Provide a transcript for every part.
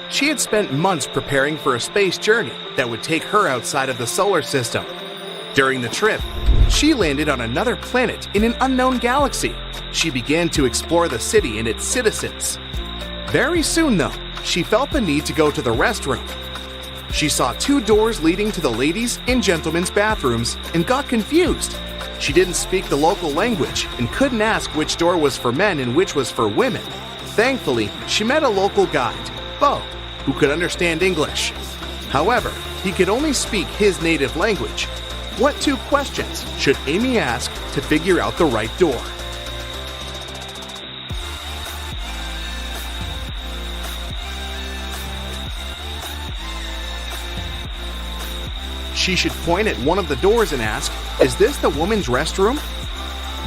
She had spent months preparing for a space journey that would take her outside of the solar system. During the trip, she landed on another planet in an unknown galaxy. She began to explore the city and its citizens. Very soon, though, she felt the need to go to the restroom. She saw 2 doors leading to the ladies' and gentlemen's bathrooms and got confused. She didn't speak the local language and couldn't ask which door was for men and which was for women. Thankfully, she met a local guide, Bo, who could understand English. However, he could only speak his native language. What 2 questions should Amy ask to figure out the right door? She should point at one of the doors and ask, "Is this the woman's restroom?"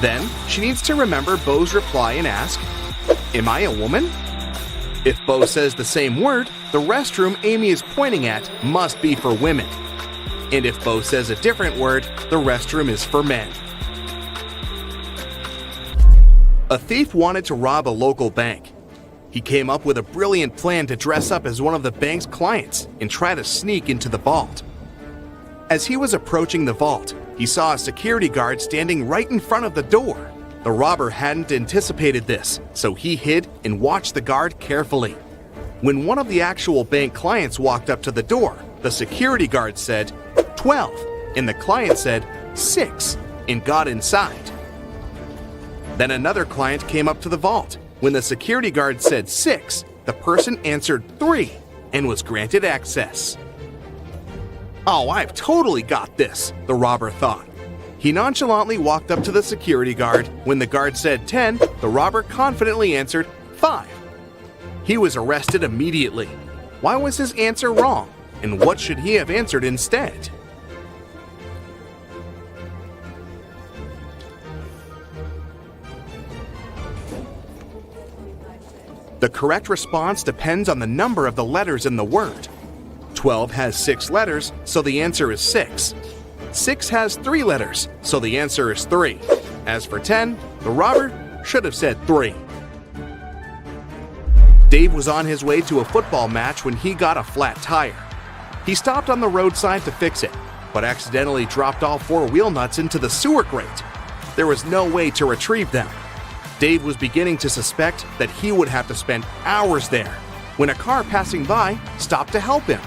Then, she needs to remember Bo's reply and ask, "Am I a woman?" If Bo says the same word, the restroom Amy is pointing at must be for women. And if Bo says a different word, the restroom is for men. A thief wanted to rob a local bank. He came up with a brilliant plan to dress up as one of the bank's clients and try to sneak into the vault. As he was approaching the vault, he saw a security guard standing right in front of the door. The robber hadn't anticipated this, so he hid and watched the guard carefully. When one of the actual bank clients walked up to the door, the security guard said, 12, and the client said, 6, and got inside. Then another client came up to the vault. When the security guard said 6, the person answered 3 and was granted access. "Oh, I've totally got this," the robber thought. He nonchalantly walked up to the security guard. When the guard said 10, the robber confidently answered 5. He was arrested immediately. Why was his answer wrong? And what should he have answered instead? The correct response depends on the number of the letters in the word. 12 has 6 letters, so the answer is 6. 6 has 3 letters, so the answer is 3. As for 10, the robber should have said 3. Dave was on his way to a football match when he got a flat tire. He stopped on the roadside to fix it, but accidentally dropped all 4 wheel nuts into the sewer grate. There was no way to retrieve them. Dave was beginning to suspect that he would have to spend hours there when a car passing by stopped to help him.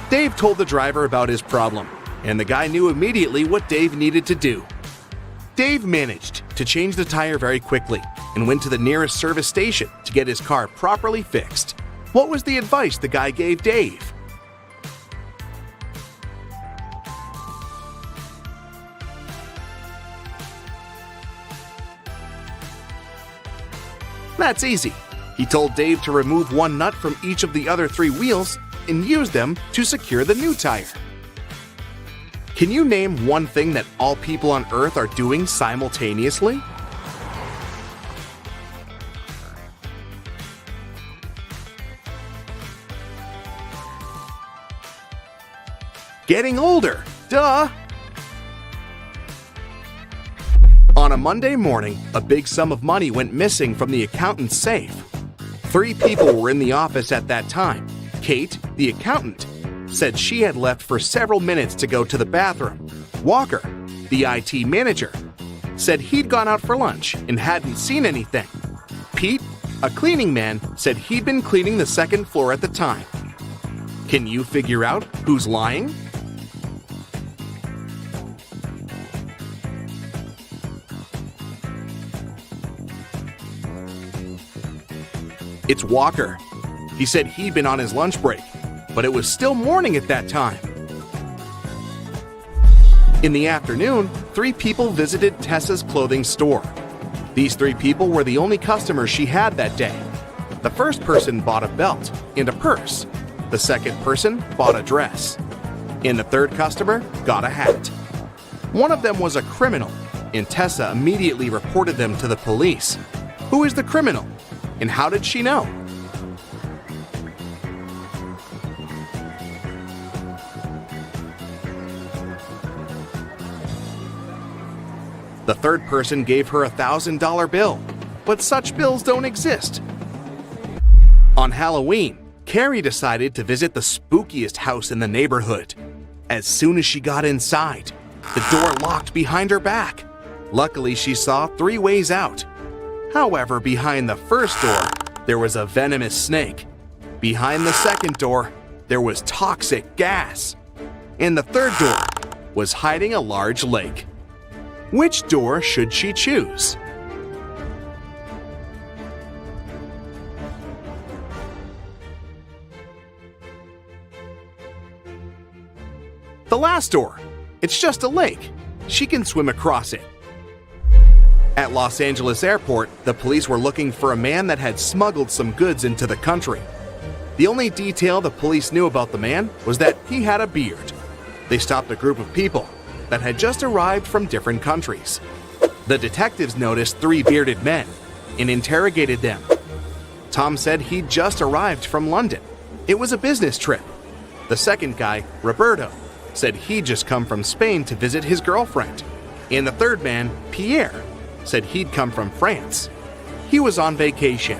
Dave told the driver about his problem, and the guy knew immediately what Dave needed to do. Dave managed to change the tire very quickly and went to the nearest service station to get his car properly fixed. What was the advice the guy gave Dave? That's easy. He told Dave to remove 1 nut from each of the other 3 wheels and use them to secure the new tire. Can you name one thing that all people on Earth are doing simultaneously? Getting older, duh! On a Monday morning, a big sum of money went missing from the accountant's safe. 3 people were in the office at that time. Kate, the accountant, said she had left for several minutes to go to the bathroom. Walker, the IT manager, said he'd gone out for lunch and hadn't seen anything. Pete, a cleaning man, said he'd been cleaning the 2nd floor at the time. Can you figure out who's lying? It's Walker. He said he'd been on his lunch break, but it was still morning at that time. In the afternoon, 3 people visited Tessa's clothing store. These 3 people were the only customers she had that day. The first person bought a belt and a purse. The second person bought a dress. And the third customer got a hat. One of them was a criminal, and Tessa immediately reported them to the police. Who is the criminal? And how did she know? The third person gave her a $1,000 bill, but such bills don't exist. On Halloween, Carrie decided to visit the spookiest house in the neighborhood. As soon as she got inside, the door locked behind her back. Luckily, she saw 3 ways out. However, behind the first door, there was a venomous snake. Behind the second door, there was toxic gas. And the third door was hiding a large lake. Which door should she choose? The last door. It's just a lake. She can swim across it. At Los Angeles Airport, the police were looking for a man that had smuggled some goods into the country. The only detail the police knew about the man was that he had a beard. They stopped a group of people that had just arrived from different countries. The detectives noticed 3 bearded men and interrogated them. Tom said he'd just arrived from London. It was a business trip. The second guy, Roberto, said he'd just come from Spain to visit his girlfriend. And the third man, Pierre, said he'd come from France. He was on vacation.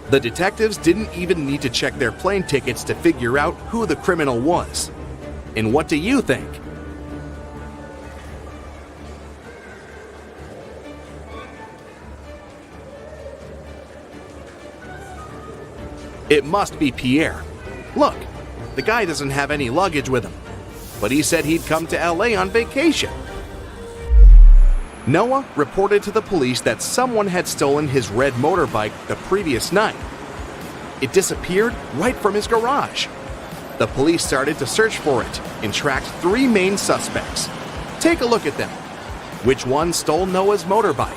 The detectives didn't even need to check their plane tickets to figure out who the criminal was. And what do you think? It must be Pierre. Look, the guy doesn't have any luggage with him, but he said he'd come to LA on vacation. Noah reported to the police that someone had stolen his red motorbike the previous night. It disappeared right from his garage. The police started to search for it and tracked 3 main suspects. Take a look at them. Which one stole Noah's motorbike?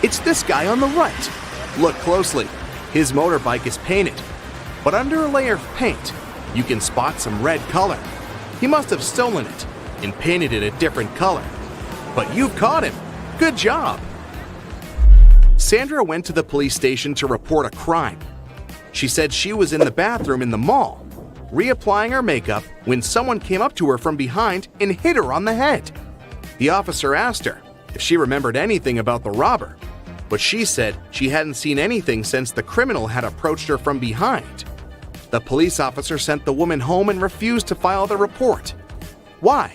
It's this guy on the right. Look closely. His motorbike is painted, but under a layer of paint, you can spot some red color. He must have stolen it and painted it a different color. But you've caught him. Good job. Sandra went to the police station to report a crime. She said she was in the bathroom in the mall, reapplying her makeup when someone came up to her from behind and hit her on the head. The officer asked her if she remembered anything about the robber, but she said she hadn't seen anything since the criminal had approached her from behind. The police officer sent the woman home and refused to file the report. Why?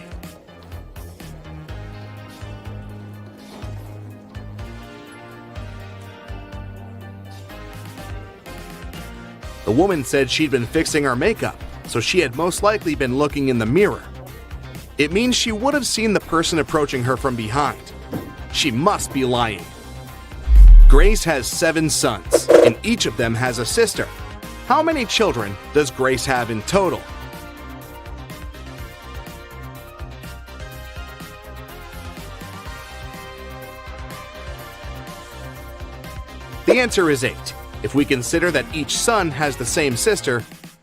The woman said she'd been fixing her makeup, so she had most likely been looking in the mirror. It means she would have seen the person approaching her from behind. She must be lying. Grace has 7 sons, and each of them has a sister. How many children does Grace have in total? The answer is 8. If we consider that each son has the same sister,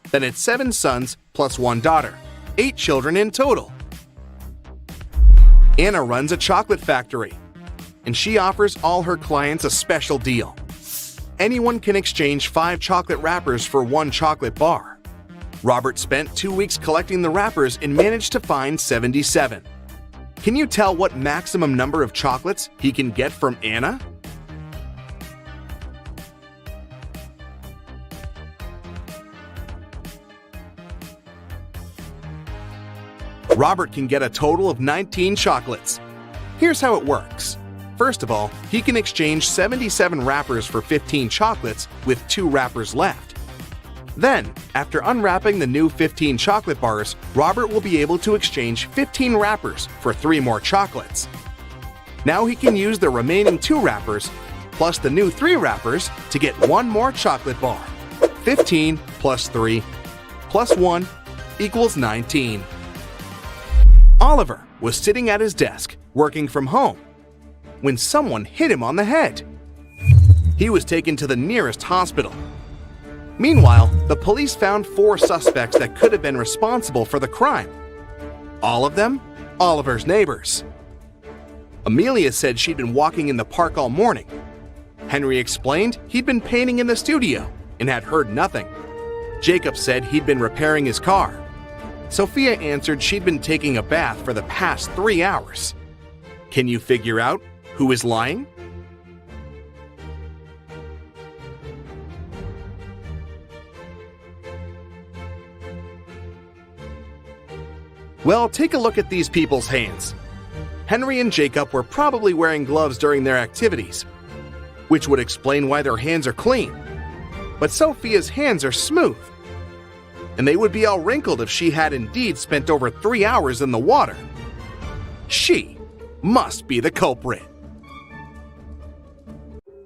then it's 7 sons plus 1 daughter. 8 children in total. Anna runs a chocolate factory, and she offers all her clients a special deal. Anyone can exchange 5 chocolate wrappers for 1 chocolate bar. Robert spent 2 weeks collecting the wrappers and managed to find 77. Can you tell what maximum number of chocolates he can get from Anna? Robert can get a total of 19 chocolates. Here's how it works. First of all, he can exchange 77 wrappers for 15 chocolates with 2 wrappers left. Then, after unwrapping the new 15 chocolate bars, Robert will be able to exchange 15 wrappers for 3 more chocolates. Now he can use the remaining 2 wrappers plus the new 3 wrappers to get 1 more chocolate bar. 15 plus 3 plus 1 equals 19. Oliver was sitting at his desk, working from home, when someone hit him on the head. He was taken to the nearest hospital. Meanwhile, the police found 4 suspects that could have been responsible for the crime. All of them, Oliver's neighbors. Amelia said she'd been walking in the park all morning. Henry explained he'd been painting in the studio and had heard nothing. Jacob said he'd been repairing his car. Sophia answered she'd been taking a bath for the past 3 hours. Can you figure out who is lying? Well, take a look at these people's hands. Henry and Jacob were probably wearing gloves during their activities, which would explain why their hands are clean. But Sophia's hands are smooth, and they would be all wrinkled if she had indeed spent over 3 hours in the water. She must be the culprit.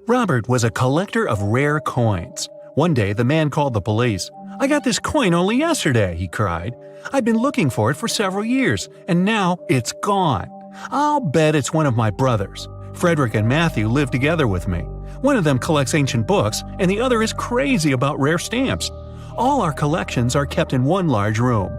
Robert was a collector of rare coins. One day, the man called the police. "I got this coin only yesterday," he cried. "I've been looking for it for several years, and now it's gone. I'll bet it's one of my brothers. Frederick and Matthew live together with me. One of them collects ancient books, and the other is crazy about rare stamps. All our collections are kept in one large room."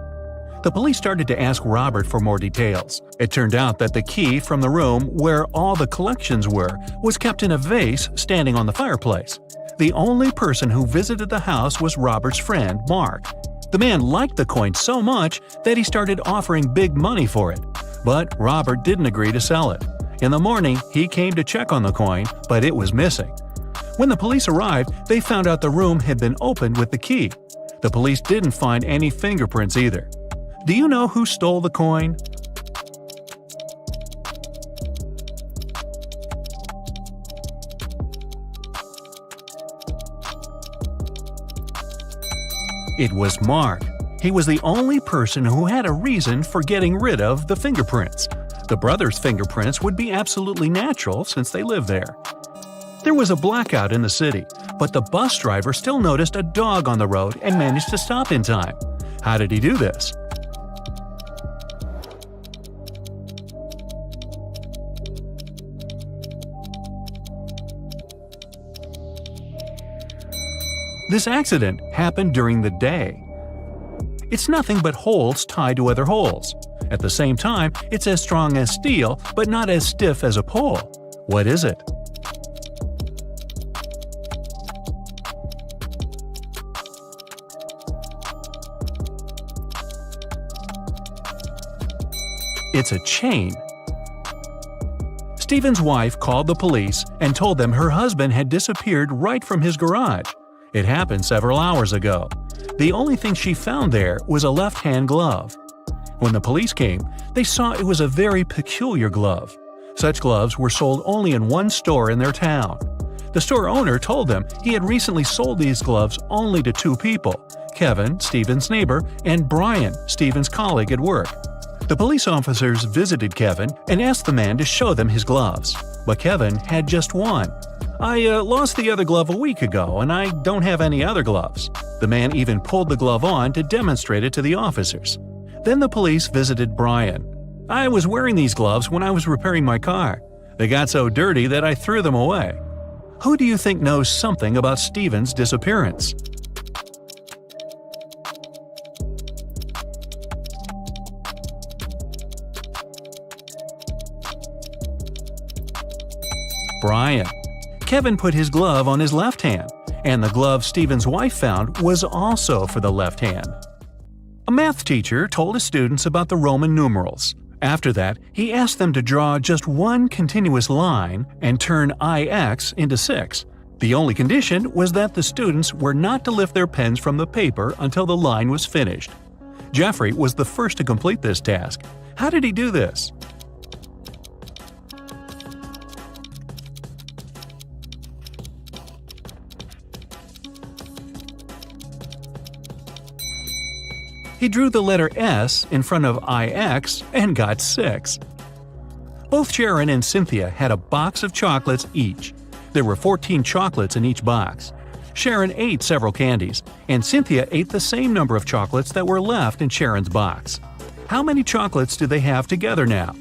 The police started to ask Robert for more details. It turned out that the key from the room where all the collections were was kept in a vase standing on the fireplace. The only person who visited the house was Robert's friend, Mark. The man liked the coin so much that he started offering big money for it. But Robert didn't agree to sell it. In the morning, he came to check on the coin, but it was missing. When the police arrived, they found out the room had been opened with the key. The police didn't find any fingerprints either. Do you know who stole the coin? It was Mark. He was the only person who had a reason for getting rid of the fingerprints. The brothers' fingerprints would be absolutely natural since they lived there. There was a blackout in the city, but the bus driver still noticed a dog on the road and managed to stop in time. How did he do this? This accident happened during the day. It's nothing but holes tied to other holes. At the same time, it's as strong as steel, but not as stiff as a pole. What is it? It's a chain. Stephen's wife called the police and told them her husband had disappeared right from his garage. It happened several hours ago. The only thing she found there was a left-hand glove. When the police came, they saw it was a very peculiar glove. Such gloves were sold only in one store in their town. The store owner told them he had recently sold these gloves only to 2 people, Kevin, Stephen's neighbor, and Brian, Stephen's colleague at work. The police officers visited Kevin and asked the man to show them his gloves, but Kevin had just one. "I lost the other glove a week ago, and I don't have any other gloves." The man even pulled the glove on to demonstrate it to the officers. Then the police visited Brian. "I was wearing these gloves when I was repairing my car. They got so dirty that I threw them away." Who do you think knows something about Stephen's disappearance? Brian. Kevin put his glove on his left hand, and the glove Stephen's wife found was also for the left hand. A math teacher told his students about the Roman numerals. After that, he asked them to draw just one continuous line and turn IX into 6. The only condition was that the students were not to lift their pens from the paper until the line was finished. Jeffrey was the first to complete this task. How did he do this? He drew the letter S in front of IX and got 6. Both Sharon and Cynthia had a box of chocolates each. There were 14 chocolates in each box. Sharon ate several candies, and Cynthia ate the same number of chocolates that were left in Sharon's box. How many chocolates do they have together now?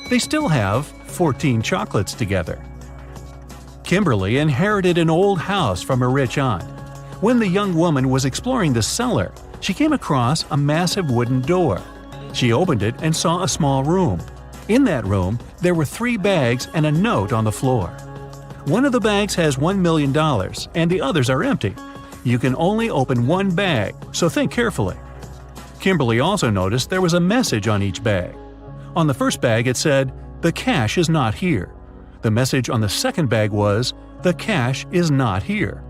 They still have 14 chocolates together. Kimberly inherited an old house from her rich aunt. When the young woman was exploring the cellar, she came across a massive wooden door. She opened it and saw a small room. In that room, there were 3 bags and a note on the floor. One of the bags has $1 million and the others are empty. You can only open one bag, so think carefully. Kimberly also noticed there was a message on each bag. On the first bag it said, "The cash is not here." The message on the second bag was, "The cash is not here."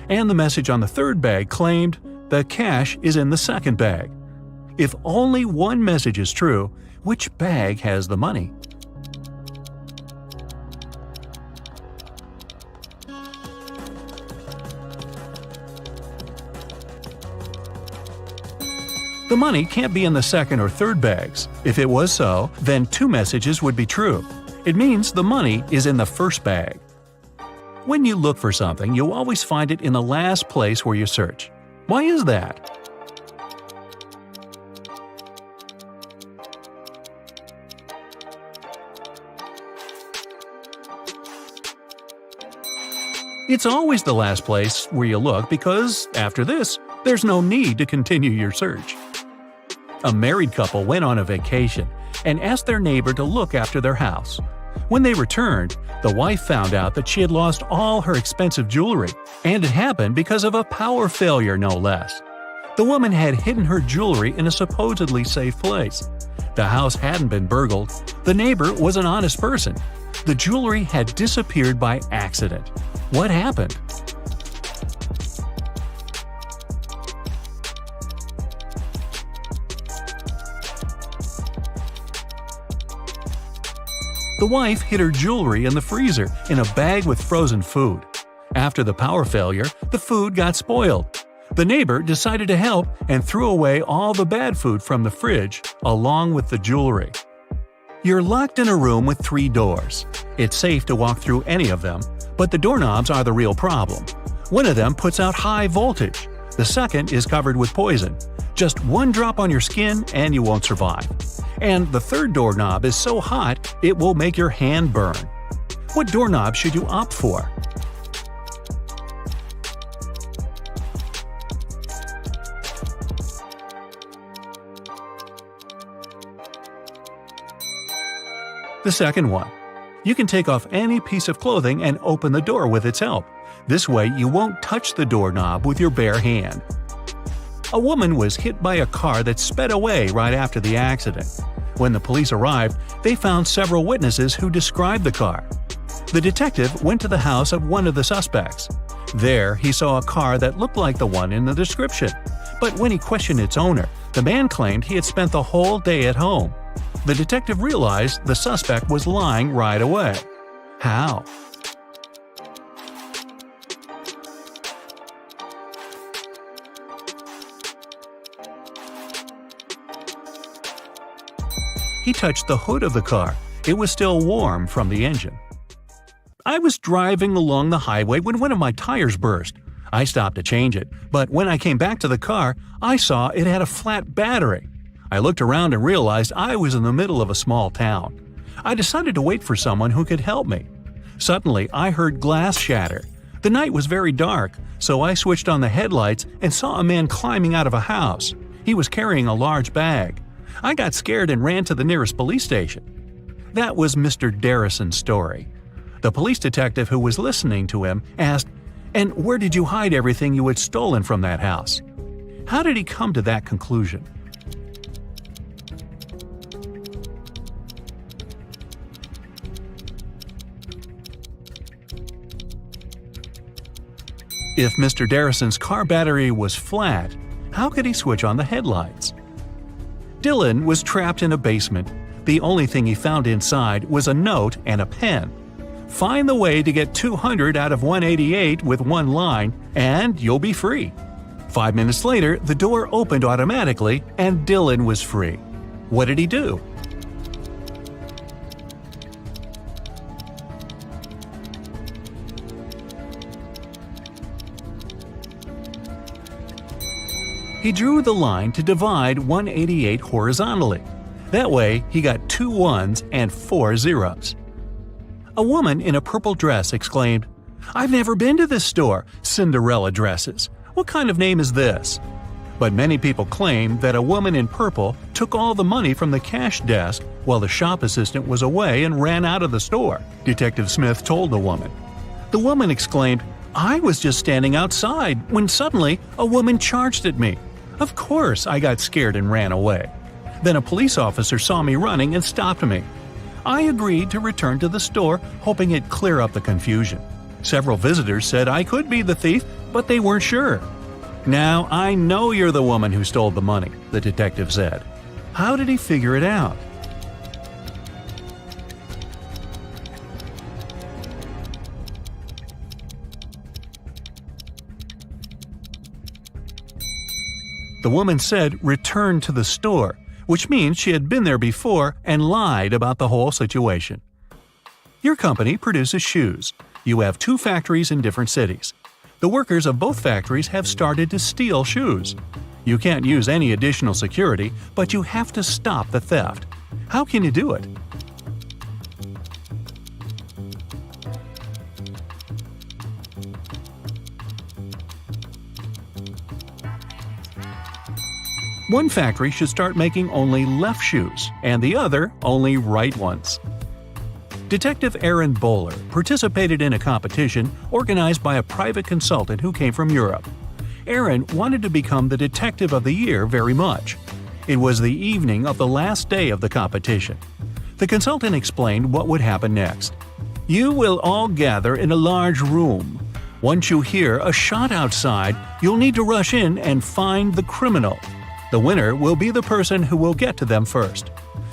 And the message on the third bag claimed, "The cash is in the second bag." If only one message is true, which bag has the money? The money can't be in the second or third bags. If it was so, then 2 messages would be true. It means the money is in the first bag. When you look for something, you'll always find it in the last place where you search. Why is that? It's always the last place where you look because, after this, there's no need to continue your search. A married couple went on a vacation and asked their neighbor to look after their house. When they returned, the wife found out that she had lost all her expensive jewelry, and it happened because of a power failure, no less. The woman had hidden her jewelry in a supposedly safe place. The house hadn't been burgled. The neighbor was an honest person. The jewelry had disappeared by accident. What happened? The wife hid her jewelry in the freezer in a bag with frozen food. After the power failure, the food got spoiled. The neighbor decided to help and threw away all the bad food from the fridge, along with the jewelry. You're locked in a room with 3 doors. It's safe to walk through any of them, but the doorknobs are the real problem. One of them puts out high voltage. The second is covered with poison. Just 1 drop on your skin and you won't survive. And the third doorknob is so hot it will make your hand burn. What doorknob should you opt for? The second one. You can take off any piece of clothing and open the door with its help. This way you won't touch the doorknob with your bare hand. A woman was hit by a car that sped away right after the accident. When the police arrived, they found several witnesses who described the car. The detective went to the house of one of the suspects. There, he saw a car that looked like the one in the description. But when he questioned its owner, the man claimed he had spent the whole day at home. The detective realized the suspect was lying right away. How? He touched the hood of the car. It was still warm from the engine. I was driving along the highway when one of my tires burst. I stopped to change it, but when I came back to the car, I saw it had a flat battery. I looked around and realized I was in the middle of a small town. I decided to wait for someone who could help me. Suddenly, I heard glass shatter. The night was very dark, so I switched on the headlights and saw a man climbing out of a house. He was carrying a large bag. I got scared and ran to the nearest police station. That was Mr. Darrison's story. The police detective who was listening to him asked, "And where did you hide everything you had stolen from that house?" How did he come to that conclusion? If Mr. Darrison's car battery was flat, how could he switch on the headlights? Dylan was trapped in a basement. The only thing he found inside was a note and a pen. Find the way to get 200 out of 188 with one line, and you'll be free. 5 minutes later, the door opened automatically, and Dylan was free. What did he do? He drew the line to divide 188 horizontally. That way, he got 2 ones and 4 zeros. A woman in a purple dress exclaimed, "I've never been to this store, Cinderella dresses. What kind of name is this?" But many people claim that a woman in purple took all the money from the cash desk while the shop assistant was away and ran out of the store, Detective Smith told the woman. The woman exclaimed, "I was just standing outside when suddenly a woman charged at me. Of course, I got scared and ran away. Then a police officer saw me running and stopped me. I agreed to return to the store, hoping it'd clear up the confusion. Several visitors said I could be the thief, but they weren't sure. Now I know you're the woman who stole the money," the detective said. How did he figure it out? The woman said return to the store, which means she had been there before and lied about the whole situation. Your company produces shoes. You have 2 factories in different cities. The workers of both factories have started to steal shoes. You can't use any additional security, but you have to stop the theft. How can you do it? One factory should start making only left shoes, and the other only right ones. Detective Aaron Bowler participated in a competition organized by a private consultant who came from Europe. Aaron wanted to become the Detective of the Year very much. It was the evening of the last day of the competition. The consultant explained what would happen next. You will all gather in a large room. Once you hear a shot outside, you'll need to rush in and find the criminal. The winner will be the person who will get to them first.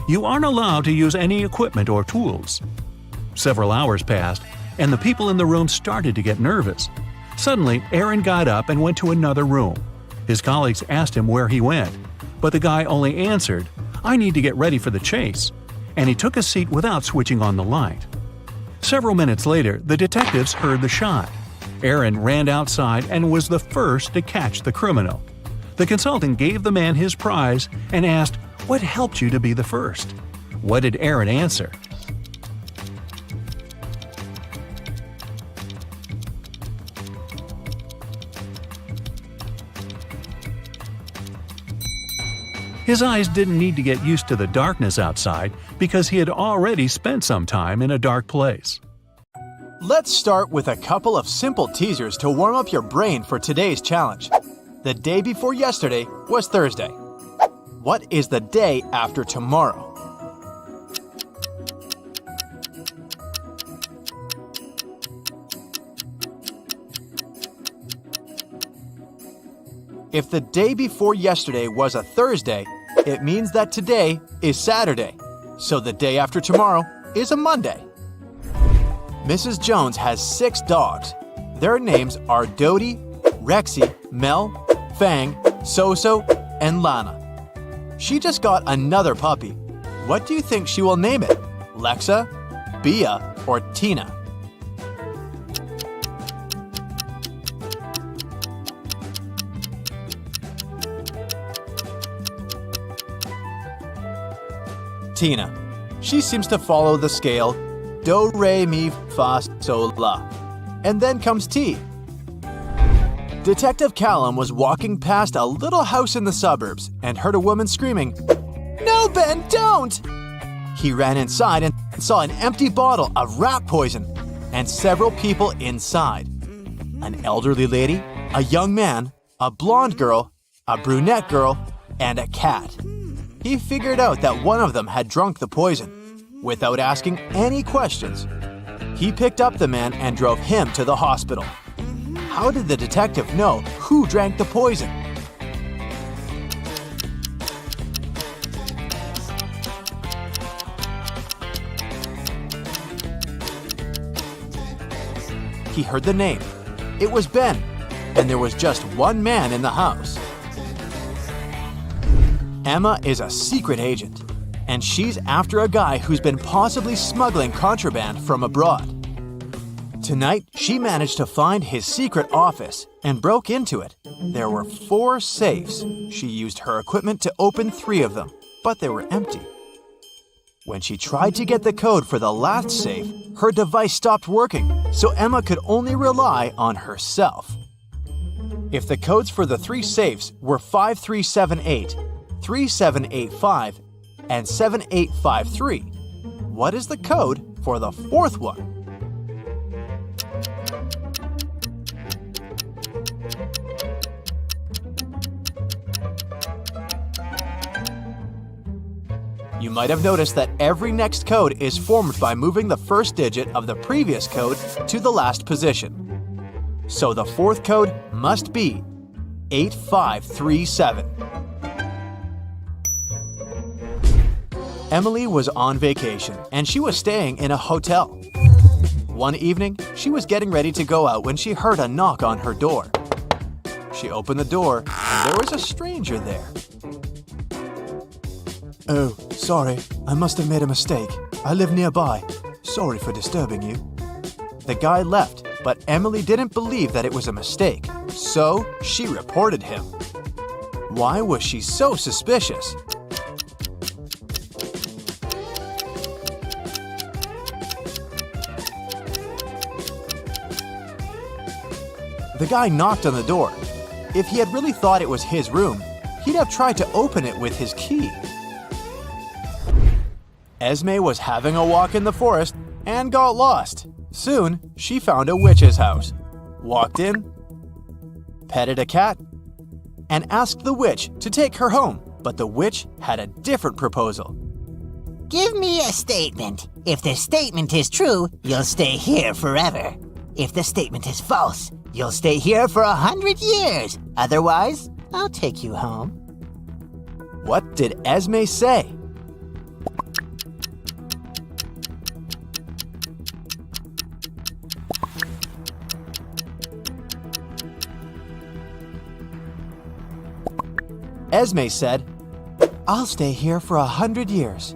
You aren't allowed to use any equipment or tools. Several hours passed, and the people in the room started to get nervous. Suddenly, Aaron got up and went to another room. His colleagues asked him where he went, but the guy only answered, "I need to get ready for the chase," and he took a seat without switching on the light. Several minutes later, the detectives heard the shot. Aaron ran outside and was the first to catch the criminal. The consultant gave the man his prize and asked, "What helped you to be the first?" What did Aaron answer? His eyes didn't need to get used to the darkness outside because he had already spent some time in a dark place. Let's start with a couple of simple teasers to warm up your brain for today's challenge. The day before yesterday was Thursday. What is the day after tomorrow? If the day before yesterday was a Thursday, it means that today is Saturday. So the day after tomorrow is a Monday. Mrs. Jones has 6 dogs. Their names are Dodie, Rexy, Mel, Fang, Soso, and Lana. She just got another puppy. What do you think she will name it? Lexa, Bia, or Tina? Tina. She seems to follow the scale do, re, mi, fa, sol, la. And then comes T. Detective Callum was walking past a little house in the suburbs and heard a woman screaming, "No, Ben, don't!" He ran inside and saw an empty bottle of rat poison and several people inside. An elderly lady, a young man, a blonde girl, a brunette girl, and a cat. He figured out that one of them had drunk the poison. Without asking any questions, he picked up the man and drove him to the hospital. How did the detective know who drank the poison? He heard the name. It was Ben, and there was just one man in the house. Emma is a secret agent, and she's after a guy who's been possibly smuggling contraband from abroad. Tonight, she managed to find his secret office and broke into it. There were 4 safes. She used her equipment to open 3 of them, but they were empty. When she tried to get the code for the last safe, her device stopped working, so Emma could only rely on herself. If the codes for the 3 safes were 5378, 3785, and 7853. What is the code for the fourth one? You might have noticed that every next code is formed by moving the first digit of the previous code to the last position. So the fourth code must be 8537. Emily was on vacation and she was staying in a hotel. One evening, she was getting ready to go out when she heard a knock on her door. She opened the door and there was a stranger there. "Oh, sorry, I must have made a mistake. I live nearby. Sorry for disturbing you." The guy left, but Emily didn't believe that it was a mistake, so she reported him. Why was she so suspicious? The guy knocked on the door. If he had really thought it was his room, he'd have tried to open it with his key. Esme was having a walk in the forest and got lost. Soon, she found a witch's house, walked in, petted a cat, and asked the witch to take her home, but the witch had a different proposal. Give me a statement. If the statement is true, you'll stay here forever. If the statement is false, you'll stay here for 100 years. Otherwise, I'll take you home. What did Esme say? Esme said, "I'll stay here for 100 years.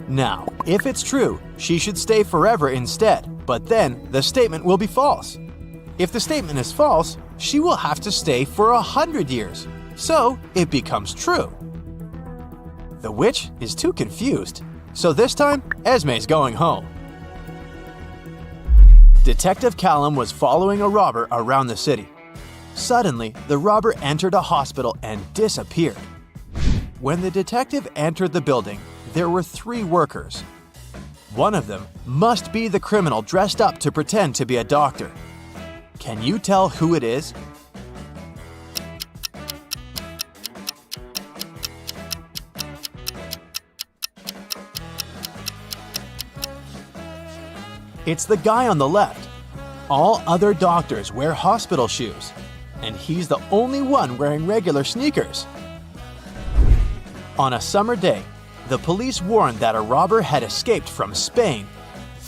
Now, if it's true, she should stay forever instead, but then the statement will be false. If the statement is false, she will have to stay for 100 years, so it becomes true." The witch is too confused, so this time, Esme's going home. Detective Callum was following a robber around the city. Suddenly, the robber entered a hospital and disappeared. When the detective entered the building, there were 3 workers. One of them must be the criminal dressed up to pretend to be a doctor. Can you tell who it is? It's the guy on the left. All other doctors wear hospital shoes, and he's the only one wearing regular sneakers. On a summer day, the police warned that a robber had escaped from Spain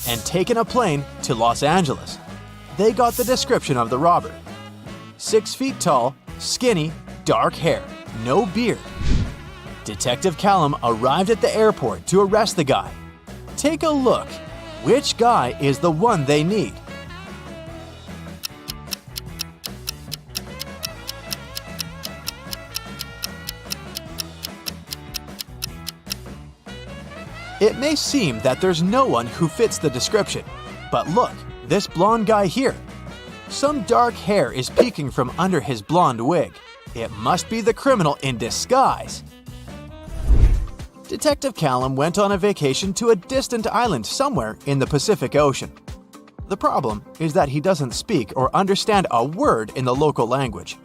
and taken a plane to Los Angeles. They got the description of the robber. 6 feet tall, skinny, dark hair, no beard. Detective Callum arrived at the airport to arrest the guy. Take a look. Which guy is the one they need? It may seem that there's no one who fits the description, but look, this blonde guy here. Some dark hair is peeking from under his blonde wig. It must be the criminal in disguise. Detective Callum went on a vacation to a distant island somewhere in the Pacific Ocean. The problem is that he doesn't speak or understand a word in the local language.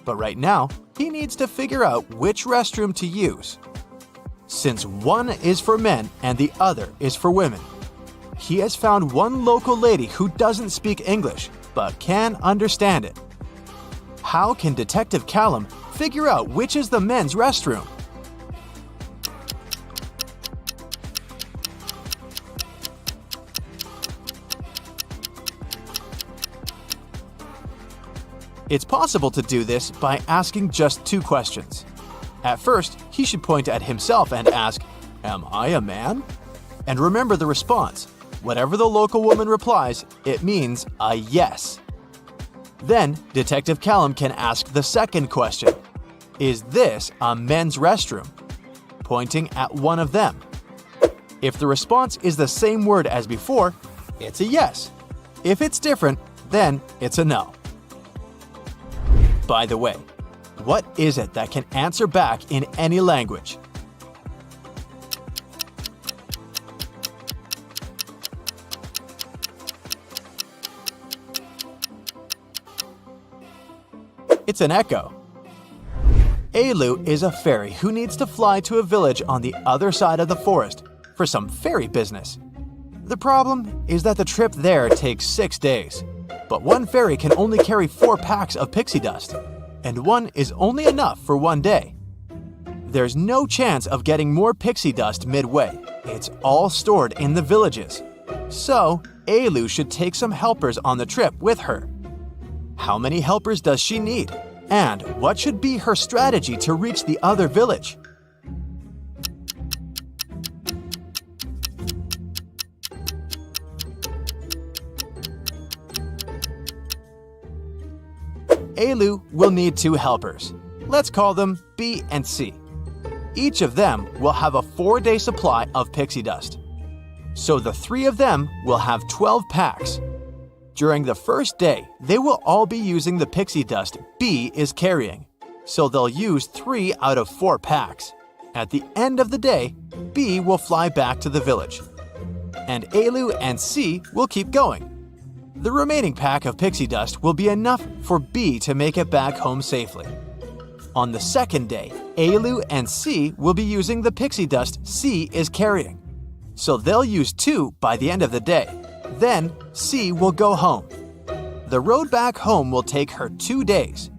But right now, he needs to figure out which restroom to use. Since one is for men and the other is for women, he has found one local lady who doesn't speak English but can understand it. How can Detective Callum figure out which is the men's restroom? It's possible to do this by asking just 2 questions. At first, he should point at himself and ask, "Am I a man?" And remember the response. Whatever the local woman replies, it means a yes. Then, Detective Callum can ask the second question. Is this a men's restroom? Pointing at one of them. If the response is the same word as before, it's a yes. If it's different, then it's a no. By the way, what is it that can answer back in any language? It's an echo. Elu is a fairy who needs to fly to a village on the other side of the forest for some fairy business. The problem is that the trip there takes 6 days, but one fairy can only carry 4 packs of pixie dust, and one is only enough for 1 day. There's no chance of getting more pixie dust midway. It's all stored in the villages. So, Elu should take some helpers on the trip with her. How many helpers does she need? And what should be her strategy to reach the other village? Elu will need 2 helpers. Let's call them B and C. Each of them will have a 4-day supply of pixie dust. So the 3 of them will have 12 packs. During the first day, they will all be using the pixie dust B is carrying. So they'll use 3 out of 4 packs. At the end of the day, B will fly back to the village. And Elu and C will keep going. The remaining pack of pixie dust will be enough for B to make it back home safely. On the second day, Elu and C will be using the pixie dust C is carrying. So they'll use 2 by the end of the day. Then C will go home. The road back home will take her 2 days,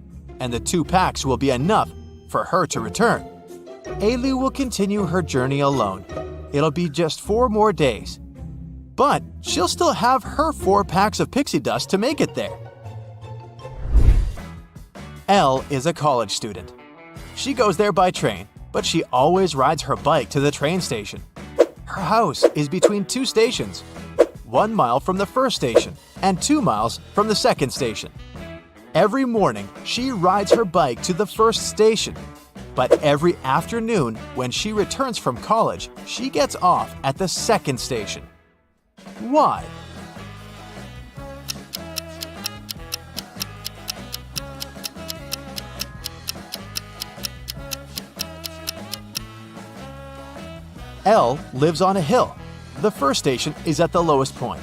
and the 2 packs will be enough for her to return. Elu will continue her journey alone. It'll be just 4 more days. But she'll still have her 4 packs of pixie dust to make it there. Elle is a college student. She goes there by train, but she always rides her bike to the train station. Her house is between 2 stations, 1 mile from the first station and 2 miles from the second station. Every morning, she rides her bike to the first station, but every afternoon when she returns from college, she gets off at the second station. Why? Elle lives on a hill. The first station is at the lowest point.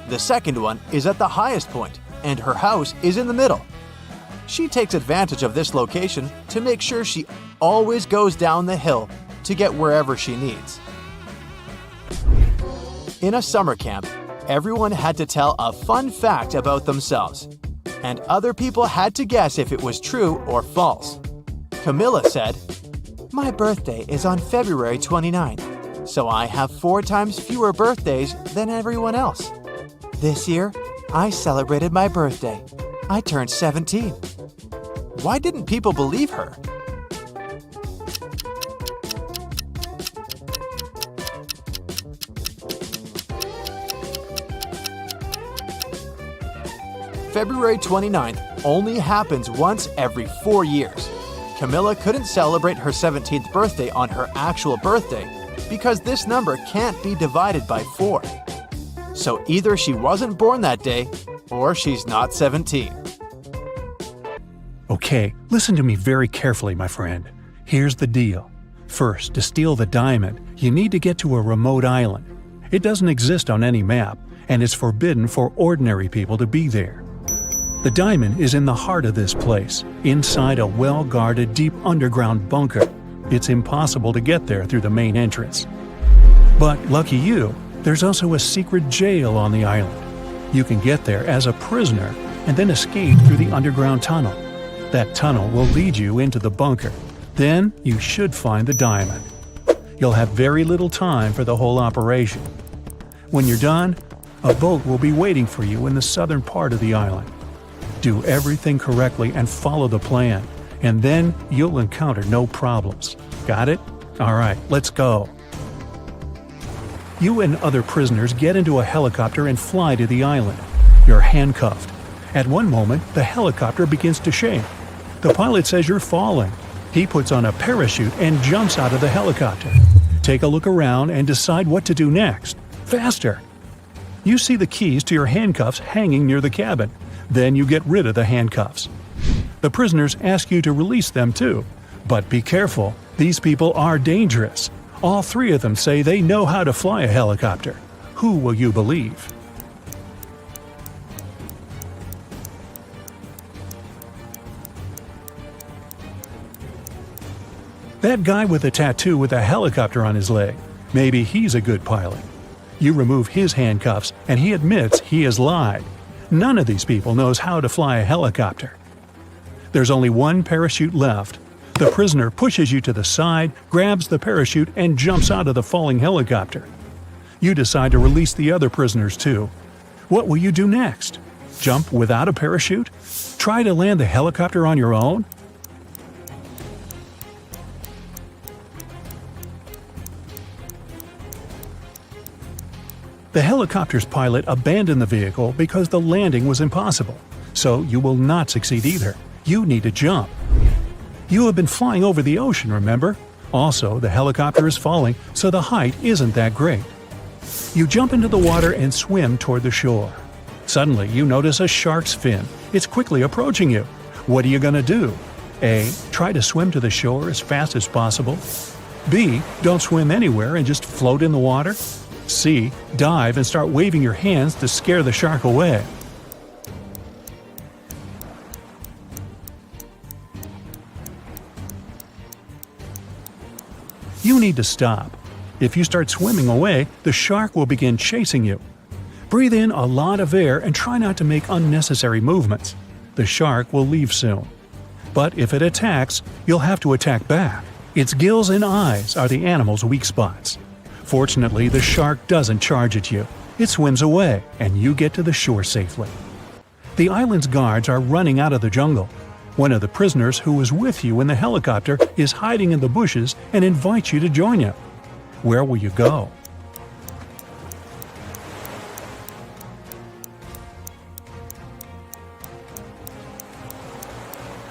The second one is at the highest point, and her house is in the middle. She takes advantage of this location to make sure she always goes down the hill to get wherever she needs. In a summer camp, everyone had to tell a fun fact about themselves, and other people had to guess if it was true or false. Camilla said, "My birthday is on February 29th. So I have 4 times fewer birthdays than everyone else. This year, I celebrated my birthday. I turned 17. Why didn't people believe her? February 29th only happens once every 4 years. Camilla couldn't celebrate her 17th birthday on her actual birthday because this number can't be divided by 4. So either she wasn't born that day, or she's not 17. Okay, listen to me very carefully, my friend. Here's the deal. First, to steal the diamond, you need to get to a remote island. It doesn't exist on any map, and it's forbidden for ordinary people to be there. The diamond is in the heart of this place, inside a well-guarded deep underground bunker. It's impossible to get there through the main entrance. But lucky you, there's also a secret jail on the island. You can get there as a prisoner and then escape through the underground tunnel. That tunnel will lead you into the bunker. Then you should find the diamond. You'll have very little time for the whole operation. When you're done, a boat will be waiting for you in the southern part of the island. Do everything correctly and follow the plan, and then you'll encounter no problems. Got it? All right, let's go. You and other prisoners get into a helicopter and fly to the island. You're handcuffed. At one moment, the helicopter begins to shake. The pilot says you're falling. He puts on a parachute and jumps out of the helicopter. Take a look around and decide what to do next. Faster! You see the keys to your handcuffs hanging near the cabin. Then you get rid of the handcuffs. The prisoners ask you to release them too. But be careful, these people are dangerous. All 3 of them say they know how to fly a helicopter. Who will you believe? That guy with a tattoo with a helicopter on his leg. Maybe he's a good pilot. You remove his handcuffs and he admits he has lied. None of these people knows how to fly a helicopter. There's only one parachute left. The prisoner pushes you to the side, grabs the parachute, and jumps out of the falling helicopter. You decide to release the other prisoners too. What will you do next? Jump without a parachute? Try to land the helicopter on your own? The helicopter's pilot abandoned the vehicle because the landing was impossible, so you will not succeed either. You need to jump. You have been flying over the ocean, remember? Also, the helicopter is falling, so the height isn't that great. You jump into the water and swim toward the shore. Suddenly, you notice a shark's fin. It's quickly approaching you. What are you going to do? A. Try to swim to the shore as fast as possible. B. Don't swim anywhere and just float in the water. C. Dive and start waving your hands to scare the shark away. You need to stop. If you start swimming away, the shark will begin chasing you. Breathe in a lot of air and try not to make unnecessary movements. The shark will leave soon. But if it attacks, you'll have to attack back. Its gills and eyes are the animal's weak spots. Fortunately, the shark doesn't charge at you. It swims away, and you get to the shore safely. The island's guards are running out of the jungle. One of the prisoners who was with you in the helicopter is hiding in the bushes and invites you to join him. Where will you go?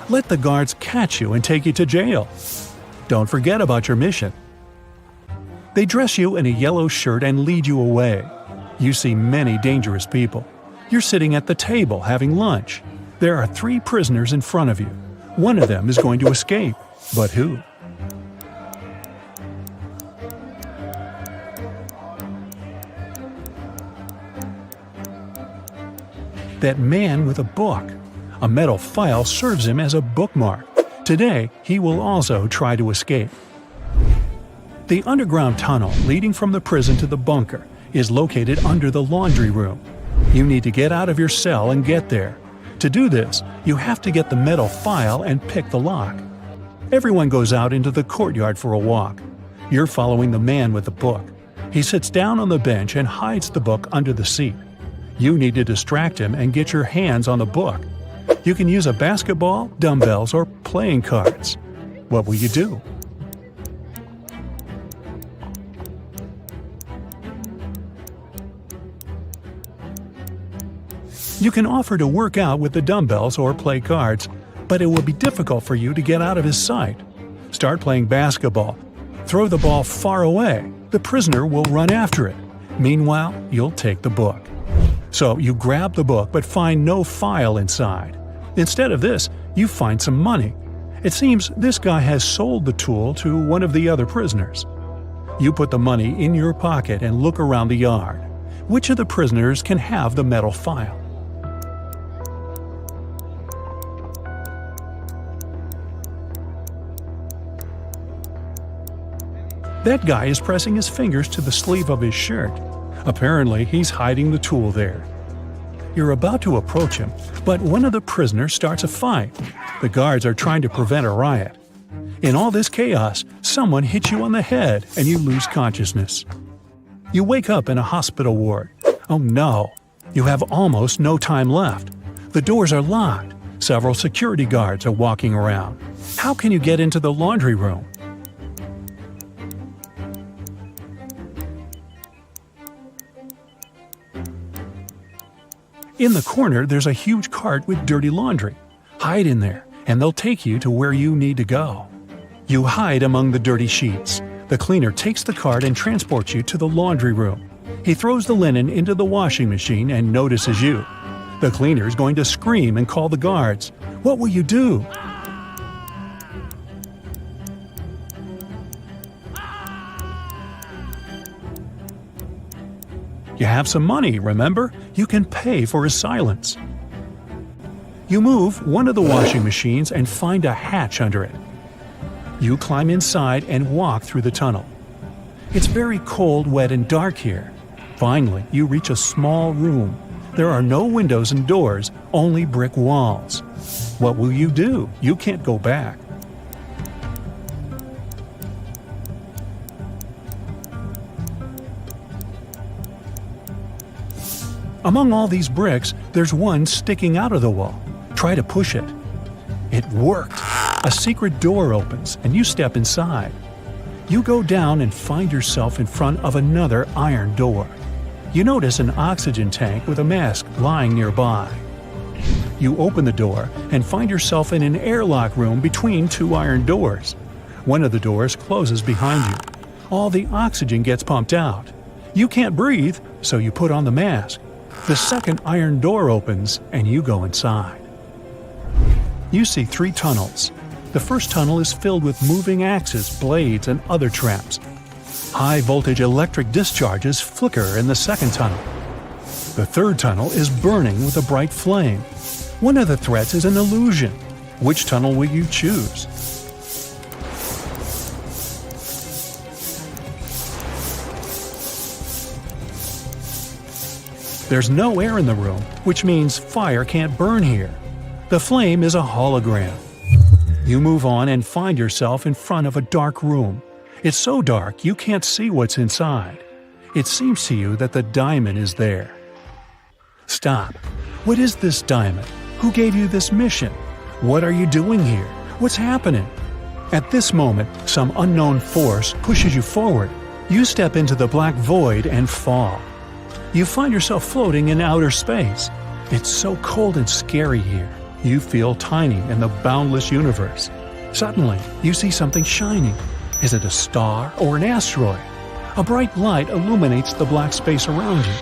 Let the guards catch you and take you to jail. Don't forget about your mission. They dress you in a yellow shirt and lead you away. You see many dangerous people. You're sitting at the table having lunch. There are 3 prisoners in front of you. One of them is going to escape. But who? That man with a book. A metal file serves him as a bookmark. Today, he will also try to escape. The underground tunnel leading from the prison to the bunker is located under the laundry room. You need to get out of your cell and get there. To do this, you have to get the metal file and pick the lock. Everyone goes out into the courtyard for a walk. You're following the man with the book. He sits down on the bench and hides the book under the seat. You need to distract him and get your hands on the book. You can use a basketball, dumbbells, or playing cards. What will you do? You can offer to work out with the dumbbells or play cards, but it will be difficult for you to get out of his sight. Start playing basketball. Throw the ball far away. The prisoner will run after it. Meanwhile, you'll take the book. So you grab the book but find no file inside. Instead of this, you find some money. It seems this guy has sold the tool to one of the other prisoners. You put the money in your pocket and look around the yard. Which of the prisoners can have the metal file? That guy is pressing his fingers to the sleeve of his shirt. Apparently, he's hiding the tool there. You're about to approach him, but one of the prisoners starts a fight. The guards are trying to prevent a riot. In all this chaos, someone hits you on the head and you lose consciousness. You wake up in a hospital ward. Oh no! You have almost no time left. The doors are locked. Several security guards are walking around. How can you get into the laundry room? In the corner, there's a huge cart with dirty laundry. Hide in there, and they'll take you to where you need to go. You hide among the dirty sheets. The cleaner takes the cart and transports you to the laundry room. He throws the linen into the washing machine and notices you. The cleaner is going to scream and call the guards. What will you do? You have some money, remember? You can pay for his silence. You move one of the washing machines and find a hatch under it. You climb inside and walk through the tunnel. It's very cold, wet, and dark here. Finally, you reach a small room. There are no windows and doors, only brick walls. What will you do? You can't go back. Among all these bricks, there's one sticking out of the wall. Try to push it. It worked. A secret door opens, and you step inside. You go down and find yourself in front of another iron door. You notice an oxygen tank with a mask lying nearby. You open the door and find yourself in an airlock room between two iron doors. One of the doors closes behind you. All the oxygen gets pumped out. You can't breathe, so you put on the mask. The second iron door opens and you go inside. You see 3 tunnels. The first tunnel is filled with moving axes, blades, and other traps. High-voltage electric discharges flicker in the second tunnel. The third tunnel is burning with a bright flame. One of the threats is an illusion. Which tunnel will you choose? There's no air in the room, which means fire can't burn here. The flame is a hologram. You move on and find yourself in front of a dark room. It's so dark you can't see what's inside. It seems to you that the diamond is there. Stop. What is this diamond? Who gave you this mission? What are you doing here? What's happening? At this moment, some unknown force pushes you forward. You step into the black void and fall. You find yourself floating in outer space. It's so cold and scary here. You feel tiny in the boundless universe. Suddenly, you see something shining. Is it a star or an asteroid? A bright light illuminates the black space around you.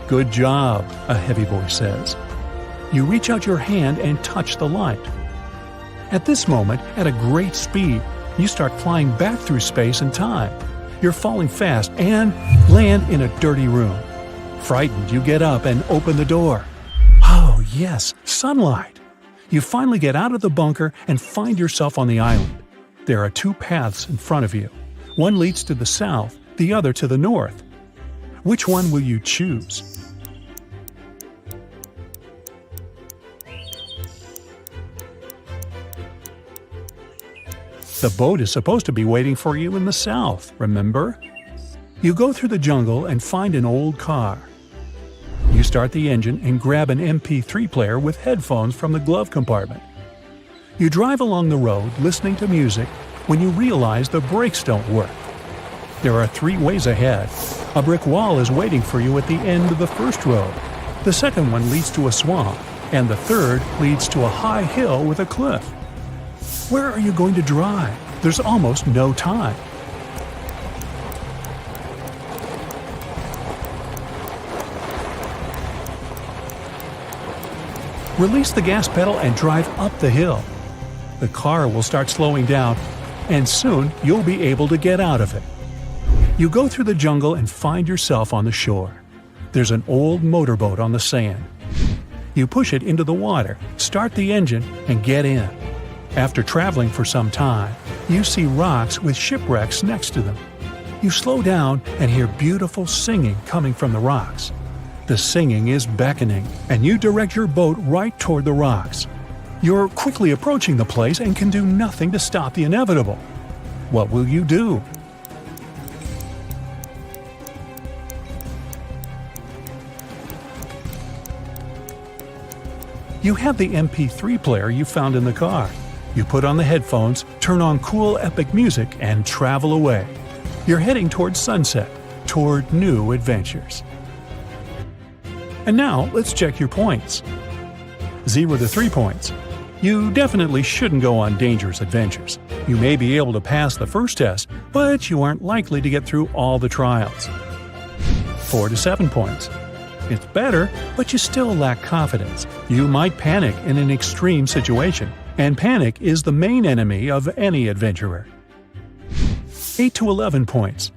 Good job, a heavy voice says. You reach out your hand and touch the light. At this moment, at a great speed, you start flying back through space and time. You're falling fast and land in a dirty room. Frightened, you get up and open the door. Oh, yes, sunlight. You finally get out of the bunker and find yourself on the island. There are 2 paths in front of you. One leads to the south, the other to the north. Which one will you choose? The boat is supposed to be waiting for you in the south, remember? You go through the jungle and find an old car. You start the engine and grab an MP3 player with headphones from the glove compartment. You drive along the road listening to music when you realize the brakes don't work. There are 3 ways ahead. A brick wall is waiting for you at the end of the first road. The second one leads to a swamp, and the third leads to a high hill with a cliff. Where are you going to drive? There's almost no time. Release the gas pedal and drive up the hill. The car will start slowing down, and soon you'll be able to get out of it. You go through the jungle and find yourself on the shore. There's an old motorboat on the sand. You push it into the water, start the engine, and get in. After traveling for some time, you see rocks with shipwrecks next to them. You slow down and hear beautiful singing coming from the rocks. The singing is beckoning, and you direct your boat right toward the rocks. You're quickly approaching the place and can do nothing to stop the inevitable. What will you do? You have the MP3 player you found in the car. You put on the headphones, turn on cool epic music, and travel away. You're heading toward sunset, toward new adventures. And now, let's check your points. 0 to 3 points. You definitely shouldn't go on dangerous adventures. You may be able to pass the first test, but you aren't likely to get through all the trials. 4 to 7 points. It's better, but you still lack confidence. You might panic in an extreme situation, and panic is the main enemy of any adventurer. 8 to 11 points.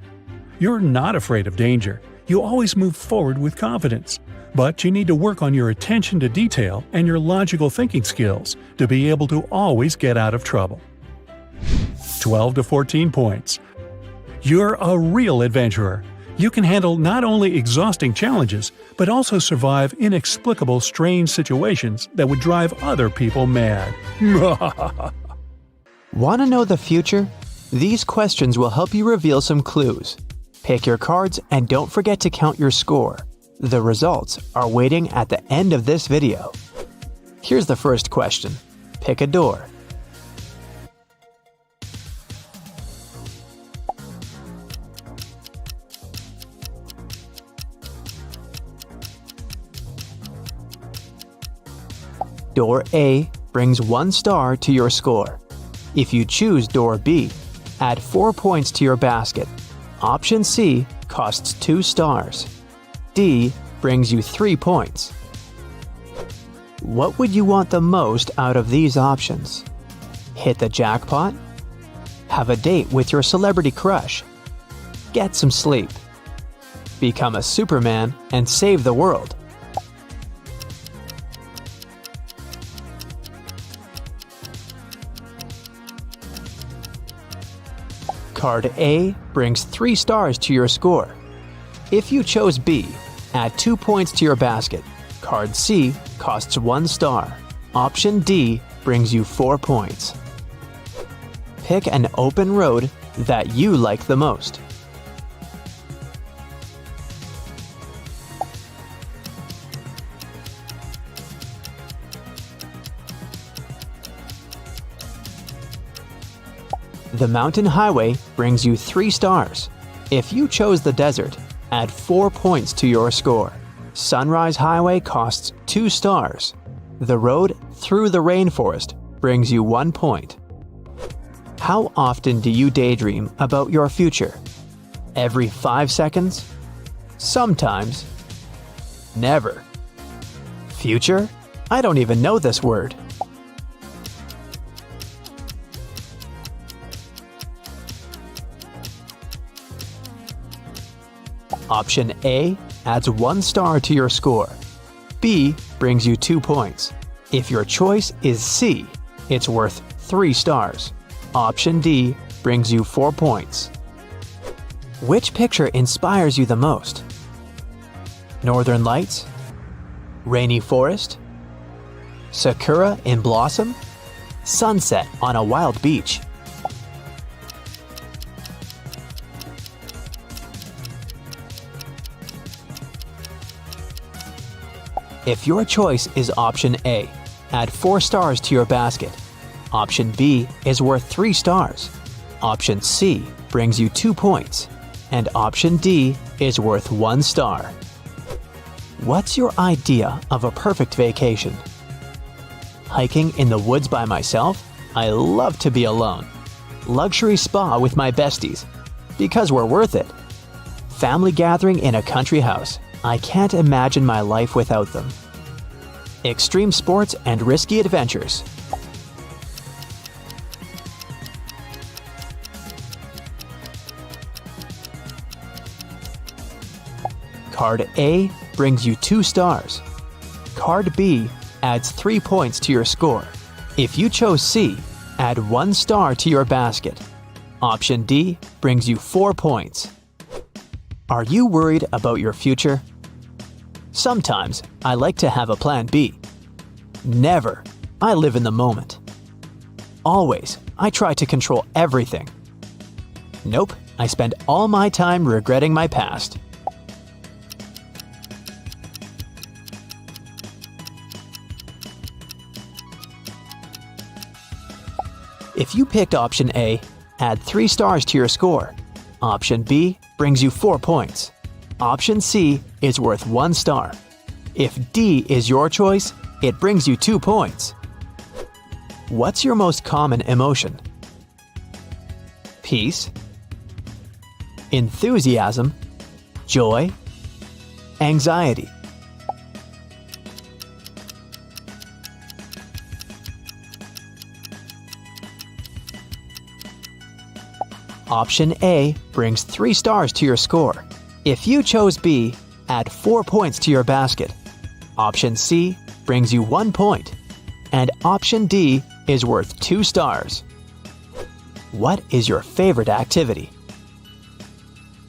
You're not afraid of danger. You always move forward with confidence. But you need to work on your attention to detail and your logical thinking skills to be able to always get out of trouble. 12 to 14 points. You're a real adventurer. You can handle not only exhausting challenges, but also survive inexplicable strange situations that would drive other people mad. Want to know the future? These questions will help you reveal some clues. Pick your cards and don't forget to count your score. The results are waiting at the end of this video. Here's the first question. Pick a door. Door A brings 1 star to your score. If you choose door B, add 4 points to your basket. Option C costs 2 stars. D brings you 3 points. What would you want the most out of these options? Hit the jackpot? Have a date with your celebrity crush? Get some sleep? Become a Superman and save the world? Card A brings 3 stars to your score. If you chose B, add 2 points to your basket. Card C costs 1 star. Option D brings you 4 points. Pick an open road that you like the most. The mountain highway brings you 3 stars. If you chose the desert, add 4 points to your score. Sunrise Highway costs 2 stars. The road through the rainforest brings you 1 point. How often do you daydream about your future? Every 5 seconds? Sometimes. Never. Future? I don't even know this word. Option A adds 1 star to your score. B brings you 2 points. If your choice is C, it's worth 3 stars. Option D brings you 4 points. Which picture inspires you the most? Northern Lights? Rainy forest? Sakura in blossom? Sunset on a wild beach? If your choice is option A, add 4 stars to your basket. Option B is worth 3 stars. Option C brings you 2 points. And option D is worth 1 star. What's your idea of a perfect vacation? Hiking in the woods by myself? I love to be alone. Luxury spa with my besties, because we're worth it. Family gathering in a country house. I can't imagine my life without them. Extreme sports and risky adventures. Card A brings you 2 stars. Card B adds 3 points to your score. If you chose C, add 1 star to your basket. Option D brings you 4 points. Are you worried about your future? Sometimes I like to have a plan B. Never. I live in the moment. Always, I try to control everything. Nope, I spend all my time regretting my past. If you picked option A, add 3 stars to your score. Option B brings you 4 points. Option C is worth 1 star. If D is your choice, it brings you 2 points. What's your most common emotion? Peace, enthusiasm, joy, anxiety. Option A brings 3 stars to your score. If you chose B, add 4 points to your basket. Option C brings you 1 point. And option D is worth 2 stars. What is your favorite activity?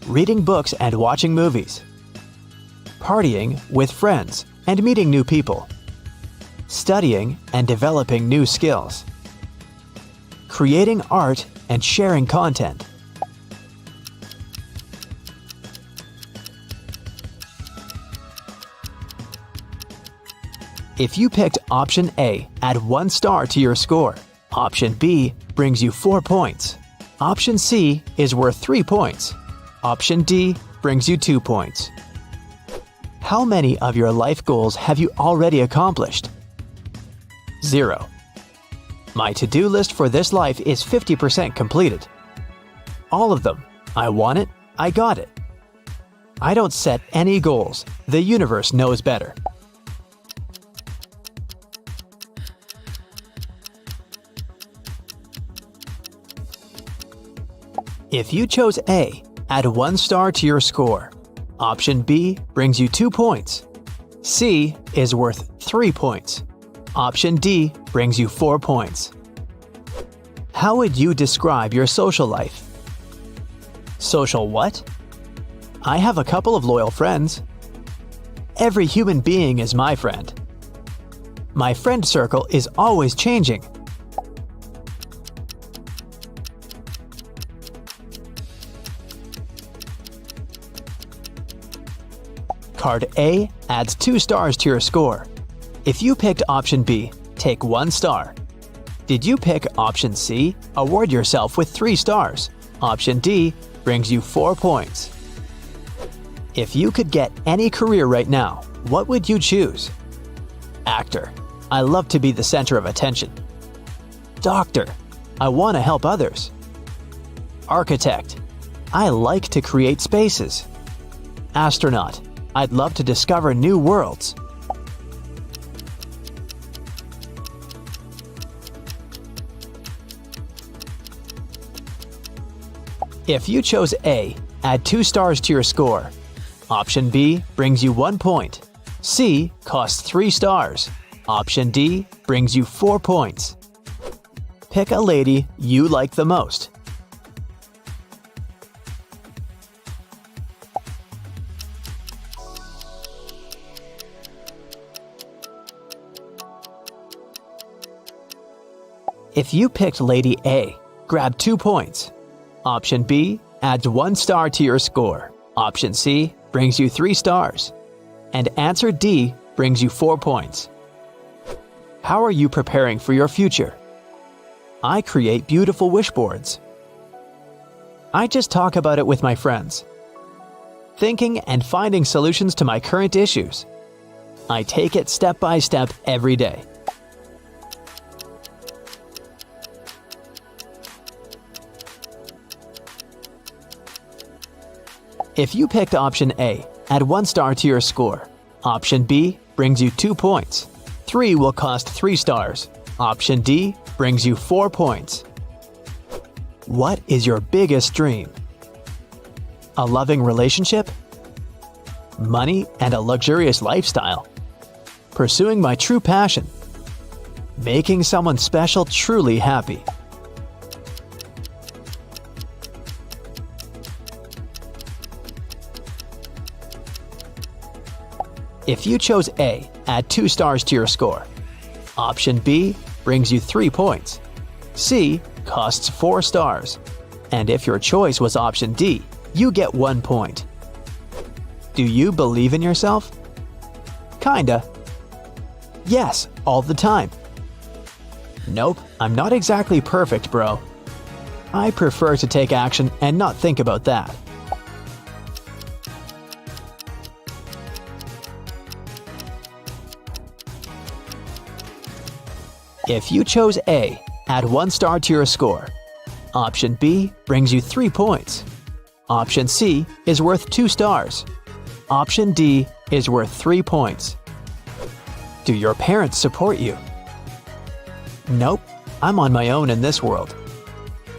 Reading books and watching movies. Partying with friends and meeting new people. Studying and developing new skills. Creating art and sharing content. If you picked option A, add 1 star to your score. Option B brings you 4 points. Option C is worth 3 points. Option D brings you 2 points. How many of your life goals have you already accomplished? 0. My to-do list for this life is 50% completed. All of them. I want it, I got it. I don't set any goals. The universe knows better. If you chose A, add 1 star to your score. Option B brings you 2 points. C is worth 3 points. Option D brings you 4 points. How would you describe your social life? Social what? I have a couple of loyal friends. Every human being is my friend. My friend circle is always changing. Card A adds 2 stars to your score. If you picked option B, take 1 star. Did you pick option C? Award yourself with 3 stars. Option D brings you 4 points. If you could get any career right now, what would you choose? Actor. I love to be the center of attention. Doctor. I want to help others. Architect. I like to create spaces. Astronaut. I'd love to discover new worlds. If you chose A, add 2 stars to your score. Option B brings you 1 point. C costs 3 stars. Option D brings you 4 points. Pick a lady you like the most. If you picked Lady A, grab 2 points. Option B adds 1 star to your score. Option C brings you 3 stars. And answer D brings you 4 points. How are you preparing for your future? I create beautiful wish boards. I just talk about it with my friends. Thinking and finding solutions to my current issues. I take it step by step every day. If you picked option A, add 1 star to your score. Option B brings you 2 points. 3 will cost 3 stars. Option D brings you 4 points. What is your biggest dream? A loving relationship? Money and a luxurious lifestyle? Pursuing my true passion? Making someone special truly happy? If you chose A, add 2 stars to your score. Option B brings you 3 points. C costs 4 stars. And if your choice was option D, you get 1 point. Do you believe in yourself? Kinda. Yes, all the time. Nope, I'm not exactly perfect, bro. I prefer to take action and not think about that. If you chose A, add 1 star to your score. Option B brings you 3 points. Option C is worth 2 stars. Option D is worth 3 points. Do your parents support you? Nope, I'm on my own in this world.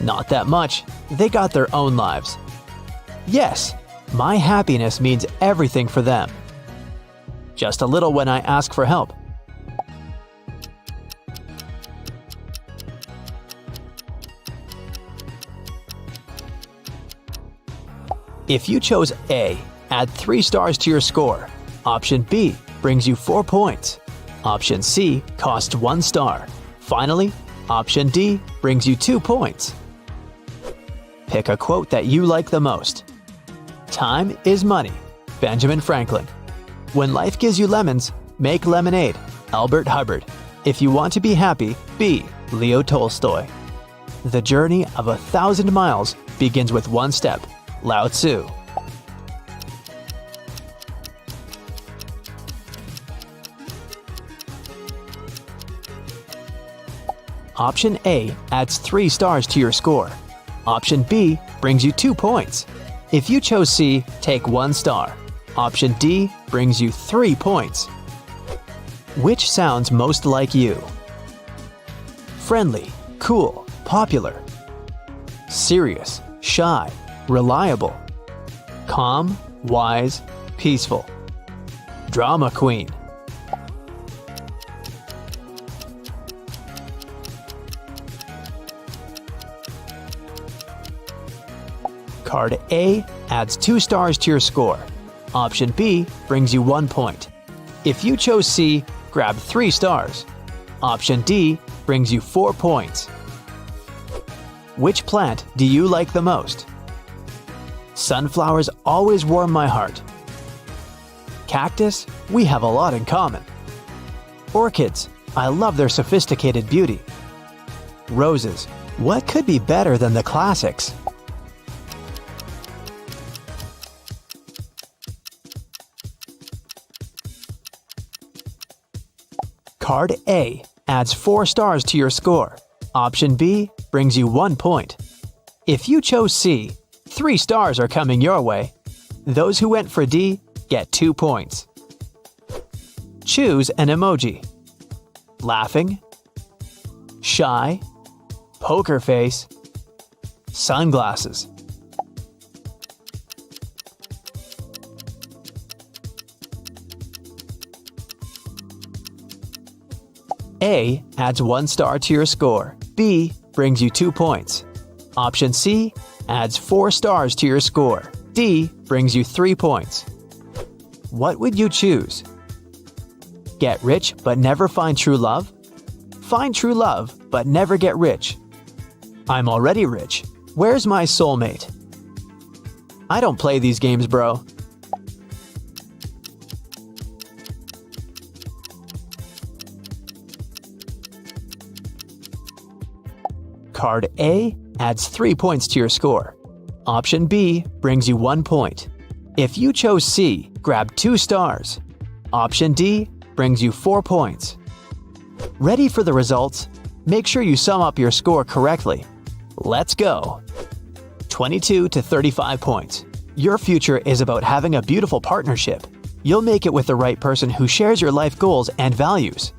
Not that much, they got their own lives. Yes, my happiness means everything for them. Just a little when I ask for help. If you chose A, add 3 stars to your score. Option B brings you 4 points. Option C costs 1 star. Finally, option D brings you 2 points. Pick a quote that you like the most. Time is money. Benjamin Franklin. When life gives you lemons, make lemonade. Albert Hubbard. If you want to be happy, be Leo Tolstoy. The journey of 1,000 miles begins with 1 step. Lao Tzu. Option A adds 3 stars to your score. Option B brings you 2 points. If you chose C, take 1 star. Option D brings you 3 points. Which sounds most like you? Friendly, cool, popular. Serious, shy, reliable. Calm, wise, peaceful. Drama queen. Card A adds 2 stars to your score. Option B brings you 1 point. If you chose C, grab 3 stars. Option D brings you 4 points. Which plant do you like the most? Sunflowers always warm my heart. Cactus, we have a lot in common. Orchids, I love their sophisticated beauty. Roses, what could be better than the classics? Card A adds 4 stars to your score. Option B brings you 1 point. If you chose C, 3 stars are coming your way. Those who went for D get 2 points. Choose an emoji. Laughing, shy, poker face, sunglasses. A adds 1 star to your score. B brings you 2 points. Option C adds 4 stars to your score. D brings you 3 points. What would you choose? Get rich but never find true love? Find true love but never get rich. I'm already rich. Where's my soulmate? I don't play these games, bro. Card A adds 3 points to your score. Option B brings you 1 point. If you chose C, grab 2 stars. Option D brings you 4 points. Ready for the results? Make sure you sum up your score correctly. Let's go! 22 to 35 points. Your future is about having a beautiful partnership. You'll make it with the right person who shares your life goals and values.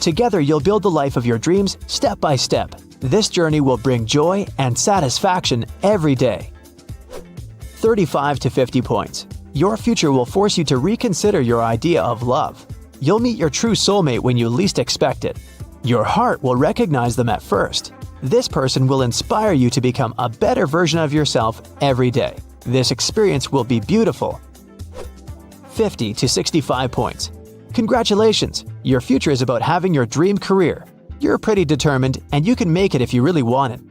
Together, you'll build the life of your dreams step by step. This journey will bring joy and satisfaction every day. 35 to 50 points. Your future will force you to reconsider your idea of love. You'll meet your true soulmate when you least expect it. Your heart will recognize them at first. This person will inspire you to become a better version of yourself every day. This experience will be beautiful. 50 to 65 points. Congratulations! Your future is about having your dream career. You're pretty determined and you can make it if you really want it.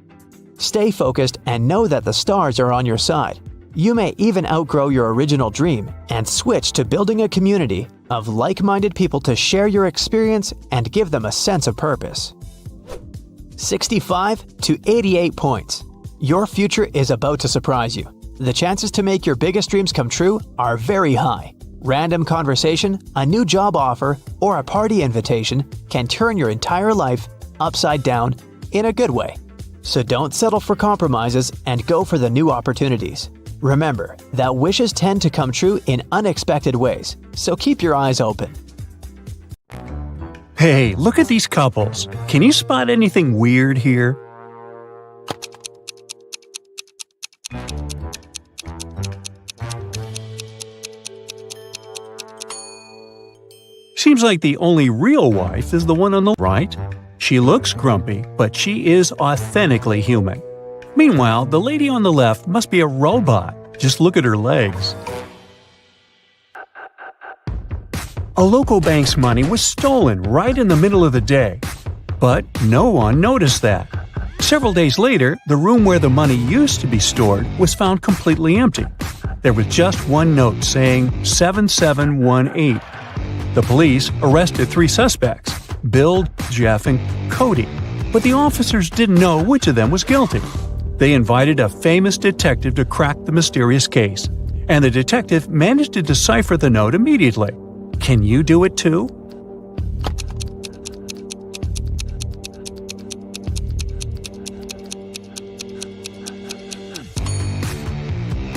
Stay focused and know that the stars are on your side. You may even outgrow your original dream and switch to building a community of like-minded people to share your experience and give them a sense of purpose. 65 to 88 points. Your future is about to surprise you. The chances to make your biggest dreams come true are very high. Random conversation, a new job offer, or a party invitation can turn your entire life upside down in a good way. So don't settle for compromises and go for the new opportunities. Remember that wishes tend to come true in unexpected ways, so keep your eyes open. Hey, look at these couples. Can you spot anything weird here? Seems like the only real wife is the one on the right. She looks grumpy, but she is authentically human. Meanwhile, the lady on the left must be a robot. Just look at her legs. A local bank's money was stolen right in the middle of the day. But no one noticed that. Several days later, the room where the money used to be stored was found completely empty. There was just one note saying 7718. The police arrested 3 suspects, Bill, Jeff, and Cody, but the officers didn't know which of them was guilty. They invited a famous detective to crack the mysterious case, and the detective managed to decipher the note immediately. Can you do it too?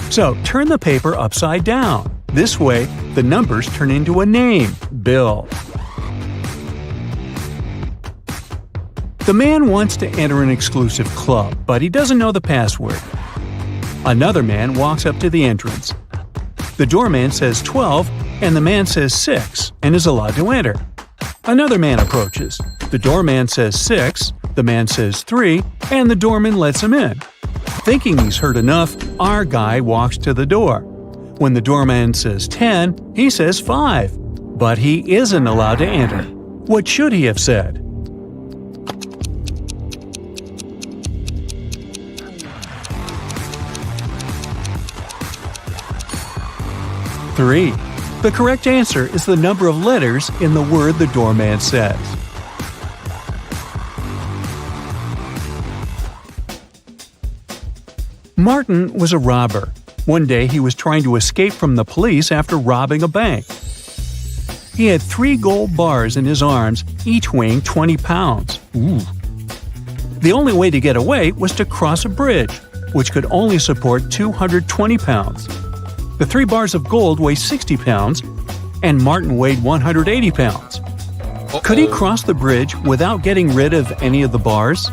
So turn the paper upside down. This way, the numbers turn into a name, Bill. The man wants to enter an exclusive club, but he doesn't know the password. Another man walks up to the entrance. The doorman says 12, and the man says 6, and is allowed to enter. Another man approaches. The doorman says 6, the man says 3, and the doorman lets him in. Thinking he's heard enough, our guy walks to the door. When the doorman says 10, he says 5. But he isn't allowed to enter. What should he have said? Three. The correct answer is the number of letters in the word the doorman says. Martin was a robber. One day he was trying to escape from the police after robbing a bank. He had 3 gold bars in his arms, each weighing 20 pounds. Ooh. The only way to get away was to cross a bridge, which could only support 220 pounds. The 3 bars of gold weigh 60 pounds, and Martin weighed 180 pounds. Could he cross the bridge without getting rid of any of the bars?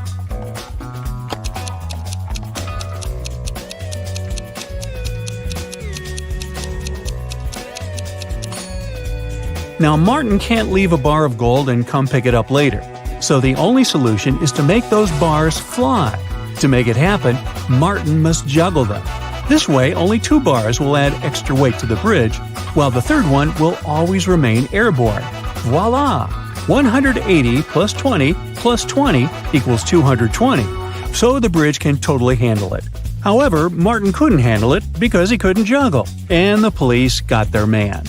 Now, Martin can't leave a bar of gold and come pick it up later, so the only solution is to make those bars fly. To make it happen, Martin must juggle them. This way, only 2 bars will add extra weight to the bridge, while the third one will always remain airborne. Voila! 180 plus 20 plus 20 equals 220, so the bridge can totally handle it. However, Martin couldn't handle it because he couldn't juggle, and the police got their man.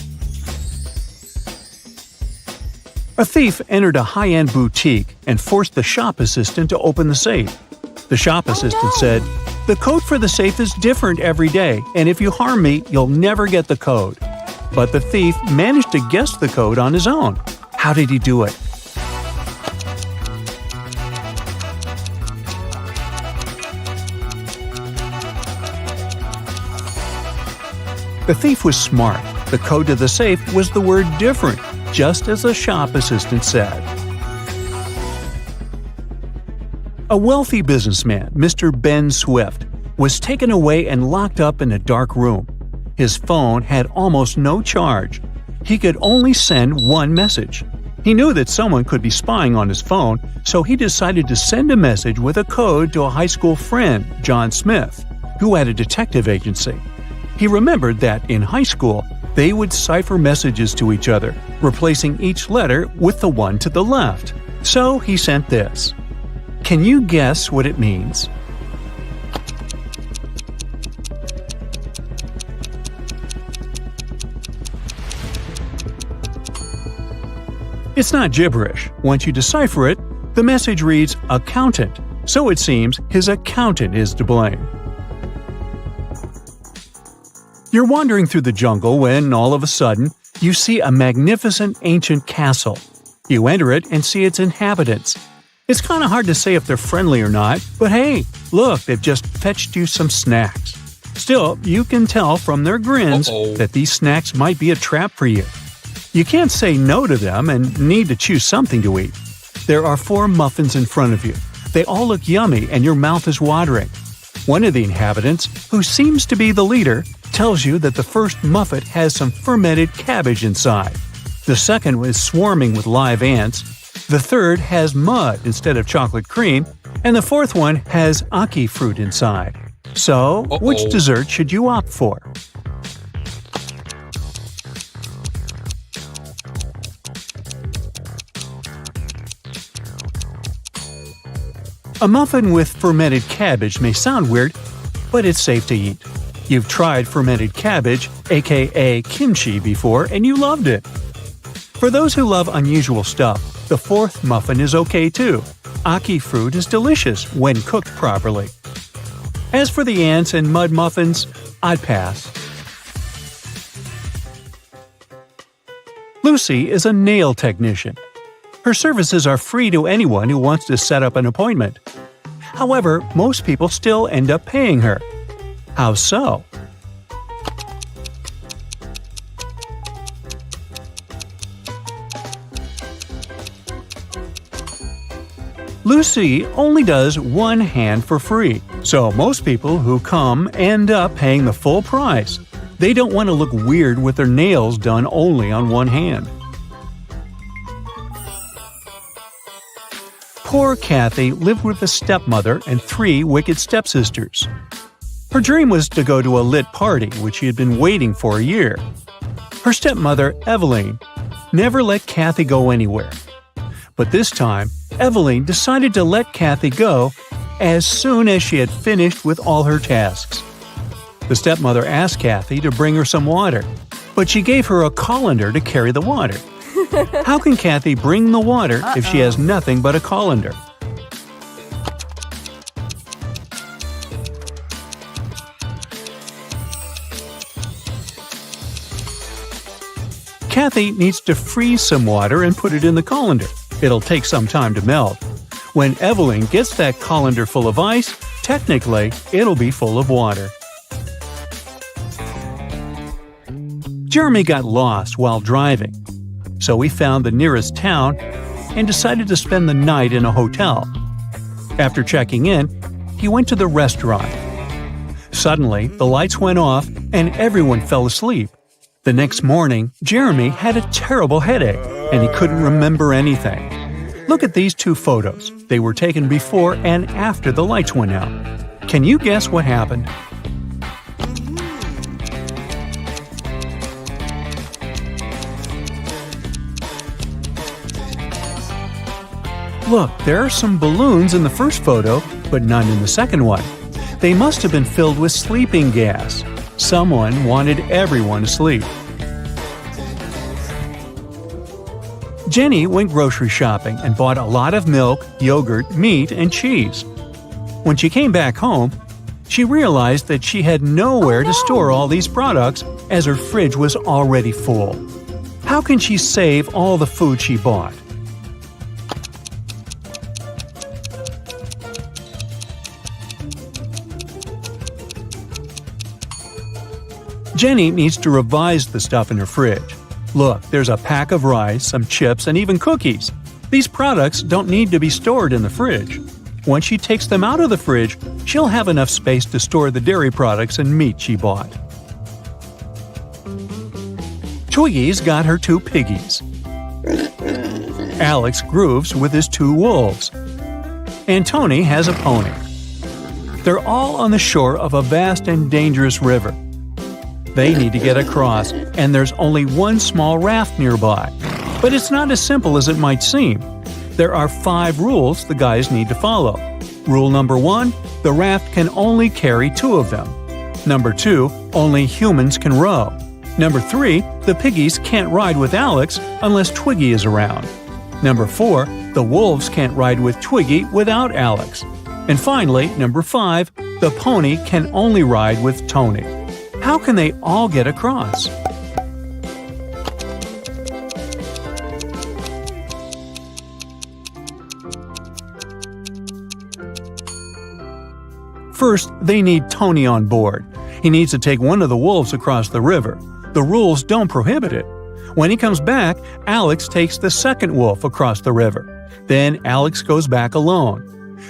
A thief entered a high-end boutique and forced the shop assistant to open the safe. The shop assistant said, "The code for the safe is different every day, and if you harm me, you'll never get the code." But the thief managed to guess the code on his own. How did he do it? The thief was smart. The code to the safe was the word different, just as the shop assistant said. A wealthy businessman, Mr. Ben Swift, was taken away and locked up in a dark room. His phone had almost no charge. He could only send one message. He knew that someone could be spying on his phone, so he decided to send a message with a code to a high school friend, John Smith, who had a detective agency. He remembered that in high school, they would cipher messages to each other, replacing each letter with the one to the left. So he sent this. Can you guess what it means? It's not gibberish. Once you decipher it, the message reads accountant, so it seems his accountant is to blame. You're wandering through the jungle when, all of a sudden, you see a magnificent ancient castle. You enter it and see its inhabitants. It's kind of hard to say if they're friendly or not, but hey, look, they've just fetched you some snacks. Still, you can tell from their grins that these snacks might be a trap for you. You can't say no to them and need to choose something to eat. There are 4 muffins in front of you. They all look yummy and your mouth is watering. One of the inhabitants, who seems to be the leader, tells you that the first muffin has some fermented cabbage inside. The second is swarming with live ants. The third has mud instead of chocolate cream, and the fourth one has ackee fruit inside. So, which dessert should you opt for? A muffin with fermented cabbage may sound weird, but it's safe to eat. You've tried fermented cabbage, aka kimchi, before and you loved it. For those who love unusual stuff, the fourth muffin is okay too. Aki fruit is delicious when cooked properly. As for the ants and mud muffins, I'd pass. Lucy is a nail technician. Her services are free to anyone who wants to set up an appointment. However, most people still end up paying her. How so? Lucy only does one hand for free, so most people who come end up paying the full price. They don't want to look weird with their nails done only on one hand. Poor Kathy lived with a stepmother and 3 wicked stepsisters. Her dream was to go to a lit party, which she had been waiting for a year. Her stepmother, Eveline, never let Kathy go anywhere. But this time, Eveline decided to let Kathy go as soon as she had finished with all her tasks. The stepmother asked Kathy to bring her some water, but she gave her a colander to carry the water. How can Kathy bring the water if she has nothing but a colander? Kathy needs to freeze some water and put it in the colander. It'll take some time to melt. When Eveline gets that colander full of ice, technically, it'll be full of water. Jeremy got lost while driving, so he found the nearest town and decided to spend the night in a hotel. After checking in, he went to the restaurant. Suddenly, the lights went off and everyone fell asleep. The next morning, Jeremy had a terrible headache and he couldn't remember anything. Look at these 2 photos. They were taken before and after the lights went out. Can you guess what happened? Look, there are some balloons in the first photo, but none in the second one. They must have been filled with sleeping gas. Someone wanted everyone to sleep. Jenny went grocery shopping and bought a lot of milk, yogurt, meat, and cheese. When she came back home, she realized that she had nowhere to store all these products as her fridge was already full. How can she save all the food she bought? Jenny needs to revise the stuff in her fridge. Look, there's a pack of rice, some chips, and even cookies. These products don't need to be stored in the fridge. Once she takes them out of the fridge, she'll have enough space to store the dairy products and meat she bought. Twiggy's got her 2 piggies. Alex grooves with his 2 wolves. And Tony has a pony. They're all on the shore of a vast and dangerous river. They need to get across, and there's only one small raft nearby. But it's not as simple as it might seem. There are 5 rules the guys need to follow. Rule number 1, the raft can only carry 2 of them. Number 2, only humans can row. Number 3, the piggies can't ride with Alex unless Twiggy is around. Number 4, the wolves can't ride with Twiggy without Alex. And finally, number 5, the pony can only ride with Tony. How can they all get across? First, they need Tony on board. He needs to take one of the wolves across the river. The rules don't prohibit it. When he comes back, Alex takes the second wolf across the river. Then Alex goes back alone.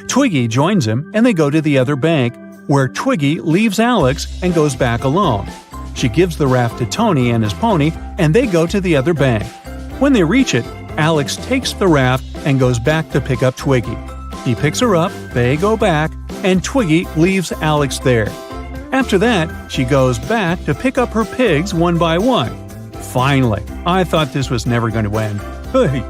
Twiggy joins him and they go to the other bank, where Twiggy leaves Alex and goes back alone. She gives the raft to Tony and his pony, and they go to the other bank. When they reach it, Alex takes the raft and goes back to pick up Twiggy. He picks her up, they go back, and Twiggy leaves Alex there. After that, she goes back to pick up her pigs one by one. Finally, I thought this was never going to end. Hey.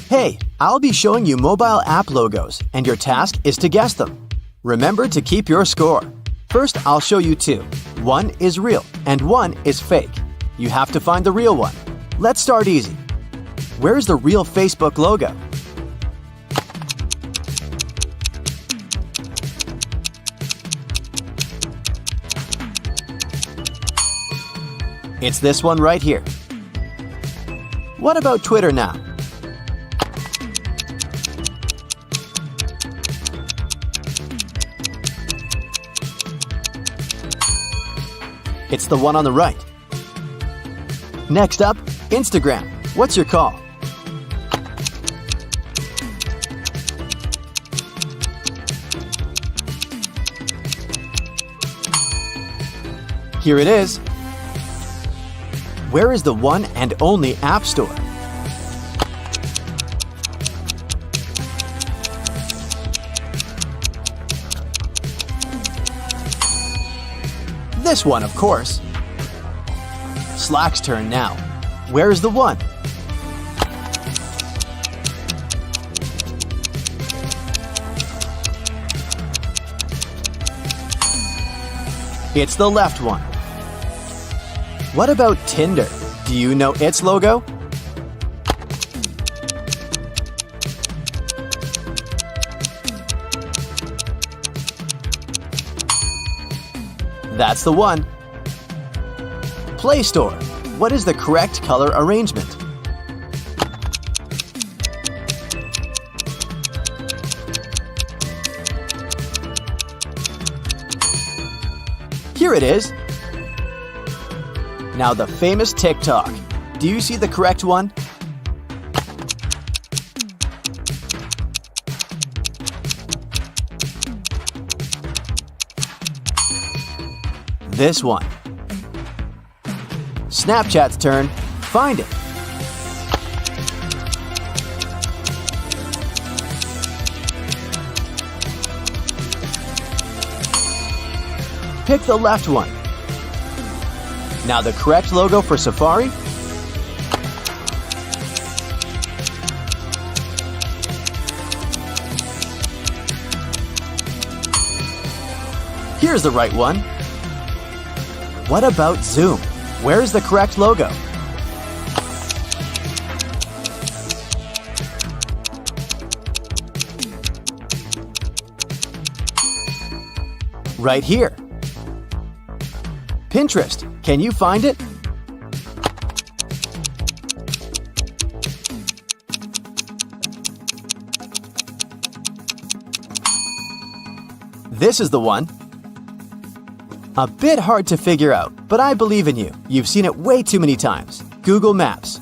Hey, I'll be showing you mobile app logos, and your task is to guess them. Remember to keep your score. First, I'll show you two. One is real, and one is fake. You have to find the real one. Let's start easy. Where's the real Facebook logo? It's this one right here. What about Twitter now? It's the one on the right. Next up, Instagram. What's your call? Here it is. Where is the one and only App Store? This one, of course. Slack's turn now. Where's the one? It's the left one. What about Tinder? Do you know its logo? That's the one. Play Store. What is the correct color arrangement? Here it is. Now the famous TikTok. Do you see the correct one? This one. Snapchat's turn. Find it. Pick the left one. Now the correct logo for Safari? Here's the right one. What about Zoom? Where's the correct logo? Right here. Pinterest, can you find it? This is the one. A bit hard to figure out, but I believe in you. You've seen it way too many times. Google Maps.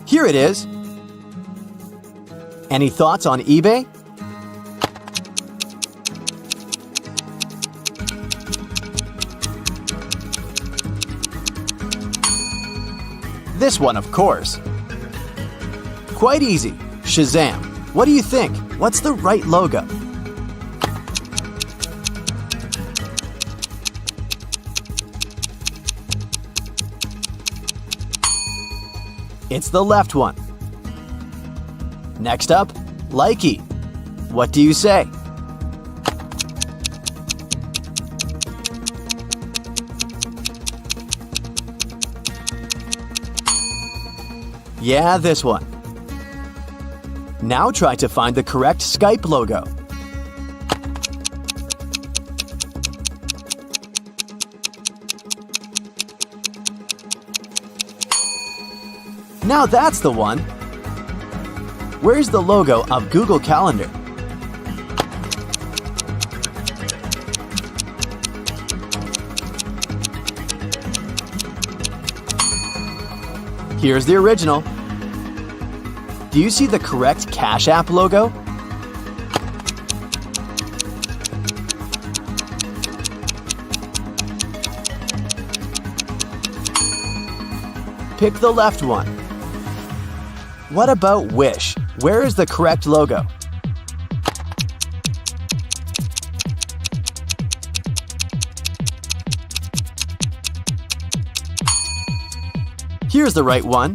Here it is. Any thoughts on eBay? This one, of course. Quite easy. Shazam. What do you think? What's the right logo? It's the left one. Next up, Likey. What do you say? Yeah, this one. Now try to find the correct Skype logo. Now that's the one. Where's the logo of Google Calendar? Here's the original. Do you see the correct Cash App logo? Pick the left one. What about Wish? Where is the correct logo? Here's the right one.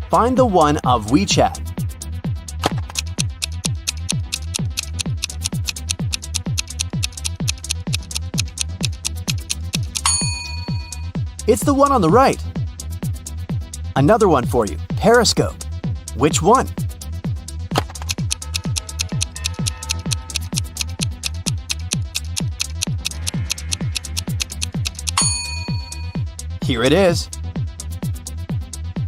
Find the one of WeChat. It's the one on the right. Another one for you, Periscope. Which one? Here it is.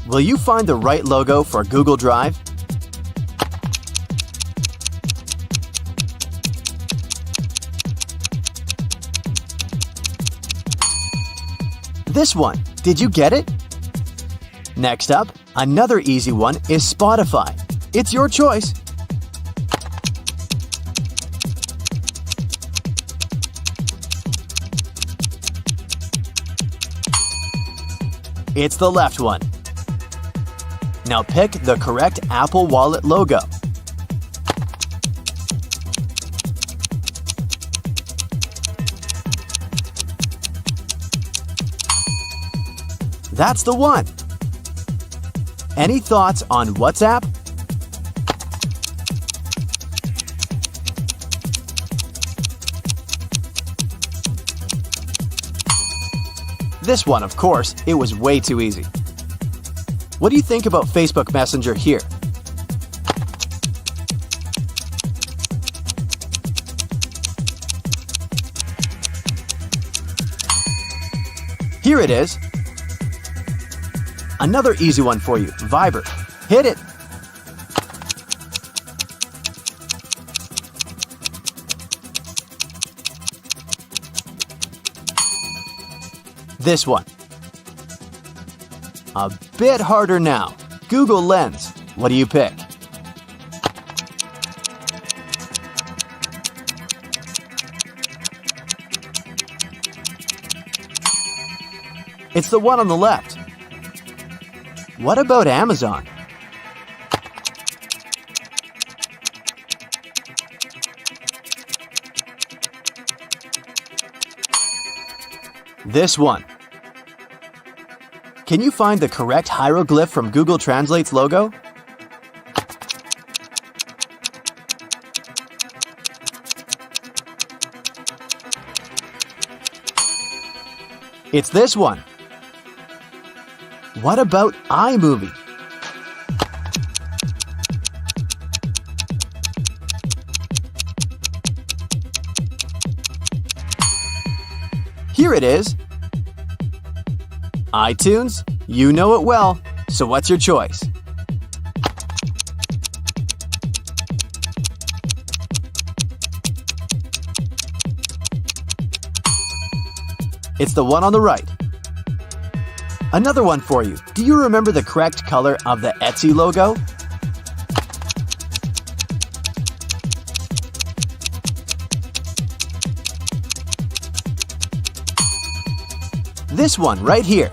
Will you find the right logo for Google Drive? This one. Did you get it? Next up, another easy one is Spotify. It's your choice. It's the left one. Now pick the correct Apple Wallet logo. That's the one. Any thoughts on WhatsApp? This one, of course, it was way too easy. What do you think about Facebook Messenger here? Here it is. Another easy one for you, Viber. Hit it. This one. A bit harder now. Google Lens. What do you pick? It's the one on the left. What about Amazon? This one. Can you find the correct hieroglyph from Google Translate's logo? It's this one. What about iMovie? Here it is. iTunes, you know it well, so what's your choice? It's the one on the right. Another one for you. Do you remember the correct color of the Etsy logo? This one right here.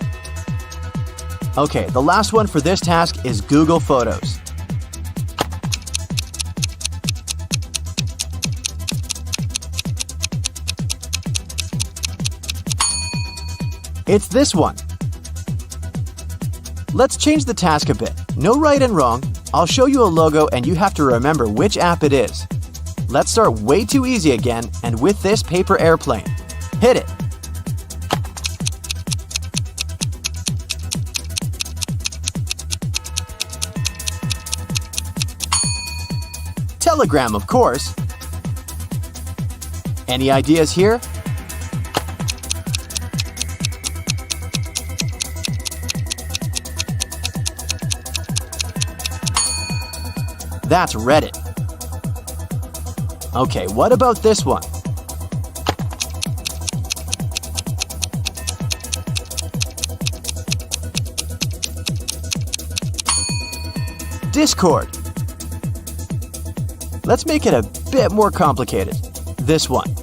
Okay, the last one for this task is Google Photos. It's this one. Let's change the task a bit. No right and wrong. I'll show you a logo and you have to remember which app it is. Let's start way too easy again and with this paper airplane. Hit it. Telegram, of course. Any ideas here? That's Reddit. Okay, what about this one? Discord. Let's make it a bit more complicated. This one.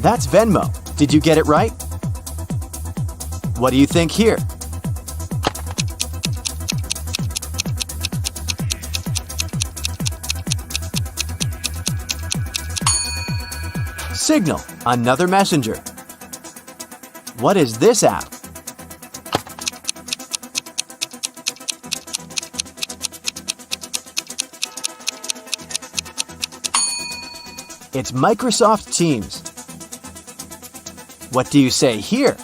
That's Venmo. Did you get it right? What do you think here? Signal, another messenger. What is this app? It's Microsoft Teams. What do you say here?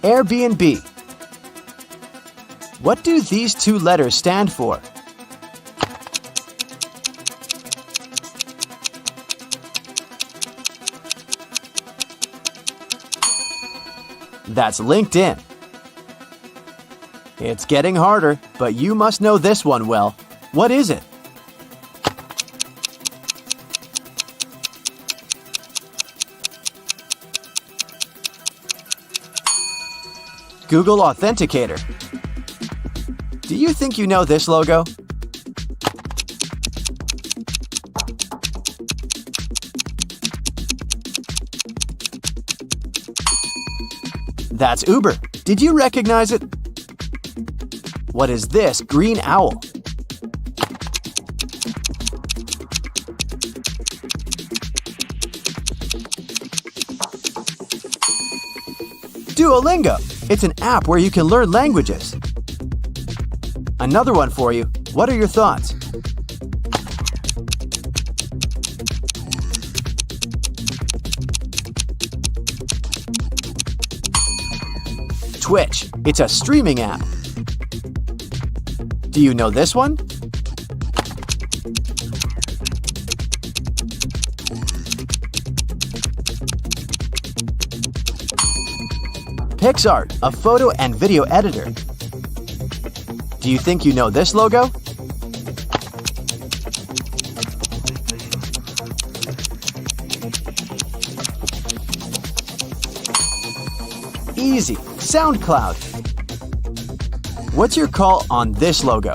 Airbnb. What do these two letters stand for? That's LinkedIn. It's getting harder, but you must know this one well. What is it? Google Authenticator. Do you think you know this logo? That's Uber. Did you recognize it? What is this green owl? Duolingo. It's an app where you can learn languages. Another one for you. What are your thoughts? Twitch. It's a streaming app. Do you know this one? PixArt, a photo and video editor. Do you think you know this logo? Easy, SoundCloud. What's your call on this logo?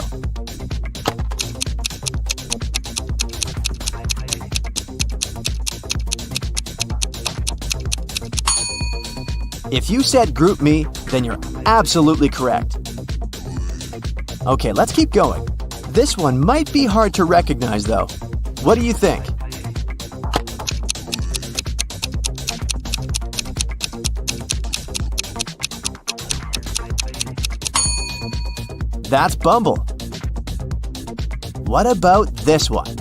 If you said GroupMe, then you're absolutely correct. Okay, let's keep going. This one might be hard to recognize though. What do you think? That's Bumble. What about this one?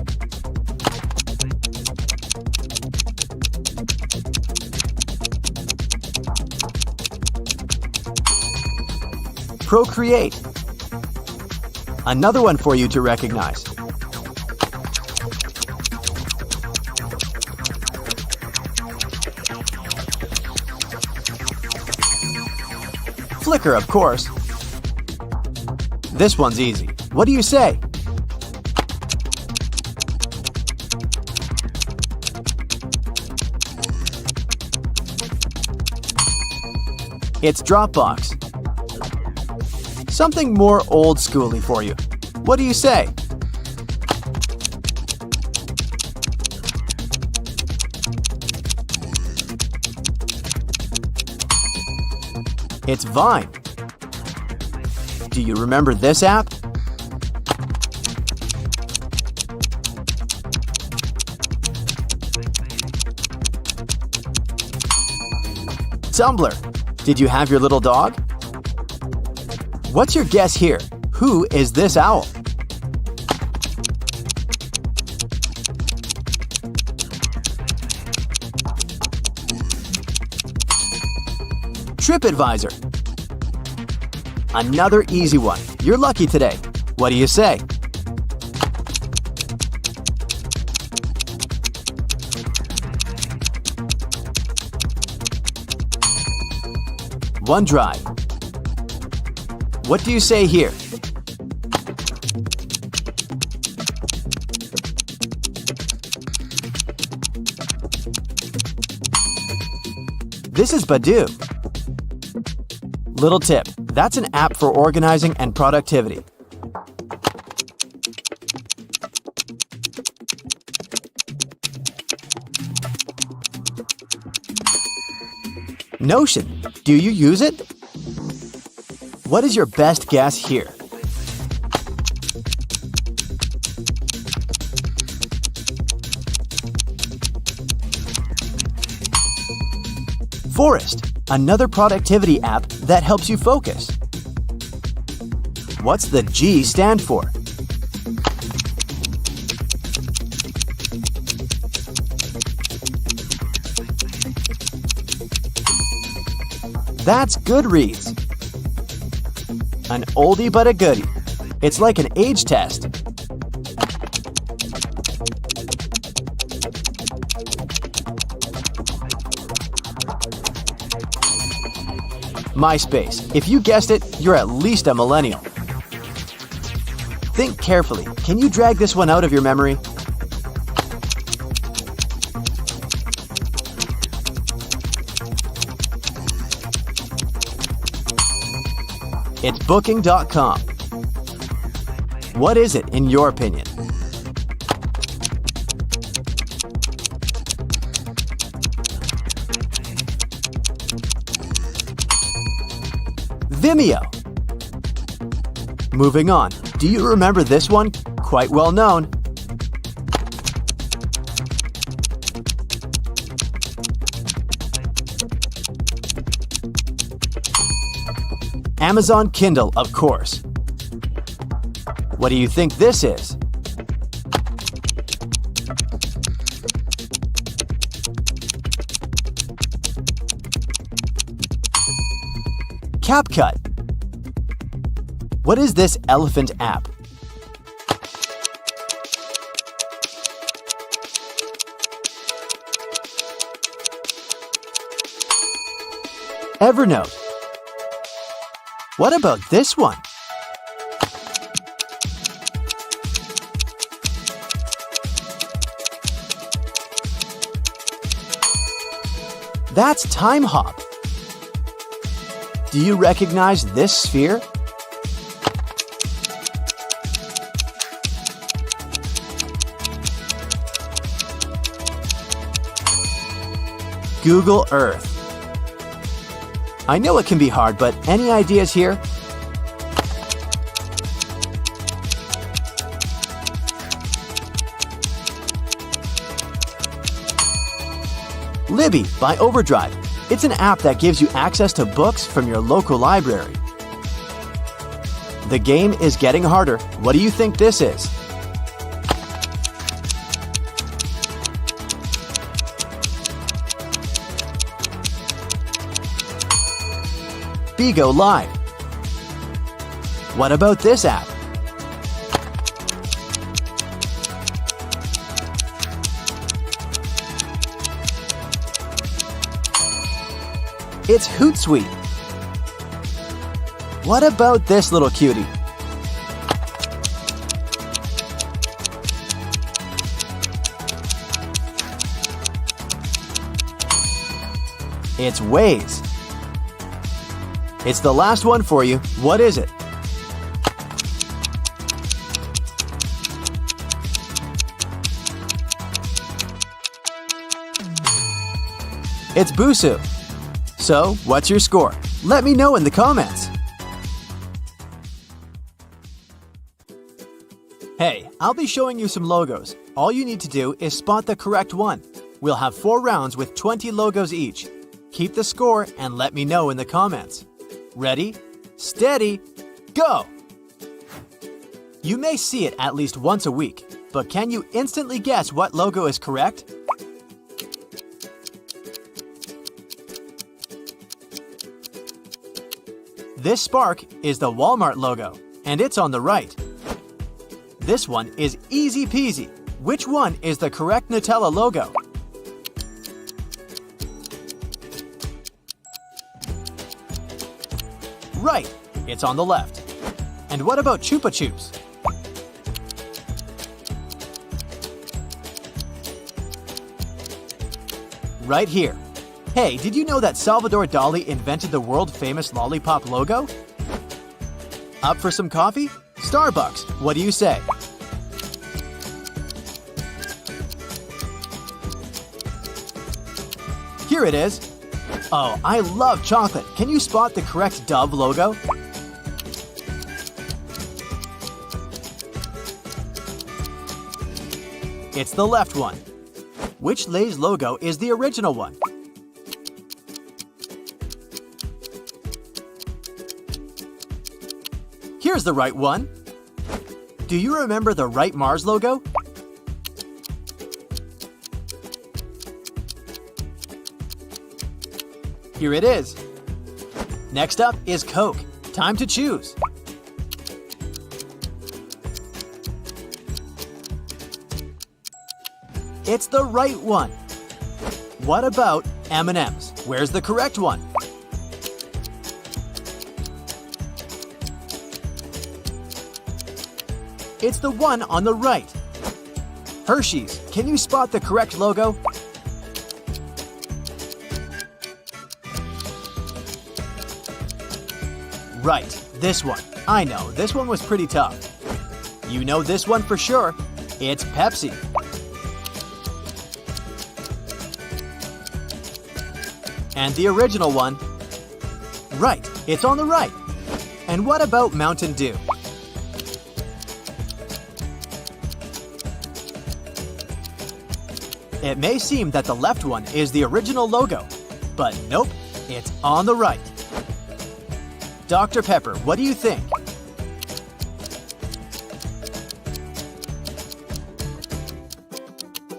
Procreate. Another one for you to recognize. Flickr, of course. This one's easy. What do you say? It's Dropbox. Something more old schooly for you. What do you say? It's Vine. Do you remember this app? Tumblr. Did you have your little dog? What's your guess here? Who is this owl? TripAdvisor. Another easy one. You're lucky today. What do you say? OneDrive. What do you say here? This is Badoo. Little tip, that's an app for organizing and productivity. Notion, do you use it? What is your best guess here? Forest, another productivity app that helps you focus. What's the G stand for? That's Goodreads. An oldie but a goodie. It's like an age test. MySpace. If you guessed it, you're at least a millennial. Think carefully. Can you drag this one out of your memory? It's Booking.com. What is it, in your opinion? Vimeo. Moving on. Do you remember this one? Quite well known. Amazon Kindle, of course. What do you think this is? CapCut. What is this elephant app? Evernote. What about this one? That's Time Hop. Do you recognize this sphere? Google Earth. I know it can be hard, but any ideas here? Libby by Overdrive. It's an app that gives you access to books from your local library. The game is getting harder. What do you think this is? Bigo Live. What about this app? It's Hootsuite. What about this little cutie? It's Waze. It's the last one for you. What is it? It's Busuu. So, what's your score? Let me know in the comments. Hey, I'll be showing you some logos. All you need to do is spot the correct one. We'll have 4 rounds with 20 logos each. Keep the score and let me know in the comments. Ready, steady, go! You may see it at least once a week, but can you instantly guess what logo is correct? This spark is the Walmart logo, and it's on the right. This one is easy peasy. Which one is the correct Nutella logo? Right, It's on the left. And what about Chupa Chups? Right here. Hey, did you know that Salvador Dali invented the world-famous lollipop logo? Up for some coffee? Starbucks, what do you say? Here it is. Oh, I love chocolate. Can you spot the correct Dove logo? It's the left one. Which Lay's logo is the original one? Here's the right one. Do you remember the right Mars logo? Here it is. Next up is Coke. Time to choose. It's the right one. What about M&M's? Where's the correct one? It's the one on the right. Hershey's, can you spot the correct logo? Right, this one. I know, this one was pretty tough. You know this one for sure. It's Pepsi. And the original one? Right, it's on the right. And what about Mountain Dew? It may seem that the left one is the original logo, but nope, it's on the right. Dr. Pepper, what do you think?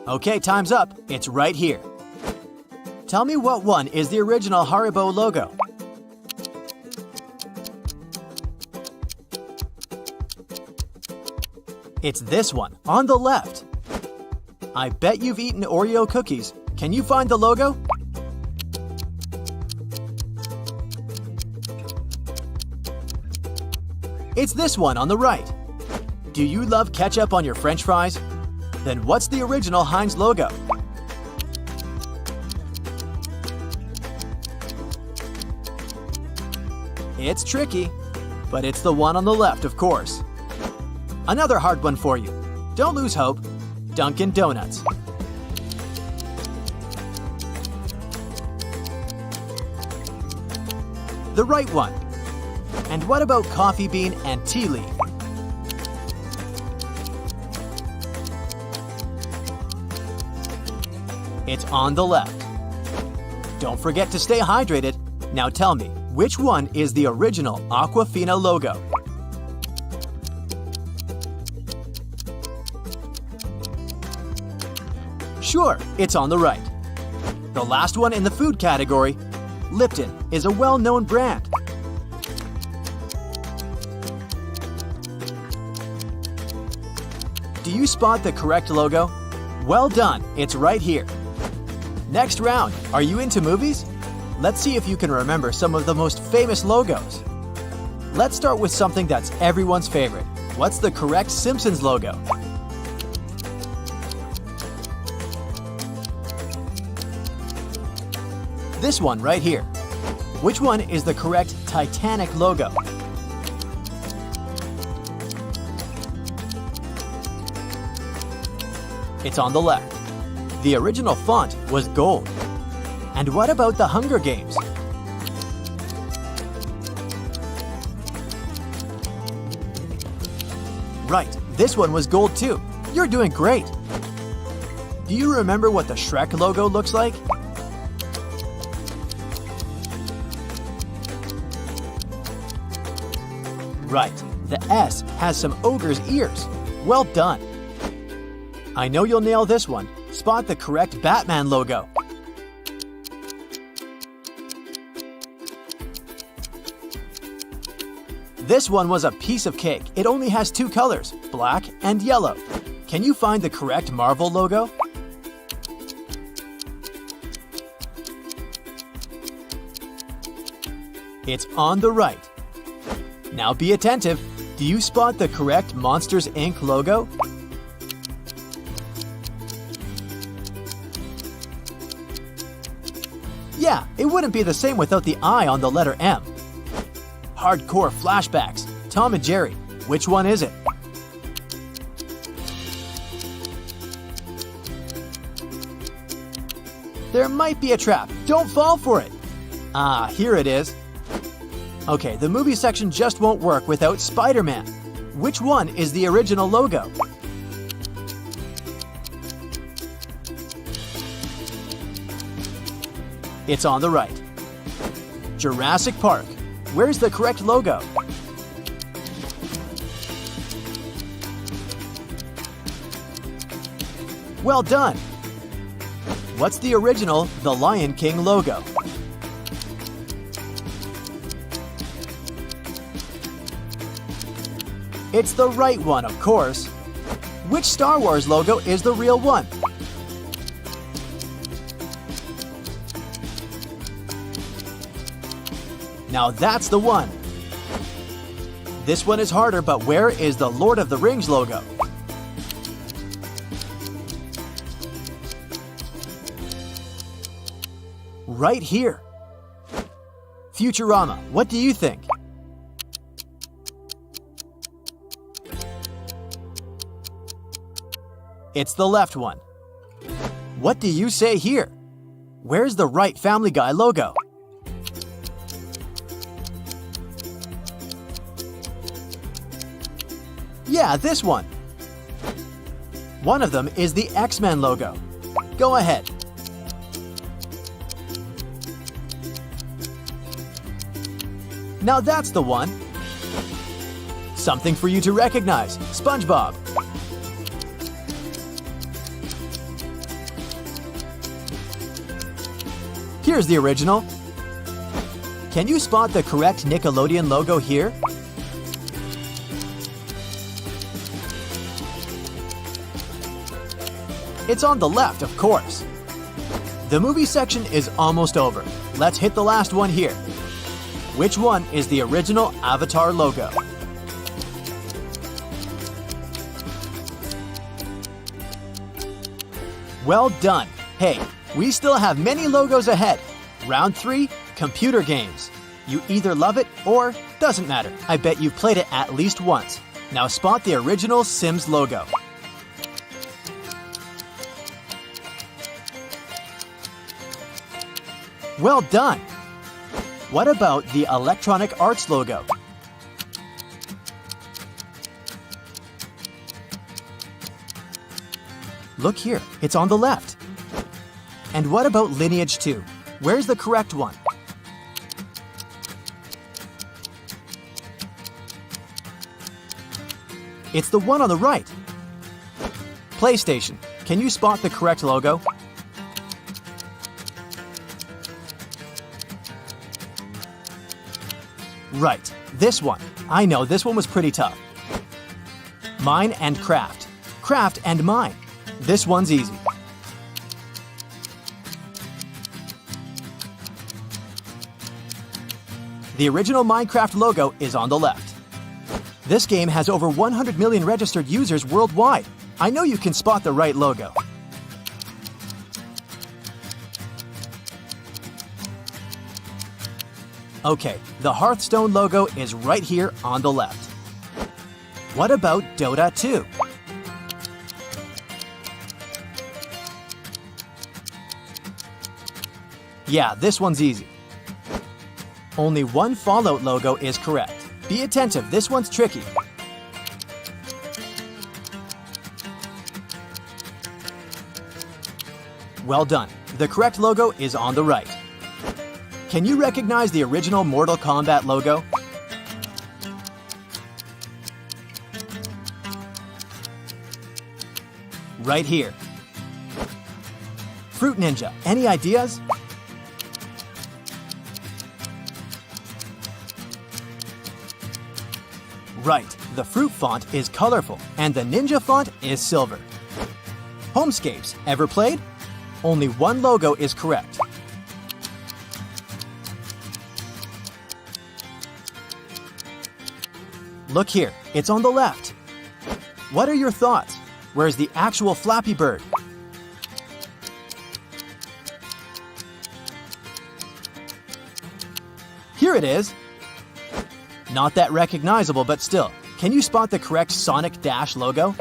Okay, time's up. It's right here. Tell me what one is the original Haribo logo. It's this one, on the left. I bet you've eaten Oreo cookies. Can you find the logo? It's this one on the right. Do you love ketchup on your French fries? Then what's the original Heinz logo? It's tricky, but it's the one on the left, of course. Another hard one for you. Don't lose hope. Dunkin' Donuts. The right one. And what about Coffee Bean and Tea Leaf? It's on the left. Don't forget to stay hydrated. Now tell me, which one is the original Aquafina logo? Sure, it's on the right. The last one in the food category, Lipton, is a well-known brand. Do you spot the correct logo? Well done, it's right here. Next round, are you into movies? Let's see if you can remember some of the most famous logos. Let's start with something that's everyone's favorite. What's the correct Simpsons logo? This one right here. Which one is the correct Titanic logo? It's on the left. The original font was gold. And what about the Hunger Games? Right, this one was gold too. You're doing great. Do you remember what the Shrek logo looks like? Right, the S has some ogre's ears. Well done. I know you'll nail this one. Spot the correct Batman logo. This one was a piece of cake. It only has two colors, black and yellow. Can you find the correct Marvel logo? It's on the right. Now be attentive. Do you spot the correct Monsters, Inc. logo? Yeah, it wouldn't be the same without the I on the letter M. Hardcore flashbacks. Tom and Jerry. Which one is it? There might be a trap. Don't fall for it. Ah, here it is. Okay, the movie section just won't work without Spider-Man. Which one is the original logo? It's on the right. Jurassic Park. Where's the correct logo? Well done! What's the original The Lion King logo? It's the right one, of course. Which Star Wars logo is the real one? Now that's the one. This one is harder, but where is the Lord of the Rings logo? Right here. Futurama, what do you think? It's the left one. What do you say here? Where's the right Family Guy logo? Yeah, this one. One of them is the X-Men logo. Go ahead. Now that's the one. Something for you to recognize. SpongeBob. Here's the original. Can you spot the correct Nickelodeon logo here? It's on the left, of course. The movie section is almost over. Let's hit the last one here. Which one is the original Avatar logo? Well done. Hey, we still have many logos ahead. Round 3, computer games. You either love it or doesn't matter. I bet you've played it at least once. Now spot the original Sims logo. Well done! What about the Electronic Arts logo? Look here, it's on the left. And what about Lineage 2? Where's the correct one? It's the one on the right. PlayStation, can you spot the correct logo? Right, this one. I know, this one was pretty tough. Mine and Craft. Craft and Mine. This one's easy. The original Minecraft logo is on the left. This game has over 100 million registered users worldwide. I know you can spot the right logo. Okay, the Hearthstone logo is right here on the left. What about Dota 2? Yeah, this one's easy. Only one Fallout logo is correct. Be attentive, this one's tricky. Well done. The correct logo is on the right. Can you recognize the original Mortal Kombat logo? Right here. Fruit Ninja, any ideas? Right, the fruit font is colorful and the ninja font is silver. Homescapes, ever played? Only one logo is correct. Look here, it's on the left. What are your thoughts? Where's the actual Flappy Bird? Here it is. Not that recognizable, but still. Can you spot the correct Sonic Dash logo?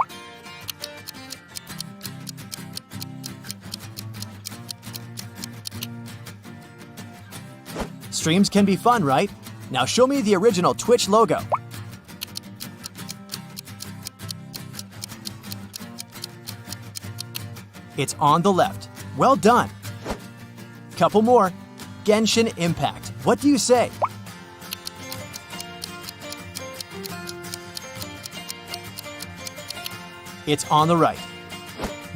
Streams can be fun, right? Now show me the original Twitch logo. It's on the left. Well done. Couple more. Genshin Impact. What do you say? It's on the right.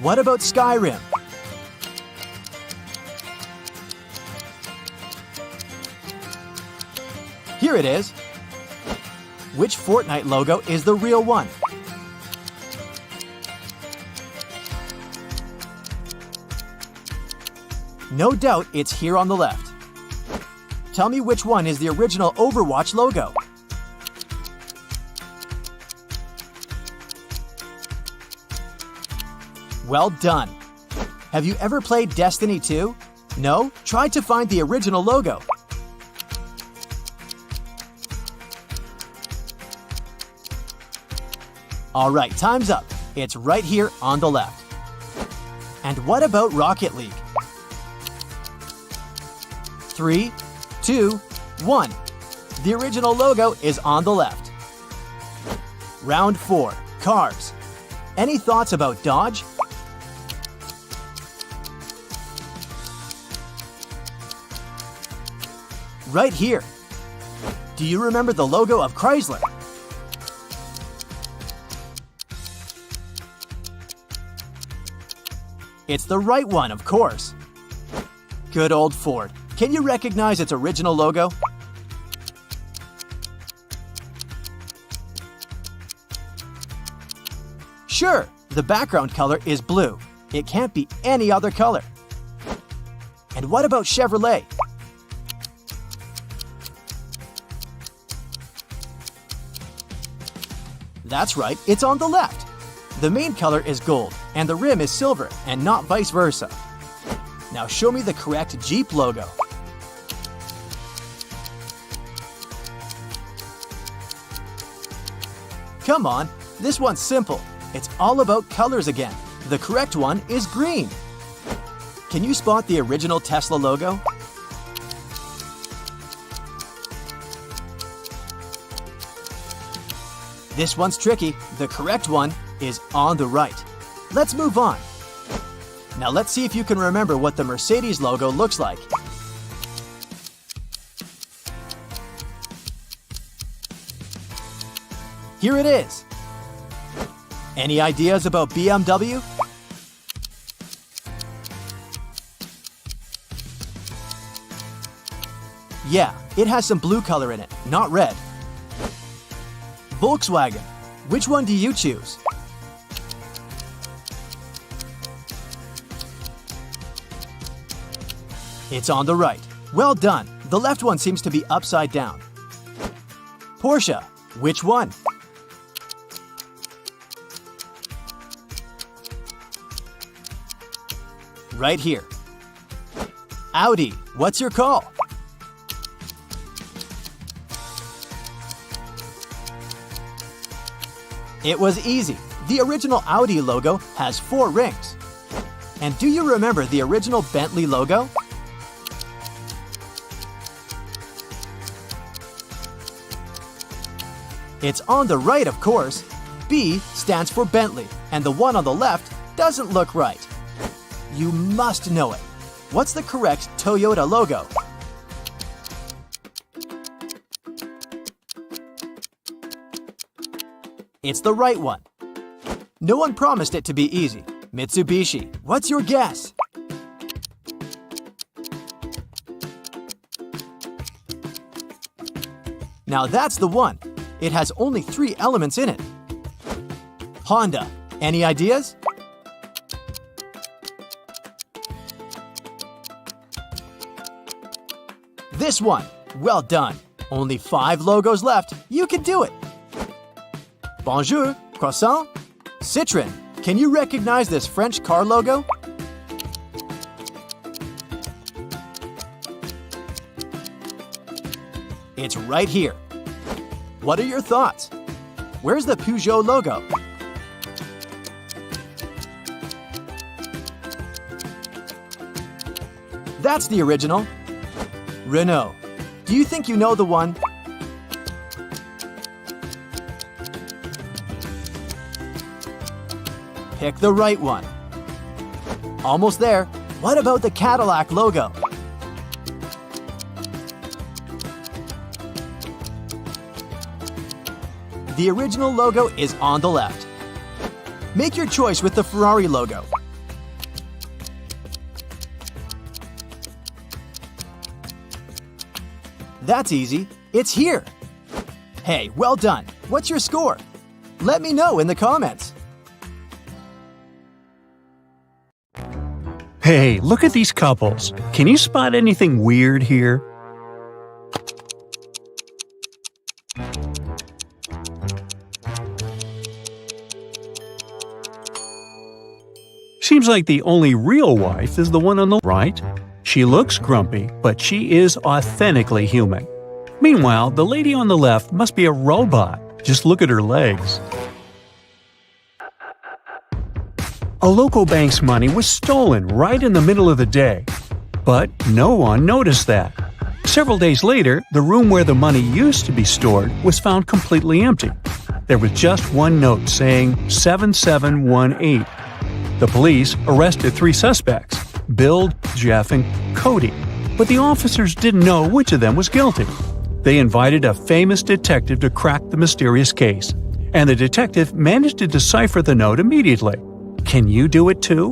What about Skyrim? Here it is. Which Fortnite logo is the real one? No doubt it's here on the left. Tell me which one is the original Overwatch logo. Well done. Have you ever played Destiny 2? No? Try to find the original logo. All right, time's up. It's right here on the left. And what about Rocket League? 3, 2, 1. The original logo is on the left. Round 4, cars. Any thoughts about Dodge? Right here. Do you remember the logo of Chrysler? It's the right one, of course. Good old Ford. Can you recognize its original logo? Sure, the background color is blue. It can't be any other color. And what about Chevrolet? That's right, it's on the left. The main color is gold, and the rim is silver, and not vice versa. Now show me the correct Jeep logo. Come on, this one's simple. It's all about colors again. The correct one is green. Can you spot the original Tesla logo? This one's tricky. The correct one is on the right. Let's move on. Now let's see if you can remember what the Mercedes logo looks like. Here it is. Any ideas about BMW? Yeah, it has some blue color in it, not red. Volkswagen. Which one do you choose? It's on the right. Well done. The left one seems to be upside down. Porsche. Which one? Right here. Audi. What's your call? It was easy. The original Audi logo has 4 rings. And do you remember the original Bentley logo? It's on the right, of course. B stands for Bentley, and the one on the left doesn't look right. You must know it. What's the correct Toyota logo? It's the right one. No one promised it to be easy. Mitsubishi, what's your guess? Now that's the one. It has only 3 elements in it. Honda, any ideas? This one. Well done. Only 5 logos left. You can do it. Bonjour, croissant, Citroën. Can you recognize this French car logo? It's right here. What are your thoughts? Where's the Peugeot logo? That's the original. Renault. Do you think you know the one? Pick the right one. Almost there. What about the Cadillac logo? The original logo is on the left. Make your choice with the Ferrari logo. That's easy. It's here. Hey, well done. What's your score? Let me know in the comments. Hey, look at these couples. Can you spot anything weird here? Seems like the only real wife is the one on the right. She looks grumpy, but she is authentically human. Meanwhile, the lady on the left must be a robot. Just look at her legs. A local bank's money was stolen right in the middle of the day. But no one noticed that. Several days later, the room where the money used to be stored was found completely empty. There was just one note saying 7718. The police arrested 3 suspects, Bill, Jeff, and Cody, but the officers didn't know which of them was guilty. They invited a famous detective to crack the mysterious case, and the detective managed to decipher the note immediately. Can you do it too?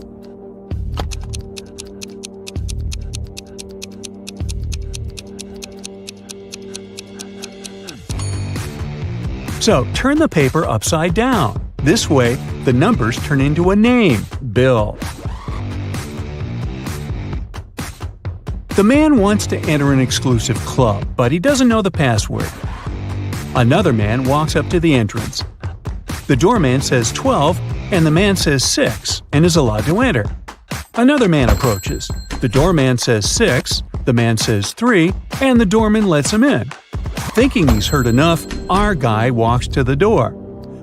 So turn the paper upside down. This way, the numbers turn into a name, Bill. The man wants to enter an exclusive club, but he doesn't know the password. Another man walks up to the entrance. The doorman says 12, and the man says 6, and is allowed to enter. Another man approaches. The doorman says 6, the man says 3, and the doorman lets him in. Thinking he's heard enough, our guy walks to the door.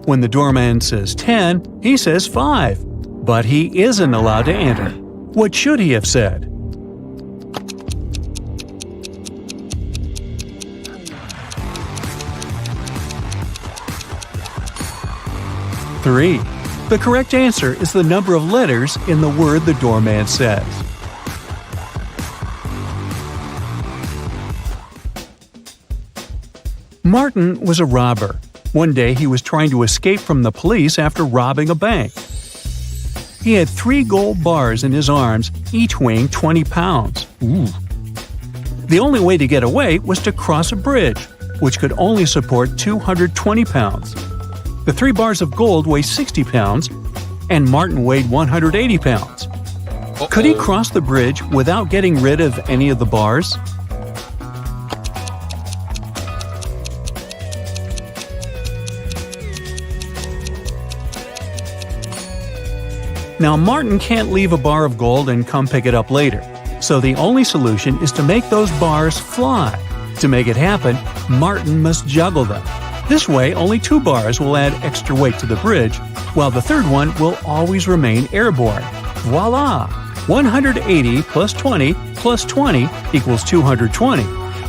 When the doorman says 10, he says 5. But he isn't allowed to enter. What should he have said? Three. The correct answer is the number of letters in the word the doorman says. Martin was a robber. One day he was trying to escape from the police after robbing a bank. He had 3 gold bars in his arms, each weighing 20 pounds. Ooh. The only way to get away was to cross a bridge, which could only support 220 pounds. The 3 bars of gold weigh 60 pounds, and Martin weighed 180 pounds. Could he cross the bridge without getting rid of any of the bars? Now, Martin can't leave a bar of gold and come pick it up later, so the only solution is to make those bars fly. To make it happen, Martin must juggle them. This way, only 2 bars will add extra weight to the bridge, while the third one will always remain airborne. Voila! 180 plus 20 plus 20 equals 220,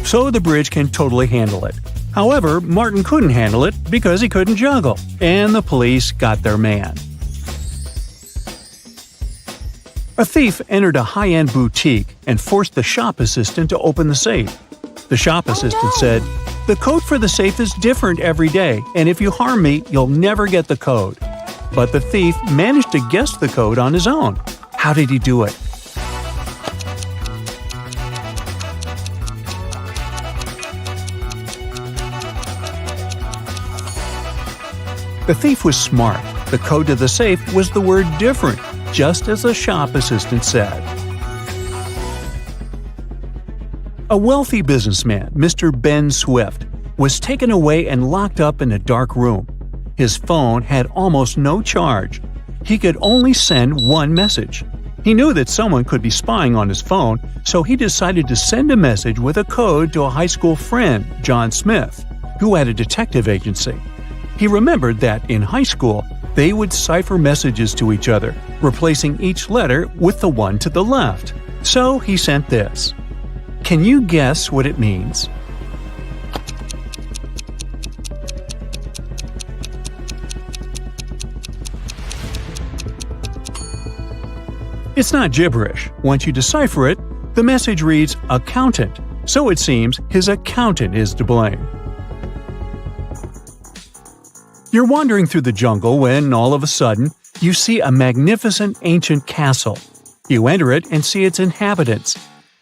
so the bridge can totally handle it. However, Martin couldn't handle it because he couldn't juggle, and the police got their man. A thief entered a high-end boutique and forced the shop assistant to open the safe. The shop assistant said, "The code for the safe is different every day, and if you harm me, you'll never get the code." But the thief managed to guess the code on his own. How did he do it? The thief was smart. The code to the safe was the word different, just as the shop assistant said. A wealthy businessman, Mr. Ben Swift, was taken away and locked up in a dark room. His phone had almost no charge. He could only send one message. He knew that someone could be spying on his phone, so he decided to send a message with a code to a high school friend, John Smith, who had a detective agency. He remembered that in high school, they would cipher messages to each other, replacing each letter with the one to the left. So he sent this. Can you guess what it means? It's not gibberish. Once you decipher it, the message reads accountant, so it seems his accountant is to blame. You're wandering through the jungle when, all of a sudden, you see a magnificent ancient castle. You enter it and see its inhabitants.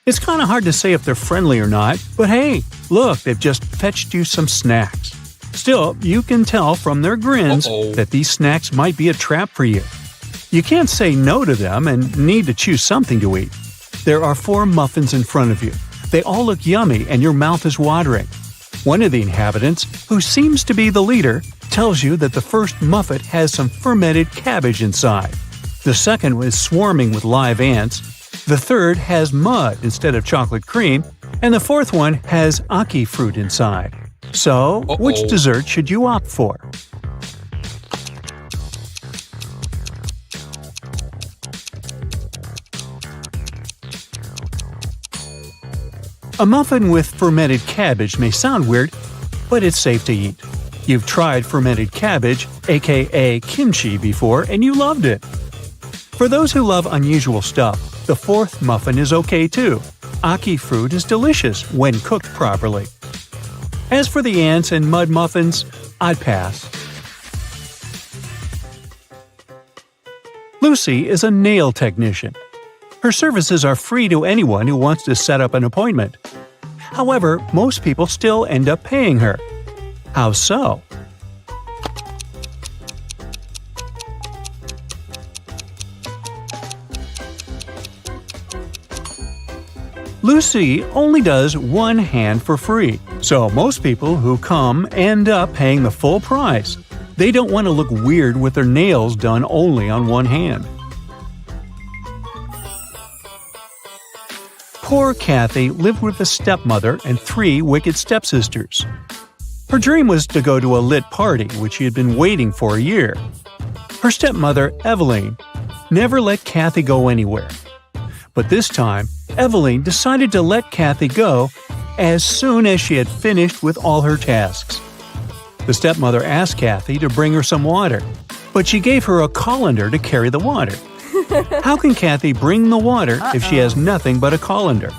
It's kind of hard to say if they're friendly or not, but hey, look, they've just fetched you some snacks. Still, you can tell from their grins that these snacks might be a trap for you. You can't say no to them and need to choose something to eat. There are 4 muffins in front of you. They all look yummy and your mouth is watering. One of the inhabitants, who seems to be the leader, tells you that the first muffin has some fermented cabbage inside. The second is swarming with live ants. The third has mud instead of chocolate cream. And the fourth one has aki fruit inside. So, which dessert should you opt for? A muffin with fermented cabbage may sound weird, but it's safe to eat. You've tried fermented cabbage, aka kimchi, before and you loved it. For those who love unusual stuff, the fourth muffin is okay too. Aki fruit is delicious when cooked properly. As for the ants and mud muffins, I'd pass. Lucy is a nail technician. Her services are free to anyone who wants to set up an appointment. However, most people still end up paying her. How so? Lucy only does one hand for free, so most people who come end up paying the full price. They don't want to look weird with their nails done only on one hand. Poor Kathy lived with a stepmother and 3 wicked stepsisters. Her dream was to go to a lit party, which she had been waiting for a year. Her stepmother, Eveline, never let Kathy go anywhere. But this time, Eveline decided to let Kathy go as soon as she had finished with all her tasks. The stepmother asked Kathy to bring her some water, but she gave her a colander to carry the water. How can Kathy bring the water if she has nothing but a colander?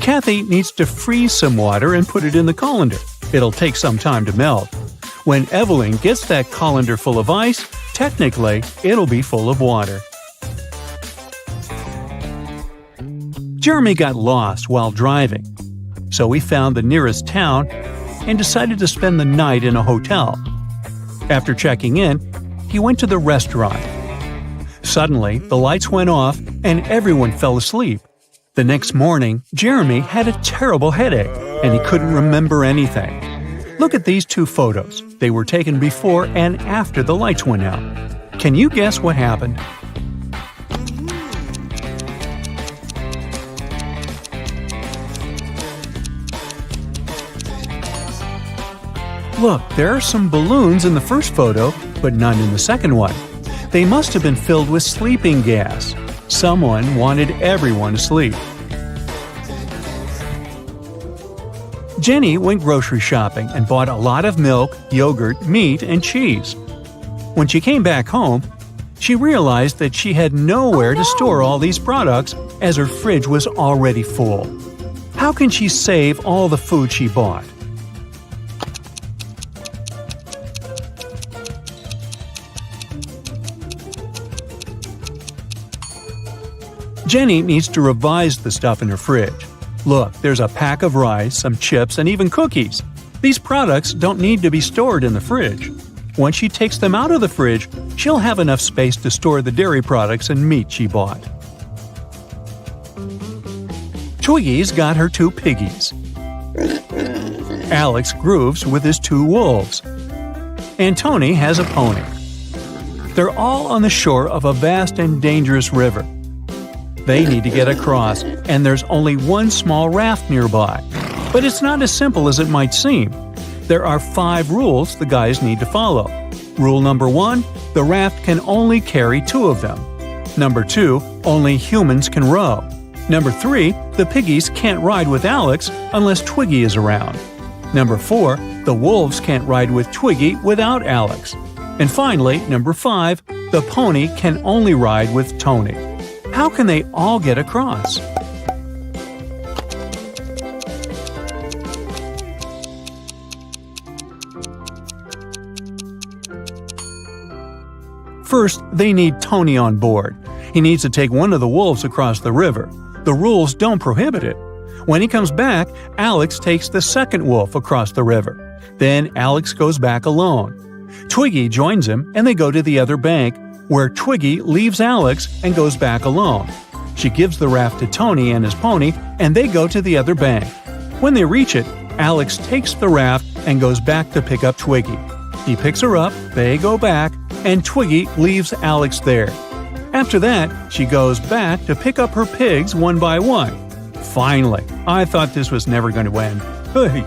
Kathy needs to freeze some water and put it in the colander. It'll take some time to melt. When Eveline gets that colander full of ice, technically, it'll be full of water. Jeremy got lost while driving, so he found the nearest town and decided to spend the night in a hotel. After checking in, he went to the restaurant. Suddenly, the lights went off and everyone fell asleep. The next morning, Jeremy had a terrible headache and he couldn't remember anything. Look at these 2 photos. They were taken before and after the lights went out. Can you guess what happened? Look, there are some balloons in the first photo, but none in the second one. They must have been filled with sleeping gas. Someone wanted everyone to sleep. Jenny went grocery shopping and bought a lot of milk, yogurt, meat, and cheese. When she came back home, she realized that she had nowhere to store all these products as her fridge was already full. How can she save all the food she bought? Jenny needs to revise the stuff in her fridge. Look, there's a pack of rice, some chips, and even cookies. These products don't need to be stored in the fridge. Once she takes them out of the fridge, she'll have enough space to store the dairy products and meat she bought. Twiggy's got her 2 piggies. Alex grooves with his 2 wolves. And Tony has a pony. They're all on the shore of a vast and dangerous river. They need to get across, and there's only one small raft nearby. But it's not as simple as it might seem. There are 5 rules the guys need to follow. Rule number 1, the raft can only carry 2 of them. Number 2, only humans can row. Number 3, the piggies can't ride with Alex unless Twiggy is around. Number 4, the wolves can't ride with Twiggy without Alex. And finally, number 5, the pony can only ride with Tony. How can they all get across? First, they need Tony on board. He needs to take one of the wolves across the river. The rules don't prohibit it. When he comes back, Alex takes the second wolf across the river. Then Alex goes back alone. Twiggy joins him and they go to the other bank, where Twiggy leaves Alex and goes back alone. She gives the raft to Tony and his pony, and they go to the other bank. When they reach it, Alex takes the raft and goes back to pick up Twiggy. He picks her up, they go back, and Twiggy leaves Alex there. After that, she goes back to pick up her pigs one by one. Finally, I thought this was never going to end. Hey.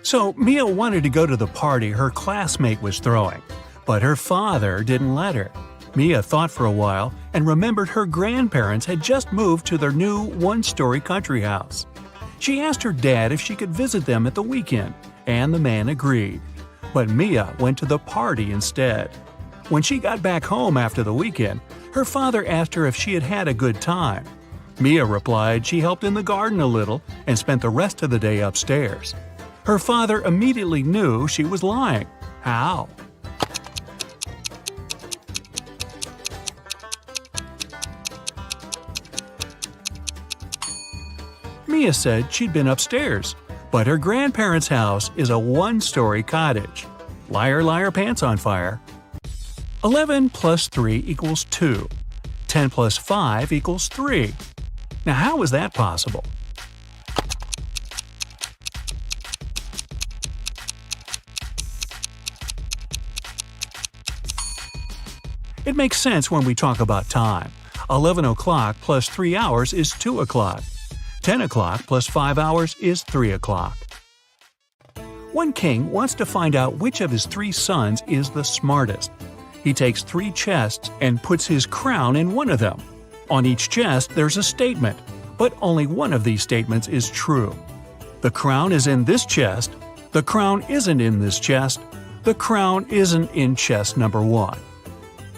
So Mia wanted to go to the party her classmate was throwing, but her father didn't let her. Mia thought for a while and remembered her grandparents had just moved to their new one-story country house. She asked her dad if she could visit them at the weekend, and the man agreed. But Mia went to the party instead. When she got back home after the weekend, her father asked her if she had had a good time. Mia replied she helped in the garden a little and spent the rest of the day upstairs. Her father immediately knew she was lying. How? Mia said she'd been upstairs, but her grandparents' house is a one-story cottage. Liar, liar, pants on fire. 11 plus 3 equals 2. 10 plus 5 equals 3. Now how is that possible? It makes sense when we talk about time. 11 o'clock plus 3 hours is 2 o'clock. 10 o'clock plus 5 hours is 3 o'clock. One king wants to find out which of his 3 sons is the smartest. He takes 3 chests and puts his crown in one of them. On each chest there's a statement, but only one of these statements is true. The crown is in this chest. The crown isn't in this chest. The crown isn't in chest number 1.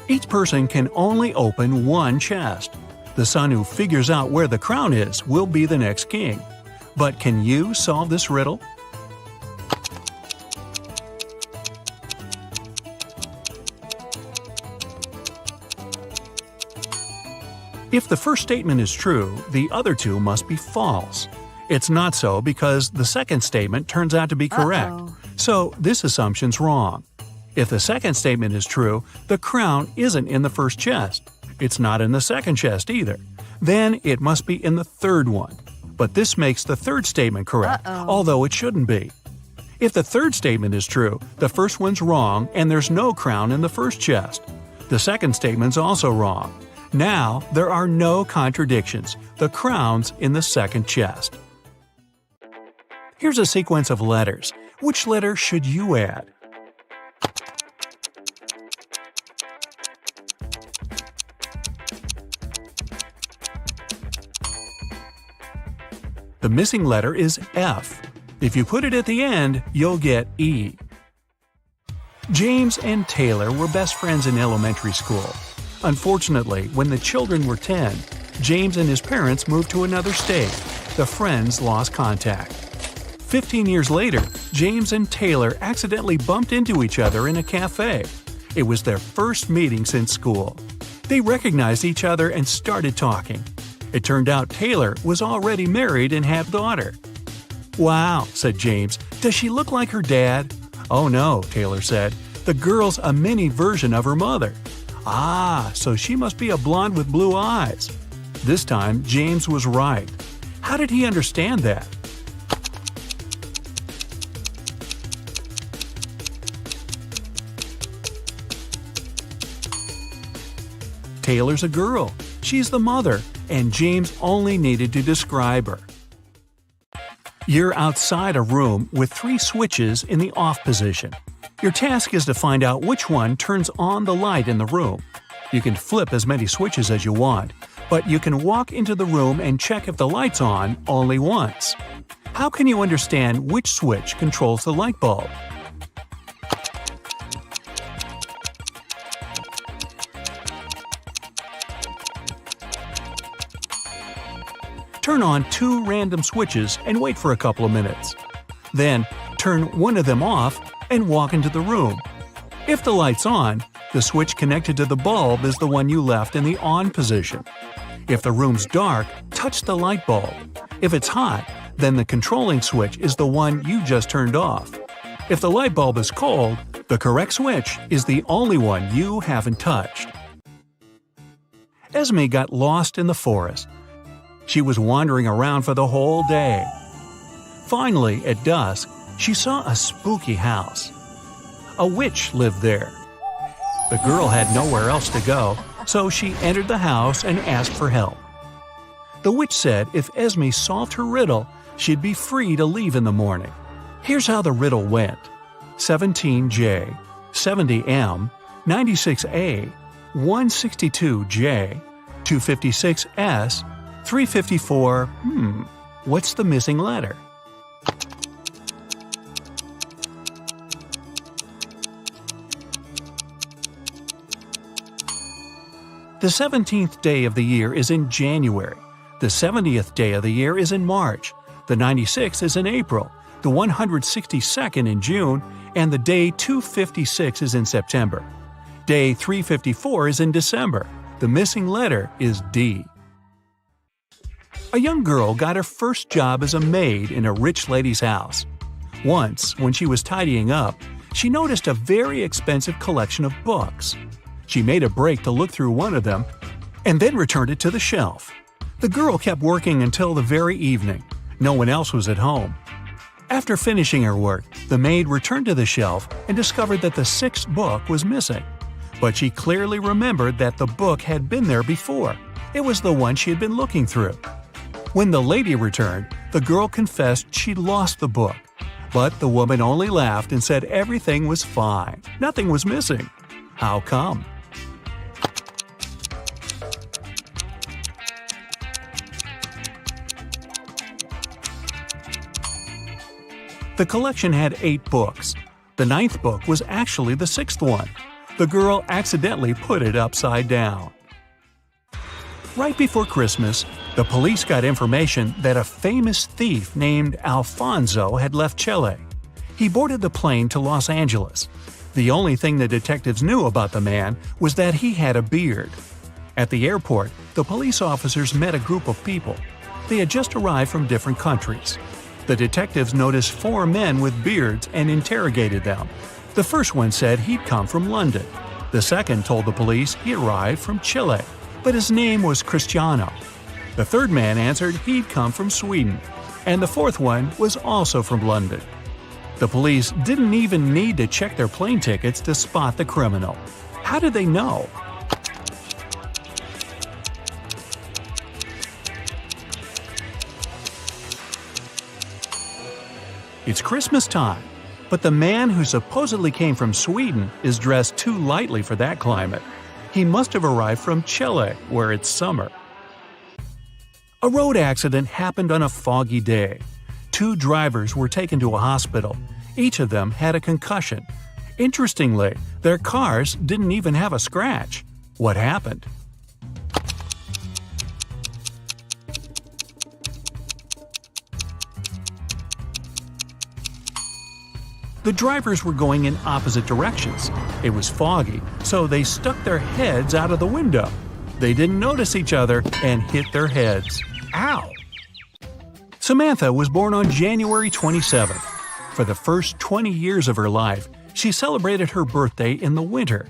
Each person can only open one chest. The son who figures out where the crown is will be the next king. But can you solve this riddle? If the first statement is true, the other 2 must be false. It's not so because the second statement turns out to be correct. So this assumption's wrong. If the second statement is true, the crown isn't in the first chest. It's not in the second chest either. Then it must be in the third one. But this makes the third statement correct, although it shouldn't be. If the third statement is true, the first one's wrong and there's no crown in the first chest. The second statement's also wrong. Now there are no contradictions. The crown's in the second chest. Here's a sequence of letters. Which letter should you add? The missing letter is F. If you put it at the end, you'll get E. James and Taylor were best friends in elementary school. Unfortunately, when the children were 10, James and his parents moved to another state. The friends lost contact. 15 years later, James and Taylor accidentally bumped into each other in a cafe. It was their first meeting since school. They recognized each other and started talking. It turned out Taylor was already married and had a daughter. "Wow," said James, "does she look like her dad?" "Oh no," Taylor said. "The girl's a mini version of her mother." "Ah, so she must be a blonde with blue eyes." This time, James was right. How did he understand that? Taylor's a girl. She's the mother, and James only needed to describe her. You're outside a room with 3 switches in the off position. Your task is to find out which one turns on the light in the room. You can flip as many switches as you want, but you can walk into the room and check if the light's on only once. How can you understand which switch controls the light bulb? Turn on 2 random switches and wait for a couple of minutes. Then, turn one of them off and walk into the room. If the light's on, the switch connected to the bulb is the one you left in the on position. If the room's dark, touch the light bulb. If it's hot, then the controlling switch is the one you just turned off. If the light bulb is cold, the correct switch is the only one you haven't touched. Esme got lost in the forest. She was wandering around for the whole day. Finally, at dusk, she saw a spooky house. A witch lived there. The girl had nowhere else to go, so she entered the house and asked for help. The witch said if Esme solved her riddle, she'd be free to leave in the morning. Here's how the riddle went. 17J, 70M, 96A, 162J, 256S, 354, what's the missing letter? The 17th day of the year is in January. The 70th day of the year is in March. The 96th is in April. The 162nd in June. And the day 256 is in September. Day 354 is in December. The missing letter is D. A young girl got her first job as a maid in a rich lady's house. Once, when she was tidying up, she noticed a very expensive collection of books. She made a break to look through one of them and then returned it to the shelf. The girl kept working until the very evening. No one else was at home. After finishing her work, the maid returned to the shelf and discovered that the 6th book was missing. But she clearly remembered that the book had been there before. It was the one she had been looking through. When the lady returned, the girl confessed she'd lost the book. But the woman only laughed and said everything was fine. Nothing was missing. How come? The collection had 8 books. The 9th book was actually the 6th one. The girl accidentally put it upside down. Right before Christmas, the police got information that a famous thief named Alfonso had left Chile. He boarded the plane to Los Angeles. The only thing the detectives knew about the man was that he had a beard. At the airport, the police officers met a group of people. They had just arrived from different countries. The detectives noticed 4 men with beards and interrogated them. The first one said he'd come from London. The second told the police he arrived from Chile, but his name was Cristiano. The third man answered he'd come from Sweden, and the fourth one was also from London. The police didn't even need to check their plane tickets to spot the criminal. How did they know? It's Christmas time, but the man who supposedly came from Sweden is dressed too lightly for that climate. He must have arrived from Chile, where it's summer. A road accident happened on a foggy day. 2 drivers were taken to a hospital. Each of them had a concussion. Interestingly, their cars didn't even have a scratch. What happened? The drivers were going in opposite directions. It was foggy, so they stuck their heads out of the window. They didn't notice each other and hit their heads. Ow! Samantha was born on January 27th. For the first 20 years of her life, she celebrated her birthday in the winter.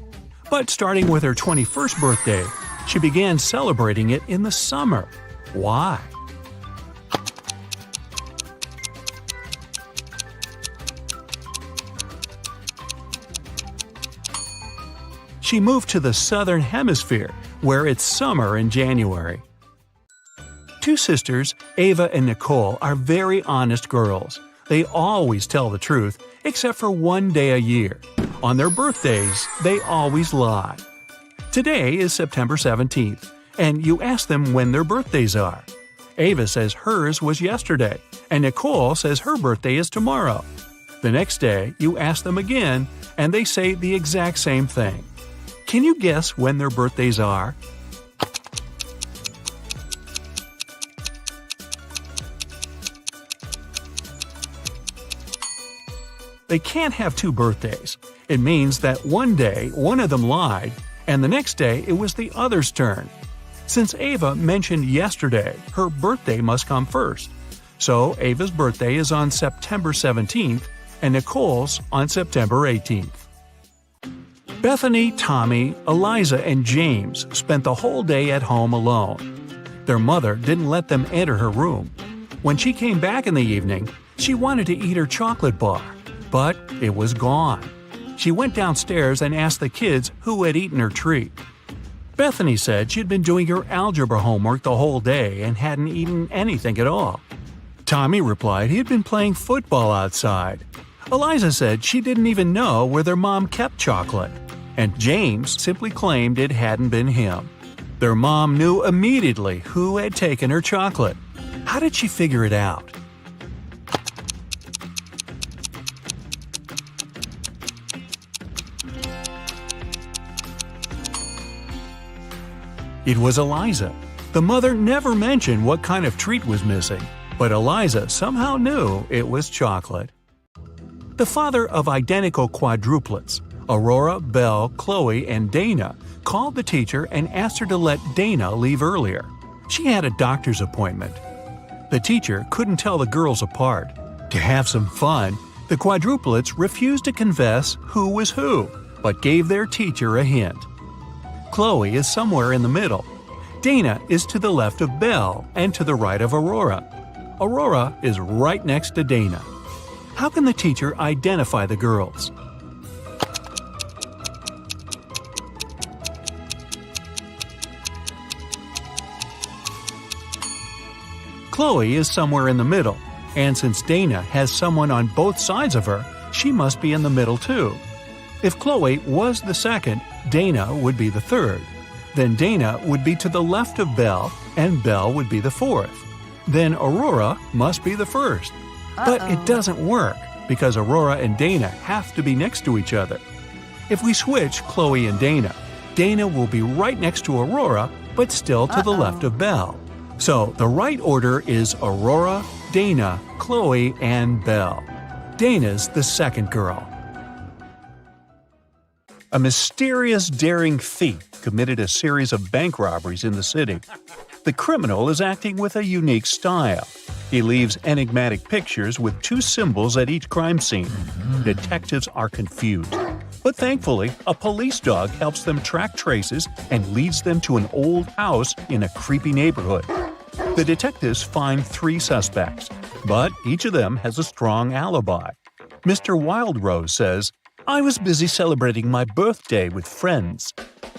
But starting with her 21st birthday, she began celebrating it in the summer. Why? She moved to the southern hemisphere, where it's summer in January. Two sisters, Ava and Nicole, are very honest girls. They always tell the truth, except for one day a year. On their birthdays, they always lie. Today is September 17th, and you ask them when their birthdays are. Ava says hers was yesterday, and Nicole says her birthday is tomorrow. The next day, you ask them again, and they say the exact same thing. Can you guess when their birthdays are? They can't have two birthdays. It means that one day one of them lied, and the next day it was the other's turn. Since Ava mentioned yesterday, her birthday must come first. So Ava's birthday is on September 17th, and Nicole's on September 18th. Bethany, Tommy, Eliza, and James spent the whole day at home alone. Their mother didn't let them enter her room. When she came back in the evening, she wanted to eat her chocolate bar, but it was gone. She went downstairs and asked the kids who had eaten her treat. Bethany said she'd been doing her algebra homework the whole day and hadn't eaten anything at all. Tommy replied he had been playing football outside. Eliza said she didn't even know where their mom kept chocolate. And James simply claimed it hadn't been him. Their mom knew immediately who had taken her chocolate. How did she figure it out? It was Eliza. The mother never mentioned what kind of treat was missing, but Eliza somehow knew it was chocolate. The father of identical quadruplets, Aurora, Belle, Chloe, and Dana, called the teacher and asked her to let Dana leave earlier. She had a doctor's appointment. The teacher couldn't tell the girls apart. To have some fun, the quadruplets refused to confess who was who, but gave their teacher a hint. Chloe is somewhere in the middle. Dana is to the left of Belle and to the right of Aurora. Aurora is right next to Dana. How can the teacher identify the girls? Chloe is somewhere in the middle, and since Dana has someone on both sides of her, she must be in the middle too. If Chloe was the second, Dana would be the third. Then Dana would be to the left of Belle, and Belle would be the fourth. Then Aurora must be the first. But it doesn't work, because Aurora and Dana have to be next to each other. If we switch Chloe and Dana, Dana will be right next to Aurora, but still to the left of Belle. So the right order is Aurora, Dana, Chloe, and Belle. Dana's the second girl. A mysterious, daring thief committed a series of bank robberies in the city. The criminal is acting with a unique style. He leaves enigmatic pictures with two symbols at each crime scene. Detectives are confused. But thankfully, a police dog helps them track traces and leads them to an old house in a creepy neighborhood. The detectives find 3 suspects, but each of them has a strong alibi. Mr. Wildrose says, "I was busy celebrating my birthday with friends."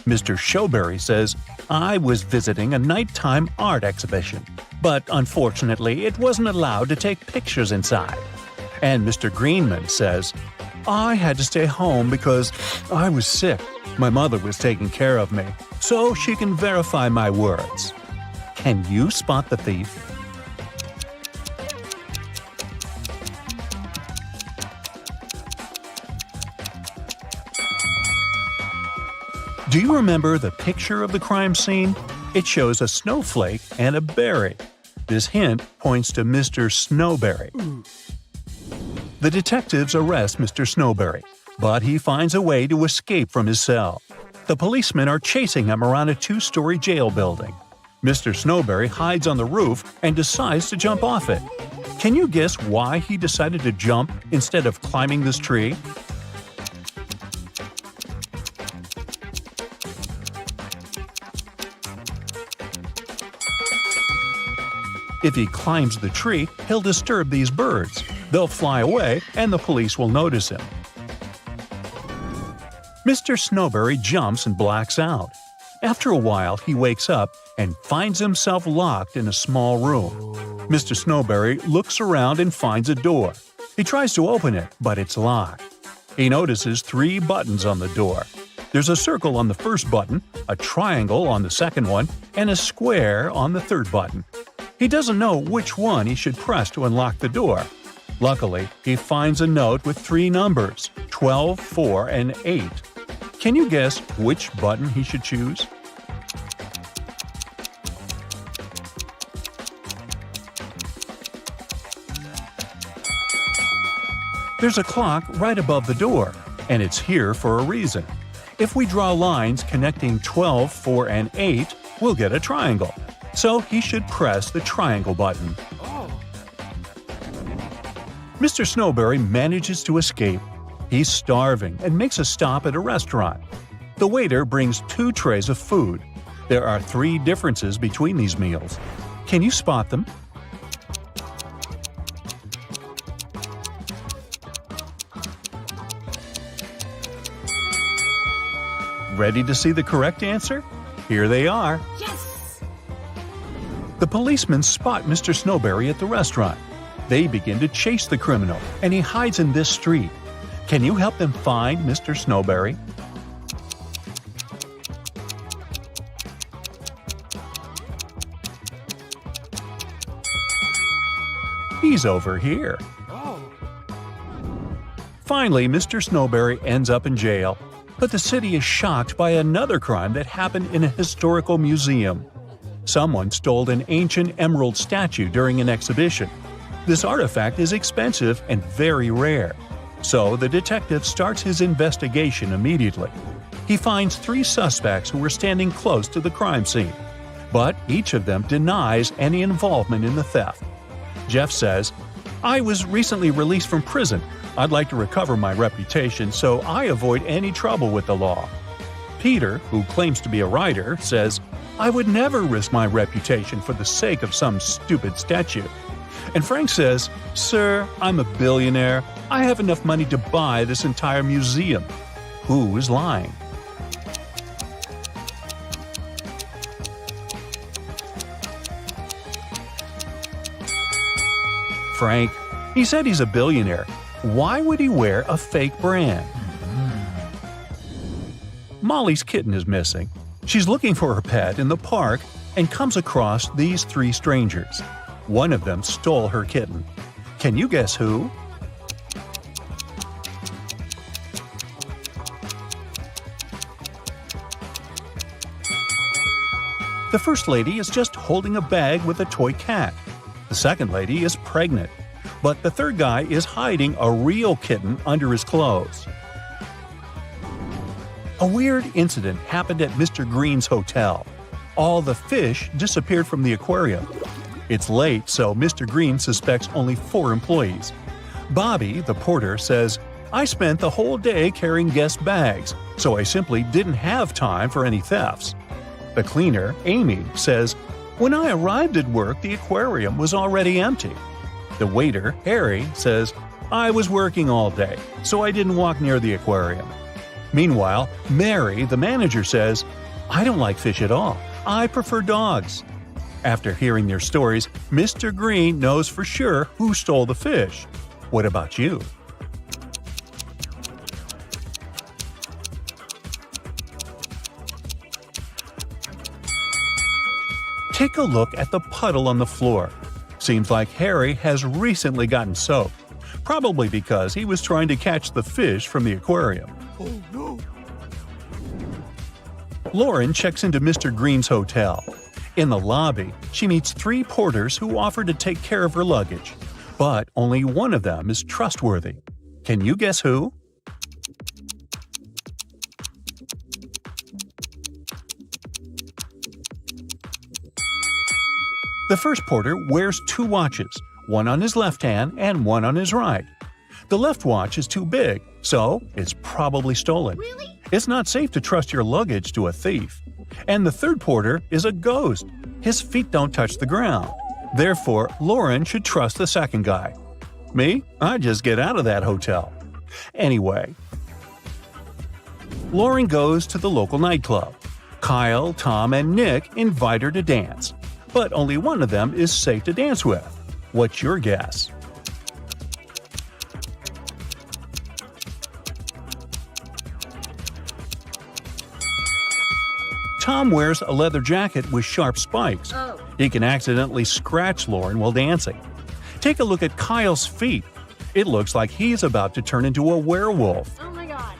Mr. Snowberry says, "I was visiting a nighttime art exhibition, but unfortunately it wasn't allowed to take pictures inside." And Mr. Greenman says, "I had to stay home because I was sick. My mother was taking care of me, so she can verify my words." Can you spot the thief? Do you remember the picture of the crime scene? It shows a snowflake and a berry. This hint points to Mr. Snowberry. The detectives arrest Mr. Snowberry, but he finds a way to escape from his cell. The policemen are chasing him around a 2-story jail building. Mr. Snowberry hides on the roof and decides to jump off it. Can you guess why he decided to jump instead of climbing this tree? If he climbs the tree, he'll disturb these birds. They'll fly away and the police will notice him. Mr. Snowberry jumps and blacks out. After a while, he wakes up and finds himself locked in a small room. Mr. Snowberry looks around and finds a door. He tries to open it, but it's locked. He notices 3 buttons on the door. There's a circle on the first button, a triangle on the second one, and a square on the third button. He doesn't know which one he should press to unlock the door. Luckily, he finds a note with 3 numbers, 12, 4, and 8. Can you guess which button he should choose? There's a clock right above the door, and it's here for a reason. If we draw lines connecting 12, 4, and 8, we'll get a triangle. So he should press the triangle button. Mr. Snowberry manages to escape. He's starving and makes a stop at a restaurant. The waiter brings 2 trays of food. There are 3 differences between these meals. Can you spot them? Ready to see the correct answer? Here they are. Yes! The policemen spot Mr. Snowberry at the restaurant. They begin to chase the criminal, and he hides in this street. Can you help them find Mr. Snowberry? He's over here. Finally, Mr. Snowberry ends up in jail. But the city is shocked by another crime that happened in a historical museum. Someone stole an ancient emerald statue during an exhibition. This artifact is expensive and very rare. So the detective starts his investigation immediately. He finds 3 suspects who were standing close to the crime scene. But each of them denies any involvement in the theft. Jeff says, "I was recently released from prison. I'd like to recover my reputation, so I avoid any trouble with the law." Peter, who claims to be a writer, says, "I would never risk my reputation for the sake of some stupid statue." And Frank says, "Sir, I'm a billionaire. I have enough money to buy this entire museum." Who is lying? Frank. He said he's a billionaire. Why would he wear a fake brand? Molly's kitten is missing. She's looking for her pet in the park and comes across these 3 strangers. One of them stole her kitten. Can you guess who? The first lady is just holding a bag with a toy cat. The second lady is pregnant. But the third guy is hiding a real kitten under his clothes. A weird incident happened at Mr. Green's hotel. All the fish disappeared from the aquarium. It's late, so Mr. Green suspects only 4 employees. Bobby, the porter, says, "I spent the whole day carrying guest bags, so I simply didn't have time for any thefts." The cleaner, Amy, says, "When I arrived at work, the aquarium was already empty." The waiter, Harry, says, "I was working all day, so I didn't walk near the aquarium." Meanwhile, Mary, the manager, says, "I don't like fish at all. I prefer dogs." After hearing their stories, Mr. Green knows for sure who stole the fish. What about you? Take a look at the puddle on the floor. Seems like Harry has recently gotten soaked, probably because he was trying to catch the fish from the aquarium. Oh no! Lauren checks into Mr. Green's hotel. In the lobby, she meets 3 porters who offer to take care of her luggage, but only one of them is trustworthy. Can you guess who? The first porter wears 2 watches, one on his left hand and one on his right. The left watch is too big, so it's probably stolen. Really? It's not safe to trust your luggage to a thief. And the third porter is a ghost. His feet don't touch the ground. Therefore, Lauren should trust the second guy. Me? I'd just get out of that hotel. Anyway, Lauren goes to the local nightclub. Kyle, Tom, and Nick invite her to dance. But only one of them is safe to dance with. What's your guess? Tom wears a leather jacket with sharp spikes. Oh. He can accidentally scratch Lauren while dancing. Take a look at Kyle's feet. It looks like he's about to turn into a werewolf. Oh my god.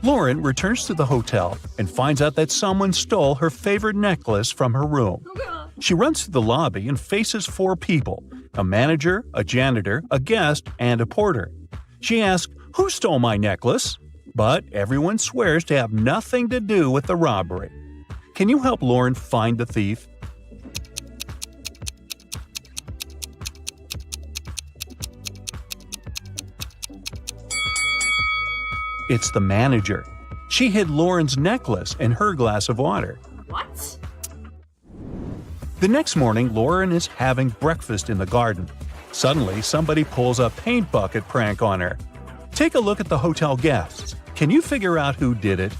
Lauren returns to the hotel and finds out that someone stole her favorite necklace from her room. Oh god. She runs to the lobby and faces 4 people: a manager, a janitor, a guest, and a porter. She asks, "Who stole my necklace?" But everyone swears to have nothing to do with the robbery. Can you help Lauren find the thief? It's the manager. She hid Lauren's necklace in her glass of water. What? The next morning, Lauren is having breakfast in the garden. Suddenly, somebody pulls a paint bucket prank on her. Take a look at the hotel guests. Can you figure out who did it?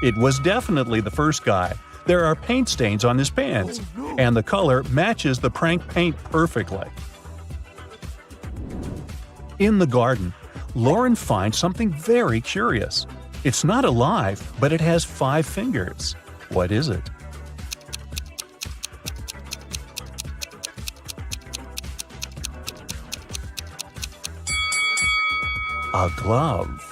It was definitely the first guy. There are paint stains on his pants, and the color matches the prank paint perfectly. In the garden, Lauren finds something very curious. It's not alive, but it has 5 fingers. What is it? A glove.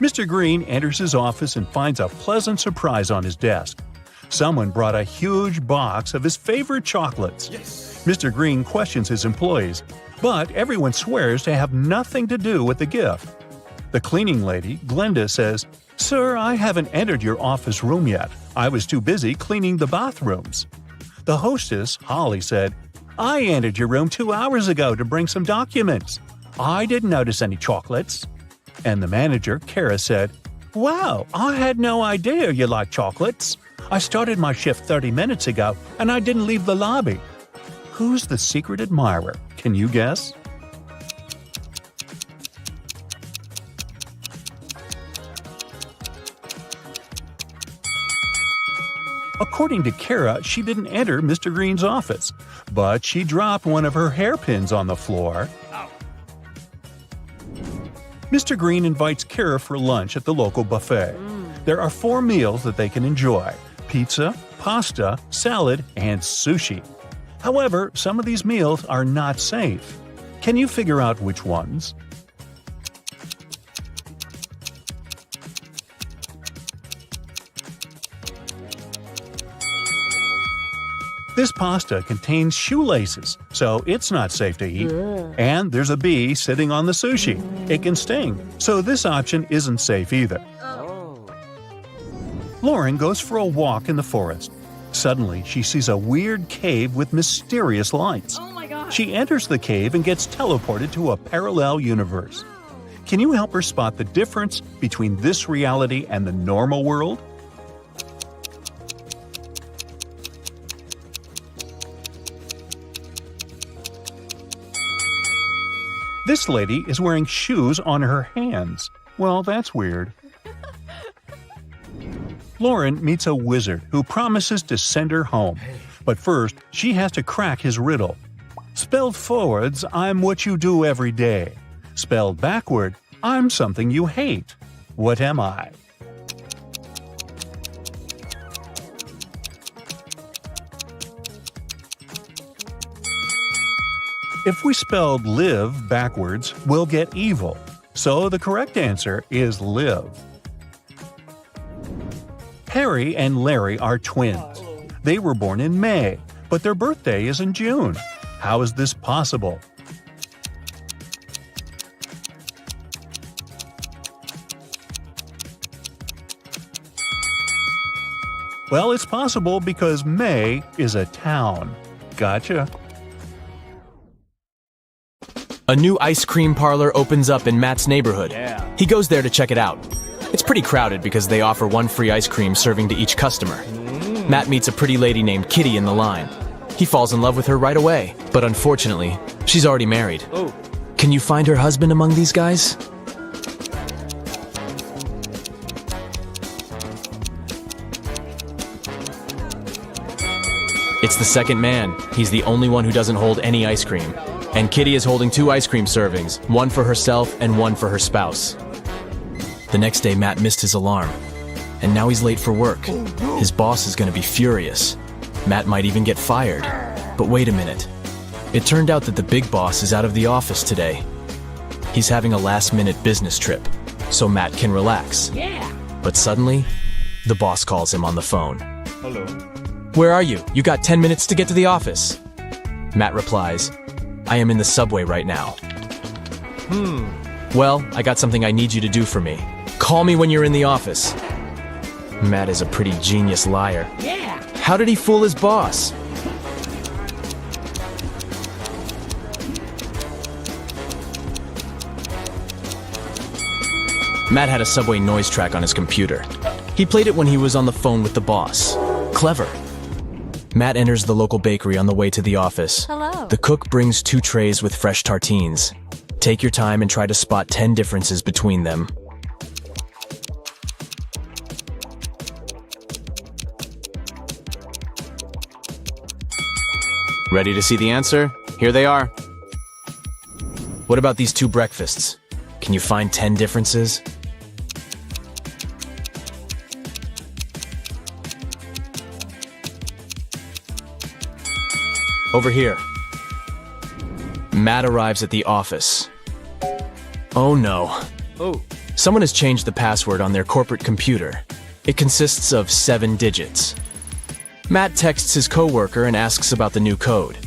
Mr. Green enters his office and finds a pleasant surprise on his desk. Someone brought a huge box of his favorite chocolates. Mr. Green questions his employees, but everyone swears to have nothing to do with the gift. The cleaning lady, Glenda, says, "Sir, I haven't entered your office room yet. I was too busy cleaning the bathrooms." The hostess, Holly, said, "I entered your room 2 hours ago to bring some documents. I didn't notice any chocolates." And the manager, Kara, said, "Wow, I had no idea you like chocolates. I started my shift 30 minutes ago and I didn't leave the lobby." Who's the secret admirer? Can you guess? According to Kara, she didn't enter Mr. Green's office, but she dropped one of her hairpins on the floor. Mr. Green invites Kara for lunch at the local buffet. There are 4 meals that they can enjoy: pizza, pasta, salad, and sushi. However, some of these meals are not safe. Can you figure out which ones? This pasta contains shoelaces, so it's not safe to eat. And there's a bee sitting on the sushi. It can sting, so this option isn't safe either. Lauren goes for a walk in the forest. Suddenly, she sees a weird cave with mysterious lights. Oh my god. She enters the cave and gets teleported to a parallel universe. Can you help her spot the difference between this reality and the normal world? This lady is wearing shoes on her hands. Well, that's weird. Lauren meets a wizard who promises to send her home. But first, she has to crack his riddle. Spelled forwards, I'm what you do every day. Spelled backward, I'm something you hate. What am I? If we spelled live backwards, we'll get evil. So the correct answer is live. Harry and Larry are twins. They were born in May, but their birthday is in June. How is this possible? Well, it's possible because May is a town. Gotcha. A new ice cream parlor opens up in Matt's neighborhood. He goes there to check it out. It's pretty crowded because they offer one free ice cream serving to each customer. Matt meets a pretty lady named Kitty in the line. He falls in love with her right away, but unfortunately, she's already married. Can you find her husband among these guys? It's the second man. He's the only one who doesn't hold any ice cream. And Kitty is holding 2 ice cream servings, one for herself and one for her spouse. The next day, Matt missed his alarm. And now he's late for work. His boss is going to be furious. Matt might even get fired. But wait a minute. It turned out that the big boss is out of the office today. He's having a last-minute business trip, so Matt can relax. But suddenly, the boss calls him on the phone. Hello. Where are you? You got 10 minutes to get to the office. Matt replies, I am in the subway right now. Well, I got something I need you to do for me. Call me when you're in the office. Matt is a pretty genius liar. How did he fool his boss? Matt had a subway noise track on his computer. He played it when he was on the phone with the boss. Clever. Matt enters the local bakery on the way to the office. Hello. The cook brings 2 trays with fresh tartines. Take your time and try to spot 10 differences between them. Ready to see the answer? Here they are. What about these 2 breakfasts? Can you find 10 differences? Over here. Matt arrives at the office. Oh no. Someone has changed the password on their corporate computer. It consists of 7 digits. Matt texts his coworker and asks about the new code.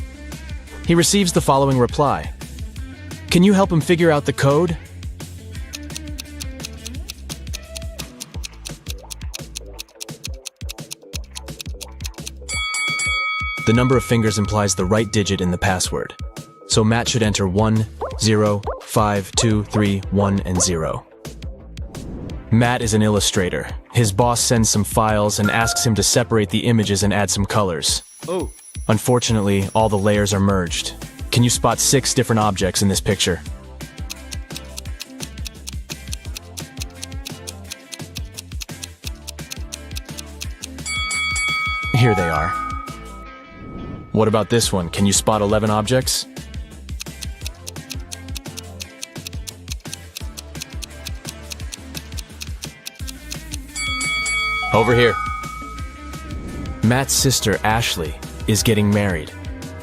He receives the following reply. Can you help him figure out the code? The number of fingers implies the right digit in the password. So Matt should enter 1, 0, 5, 2, 3, 1, and 0. Matt is an illustrator. His boss sends some files and asks him to separate the images and add some colors. Unfortunately, all the layers are merged. Can you spot 6 different objects in this picture? Here they are. What about this one? Can you spot 11 objects? Over here. Matt's sister, Ashley, is getting married.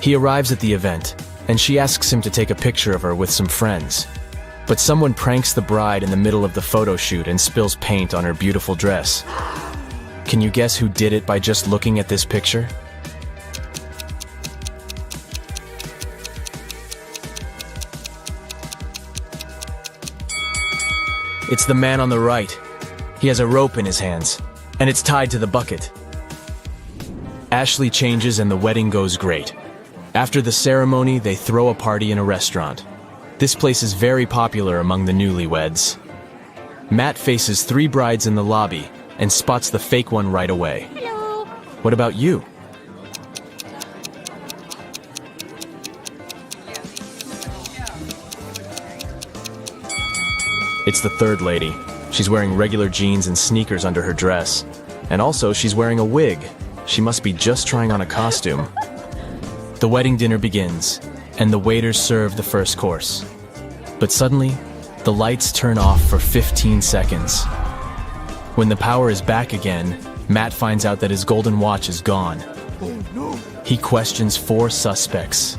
He arrives at the event, and she asks him to take a picture of her with some friends. But someone pranks the bride in the middle of the photo shoot and spills paint on her beautiful dress. Can you guess who did it by just looking at this picture? It's the man on the right. He has a rope in his hands, and it's tied to the bucket. Ashley changes and the wedding goes great. After the ceremony, they throw a party in a restaurant. This place is very popular among the newlyweds. Matt faces 3 brides in the lobby and spots the fake one right away. Hello. What about you? It's the third lady. She's wearing regular jeans and sneakers under her dress. And also, she's wearing a wig. She must be just trying on a costume. The wedding dinner begins, and the waiters serve the first course. But suddenly, the lights turn off for 15 seconds. When the power is back again, Matt finds out that his golden watch is gone. He questions 4 suspects.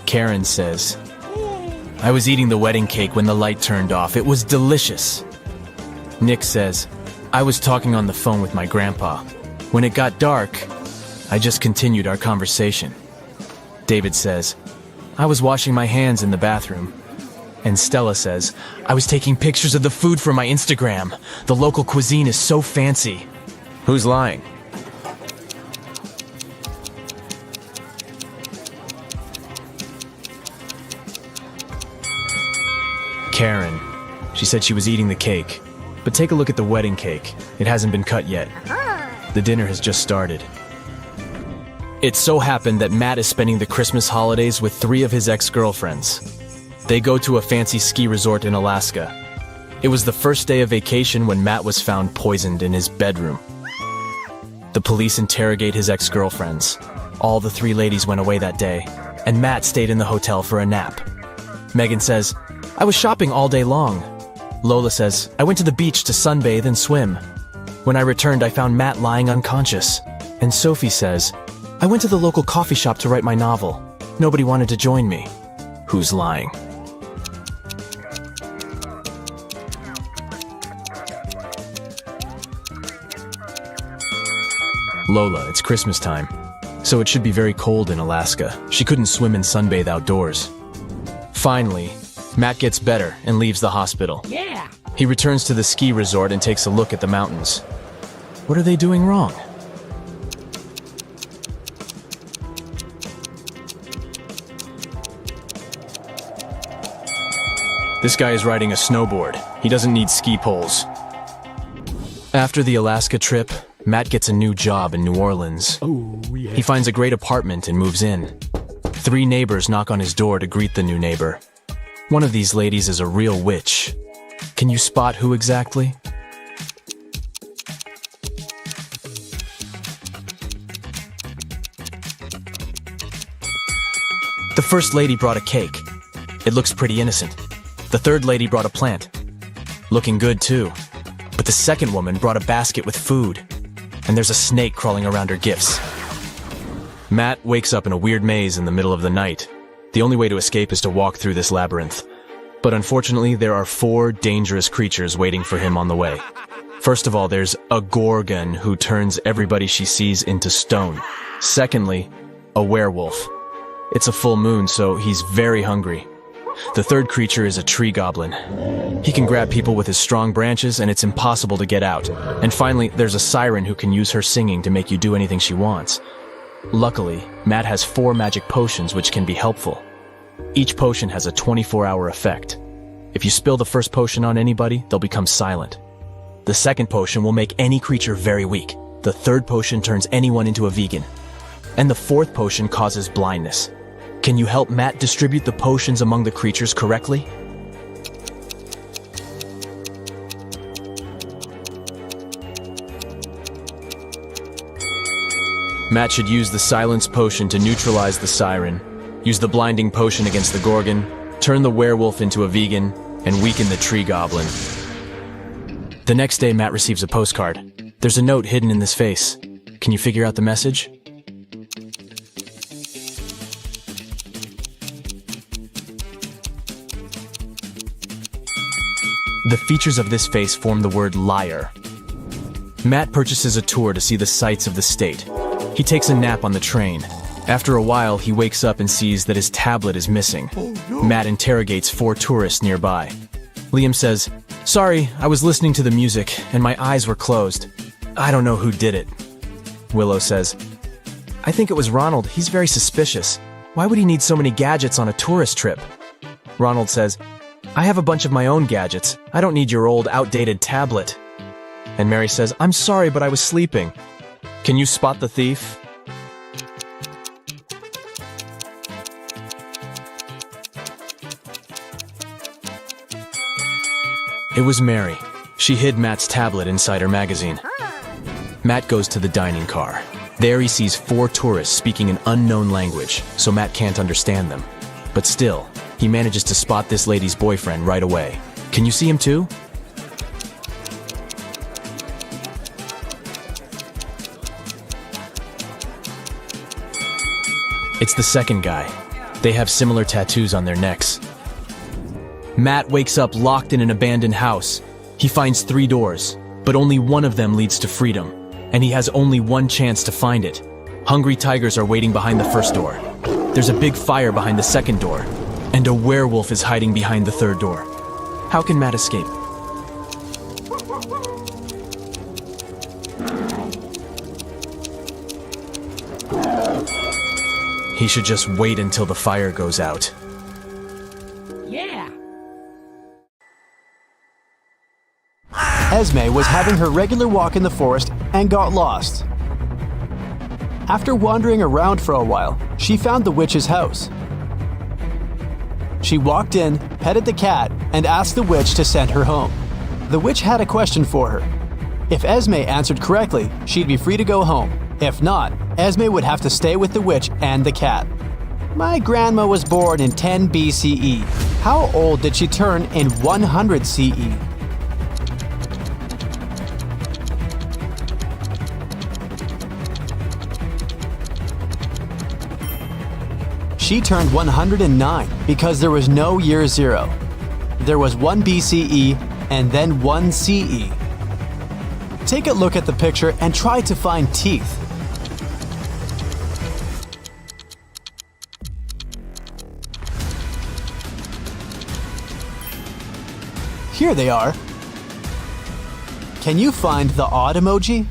Karen says, I was eating the wedding cake when the light turned off. It was delicious. Nick says, I was talking on the phone with my grandpa. When it got dark, I just continued our conversation. David says, I was washing my hands in the bathroom. And Stella says, I was taking pictures of the food for my Instagram. The local cuisine is so fancy. Who's lying? Karen. She said she was eating the cake. But take a look at the wedding cake. It hasn't been cut yet. The dinner has just started. It so happened that Matt is spending the Christmas holidays with 3 of his ex-girlfriends. They go to a fancy ski resort in Alaska. It was the first day of vacation when Matt was found poisoned in his bedroom. The police interrogate his ex-girlfriends. All the 3 ladies went away that day, and Matt stayed in the hotel for a nap. Megan says, "I was shopping all day long." Lola says, "I went to the beach to sunbathe and swim. When I returned, I found Matt lying unconscious." And Sophie says, "I went to the local coffee shop to write my novel. Nobody wanted to join me." Who's lying? Lola, it's Christmas time, so it should be very cold in Alaska. She couldn't swim and sunbathe outdoors. Finally, Matt gets better and leaves the hospital. Yeah. He returns to the ski resort and takes a look at the mountains. What are they doing wrong? This guy is riding a snowboard. He doesn't need ski poles. After the Alaska trip, Matt gets a new job in New Orleans. Oh, yeah. He finds a great apartment and moves in. 3 neighbors knock on his door to greet the new neighbor. One of these ladies is a real witch. Can you spot who exactly? The first lady brought a cake. It looks pretty innocent. The third lady brought a plant. Looking good too. But the second woman brought a basket with food. And there's a snake crawling around her gifts. Matt wakes up in a weird maze in the middle of the night. The only way to escape is to walk through this labyrinth. But unfortunately, there are 4 dangerous creatures waiting for him on the way. First of all, there's a Gorgon who turns everybody she sees into stone. Secondly, a werewolf. It's a full moon, so he's very hungry. The third creature is a tree goblin. He can grab people with his strong branches, and it's impossible to get out. And finally, there's a siren who can use her singing to make you do anything she wants. Luckily, Matt has 4 magic potions which can be helpful. Each potion has a 24-hour effect. If you spill the first potion on anybody, they'll become silent. The second potion will make any creature very weak. The third potion turns anyone into a vegan. And the fourth potion causes blindness. Can you help Matt distribute the potions among the creatures correctly? Matt should use the silence potion to neutralize the siren, use the blinding potion against the Gorgon, turn the werewolf into a vegan, and weaken the tree goblin. The next day, Matt receives a postcard. There's a note hidden in this face. Can you figure out the message? The features of this face form the word liar. Matt purchases a tour to see the sights of the state. He takes a nap on the train. After a while, he wakes up and sees that his tablet is missing. Matt interrogates 4 tourists nearby. Liam says, "Sorry, I was listening to the music and my eyes were closed. I don't know who did it." Willow says, "I think it was Ronald. He's very suspicious. Why would he need so many gadgets on a tourist trip?" Ronald says, "I have a bunch of my own gadgets. I don't need your old, outdated tablet." And Mary says, "I'm sorry, but I was sleeping. Can you spot the thief?" It was Mary. She hid Matt's tablet inside her magazine. Matt goes to the dining car. There he sees 4 tourists speaking an unknown language, so Matt can't understand them. But still, he manages to spot this lady's boyfriend right away. Can you see him too? It's the second guy. They have similar tattoos on their necks. Matt wakes up locked in an abandoned house. He finds 3 doors, but only one of them leads to freedom, and he has only one chance to find it. Hungry tigers are waiting behind the first door. There's a big fire behind the second door, and a werewolf is hiding behind the third door. How can Matt escape? He should just wait until the fire goes out. Esme was having her regular walk in the forest and got lost. After wandering around for a while, she found the witch's house. She walked in, petted the cat, and asked the witch to send her home. The witch had a question for her. If Esme answered correctly, she'd be free to go home. If not, Esme would have to stay with the witch and the cat. My grandma was born in 10 BCE. How old did she turn in 100 CE? She turned 109 because there was no year zero. There was 1 BCE and then 1 CE. Take a look at the picture and try to find teeth. Here they are. Can you find the odd emoji?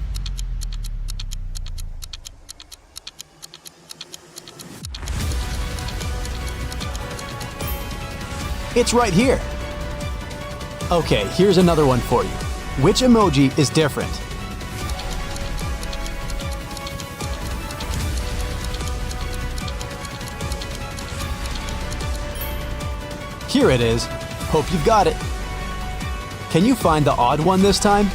It's right here. Okay, here's another one for you. Which emoji is different? Here it is. Hope you've got it. Can you find the odd one this time?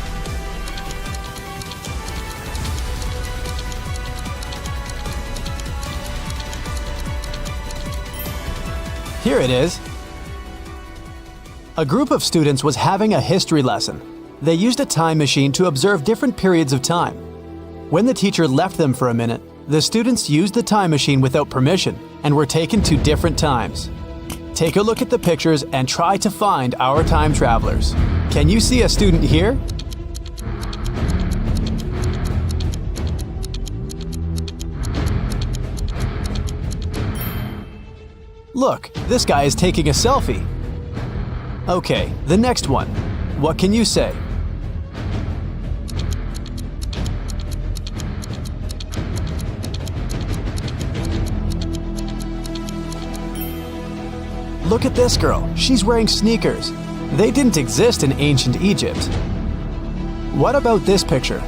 Here it is. A group of students was having a history lesson. They used a time machine to observe different periods of time. When the teacher left them for a minute, the students used the time machine without permission and were taken to different times. Take a look at the pictures and try to find our time travelers. Can you see a student here? Look, this guy is taking a selfie. Okay, the next one. What can you say? Look at this girl. She's wearing sneakers. They didn't exist in ancient Egypt. What about this picture?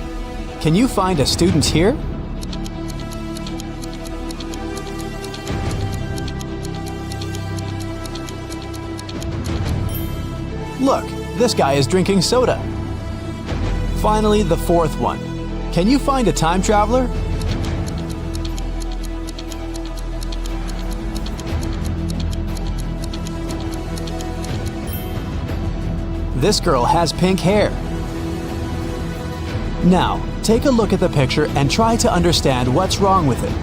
Can you find a student here? Look, this guy is drinking soda. Finally, the fourth one. Can you find a time traveler? This girl has pink hair. Now, take a look at the picture and try to understand what's wrong with it.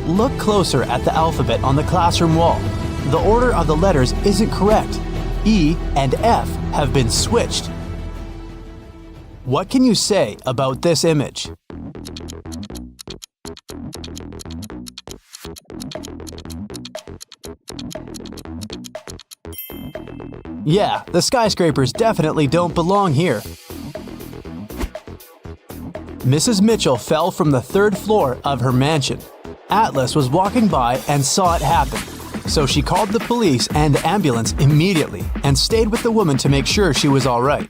Look closer at the alphabet on the classroom wall. The order of the letters isn't correct. E and F have been switched. What can you say about this image? Yeah, the skyscrapers definitely don't belong here. Mrs. Mitchell fell from the 3rd floor of her mansion. Atlas was walking by and saw it happen, so she called the police and the ambulance immediately and stayed with the woman to make sure she was all right.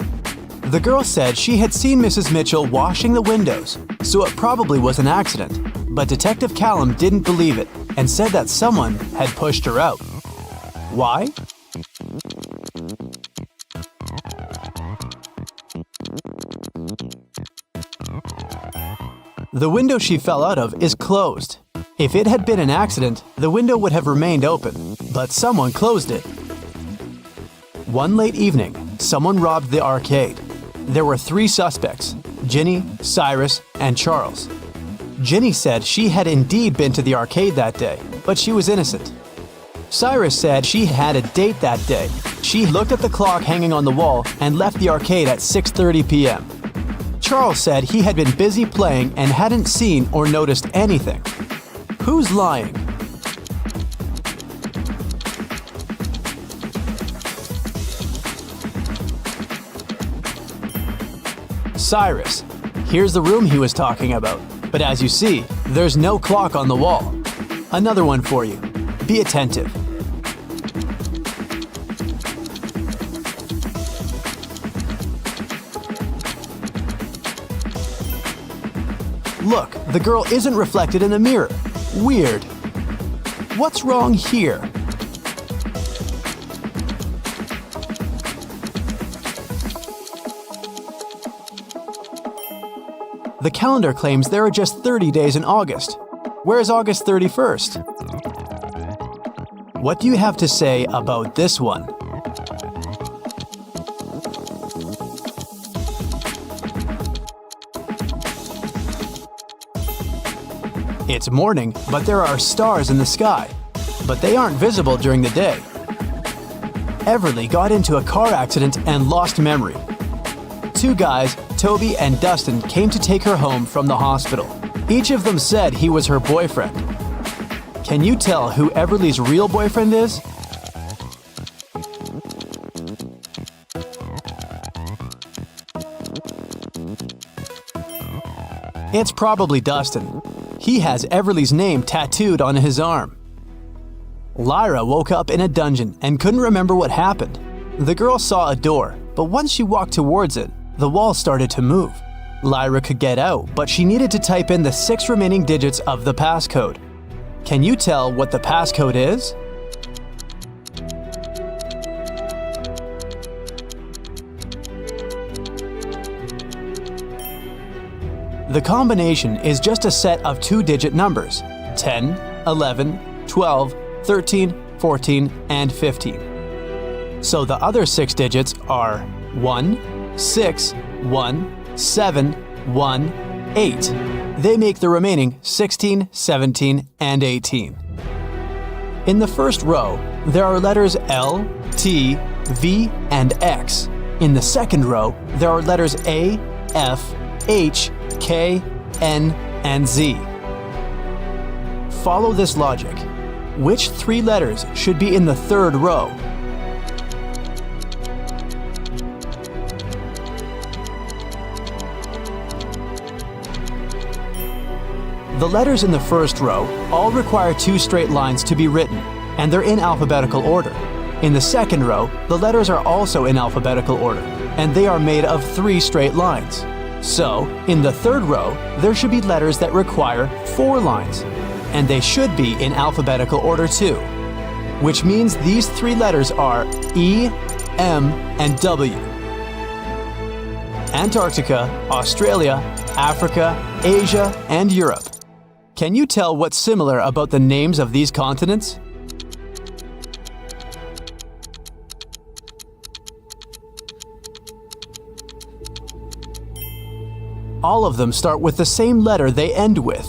The girl said she had seen Mrs. Mitchell washing the windows, so it probably was an accident, but Detective Callum didn't believe it and said that someone had pushed her out. Why? The window she fell out of is closed. If it had been an accident, the window would have remained open, but someone closed it. One late evening, someone robbed the arcade. There were 3 suspects, Ginny, Cyrus, and Charles. Ginny said she had indeed been to the arcade that day, but she was innocent. Cyrus said she had a date that day. She looked at the clock hanging on the wall and left the arcade at 6:30 p.m. Charles said he had been busy playing and hadn't seen or noticed anything. Who's lying? Cyrus. Here's the room he was talking about, but as you see, there's no clock on the wall. Another one for you. Be attentive. Look, the girl isn't reflected in the mirror. Weird. What's wrong here? The calendar claims there are just 30 days in August. Where's August 31st? What do you have to say about this one? It's morning, but there are stars in the sky, but they aren't visible during the day. Everly got into a car accident and lost memory. Two guys, Toby and Dustin, came to take her home from the hospital. Each of them said he was her boyfriend. Can you tell who Everly's real boyfriend is? It's probably Dustin. He has Everly's name tattooed on his arm. Lyra woke up in a dungeon and couldn't remember what happened. The girl saw a door, but once she walked towards it, the wall started to move. Lyra could get out, but she needed to type in the 6 remaining digits of the passcode. Can you tell what the passcode is? The combination is just a set of 2-digit numbers: 10, 11, 12, 13, 14, and 15. So the other 6 digits are 1, 6, 1, 7, 1, 8. They make the remaining 16, 17, and 18. In the first row, there are letters L, T, V, and X. In the second row, there are letters A, F, H, K, N, and Z. Follow this logic. Which 3 letters should be in the third row? The letters in the first row all require 2 straight lines to be written, and they're in alphabetical order. In the second row, the letters are also in alphabetical order, and they are made of 3 straight lines. So, in the third row, there should be letters that require 4 lines, and they should be in alphabetical order too, which means these 3 letters are E, M, and W. Antarctica, Australia, Africa, Asia, and Europe. Can you tell what's similar about the names of these continents? All of them start with the same letter they end with.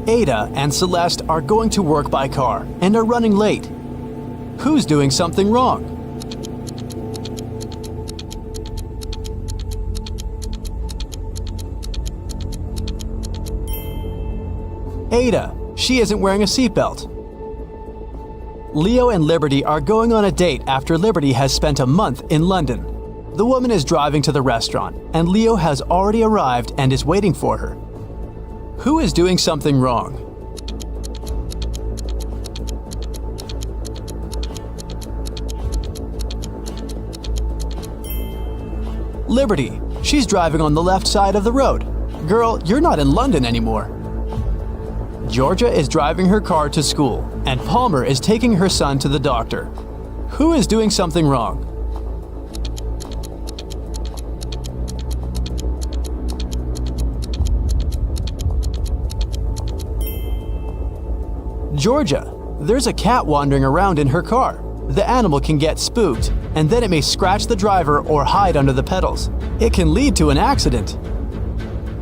Ada and Celeste are going to work by car and are running late. Who's doing something wrong? Ada, she isn't wearing a seatbelt. Leo and Liberty are going on a date after Liberty has spent a month in London. The woman is driving to the restaurant, and Leo has already arrived and is waiting for her. Who is doing something wrong? Liberty, she's driving on the left side of the road. Girl, you're not in London anymore. Georgia is driving her car to school, and Palmer is taking her son to the doctor. Who is doing something wrong? Georgia, there's a cat wandering around in her car. The animal can get spooked, and then it may scratch the driver or hide under the pedals. It can lead to an accident.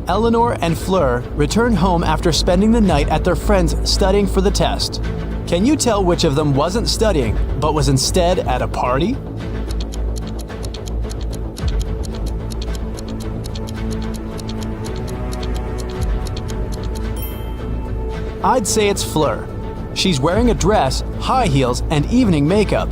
Eleanor and Fleur return home after spending the night at their friend's studying for the test. Can you tell which of them wasn't studying, but was instead at a party? I'd say it's Fleur. She's wearing a dress, high heels, and evening makeup.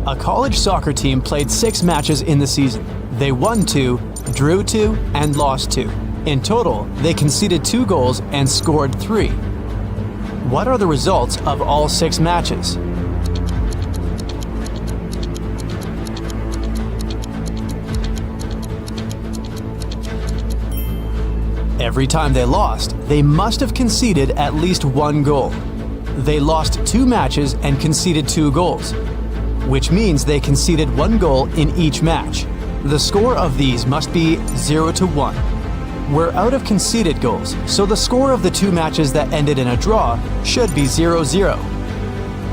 A college soccer team played 6 matches in the season. They won 2, drew 2, and lost 2. In total, they conceded 2 goals and scored 3. What are the results of all 6 matches? Every time they lost, they must have conceded at least 1 goal. They lost 2 matches and conceded 2 goals, which means they conceded 1 goal in each match. The score of these must be 0-1. We're out of conceded goals, so the score of the 2 matches that ended in a draw should be 0-0.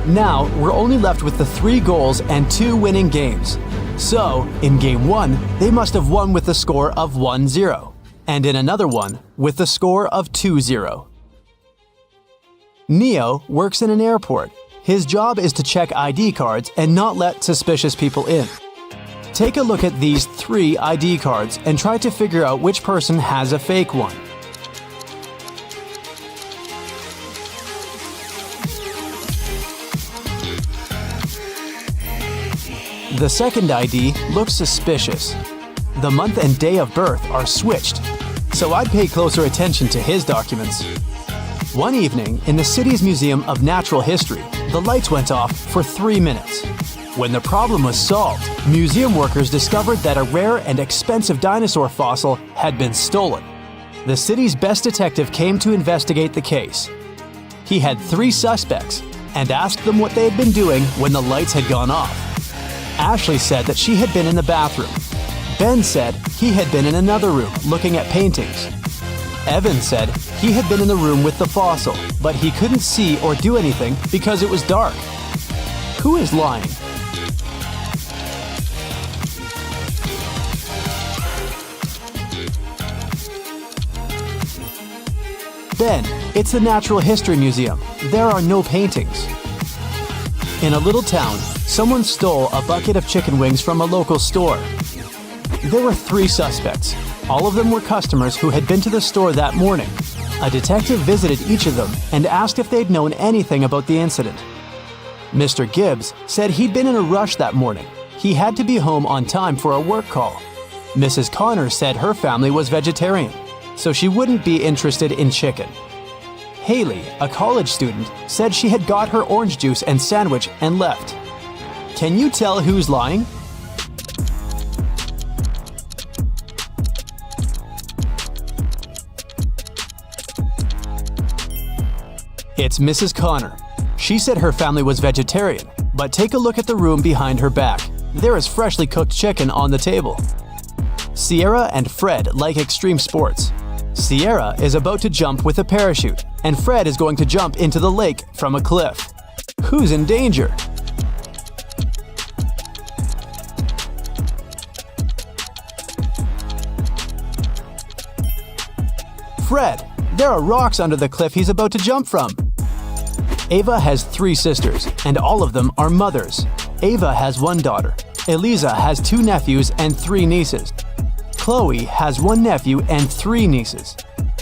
Now, we're only left with the 3 goals and 2 winning games. So, in Game 1, they must have won with the score of 1-0. And in another one, with the score of 2-0. Neo works in an airport. His job is to check ID cards and not let suspicious people in. Take a look at these 3 ID cards and try to figure out which person has a fake one. The second ID looks suspicious. The month and day of birth are switched, so I'd pay closer attention to his documents. One evening, in the city's Museum of Natural History, the lights went off for 3 minutes. When the problem was solved, museum workers discovered that a rare and expensive dinosaur fossil had been stolen. The city's best detective came to investigate the case. He had 3 suspects and asked them what they had been doing when the lights had gone off. Ashley said that she had been in the bathroom. Ben said he had been in another room looking at paintings. Evan said he had been in the room with the fossil, but he couldn't see or do anything because it was dark. Who is lying? Ben, it's the Natural History Museum. There are no paintings. In a little town, someone stole a bucket of chicken wings from a local store. There were 3 suspects. All of them were customers who had been to the store that morning. A detective visited each of them and asked if they'd known anything about the incident. Mr. Gibbs said he'd been in a rush that morning. He had to be home on time for a work call. Mrs. Connor said her family was vegetarian, so she wouldn't be interested in chicken. Haley, a college student, said she had got her orange juice and sandwich and left. Can you tell who's lying? It's Mrs. Connor. She said her family was vegetarian, but take a look at the room behind her back. There is freshly cooked chicken on the table. Sierra and Fred like extreme sports. Sierra is about to jump with a parachute, and Fred is going to jump into the lake from a cliff. Who's in danger? Fred, there are rocks under the cliff he's about to jump from. Ava has 3 sisters, and all of them are mothers. Ava has 1 daughter. Eliza has 2 nephews and 3 nieces. Chloe has 1 nephew and 3 nieces.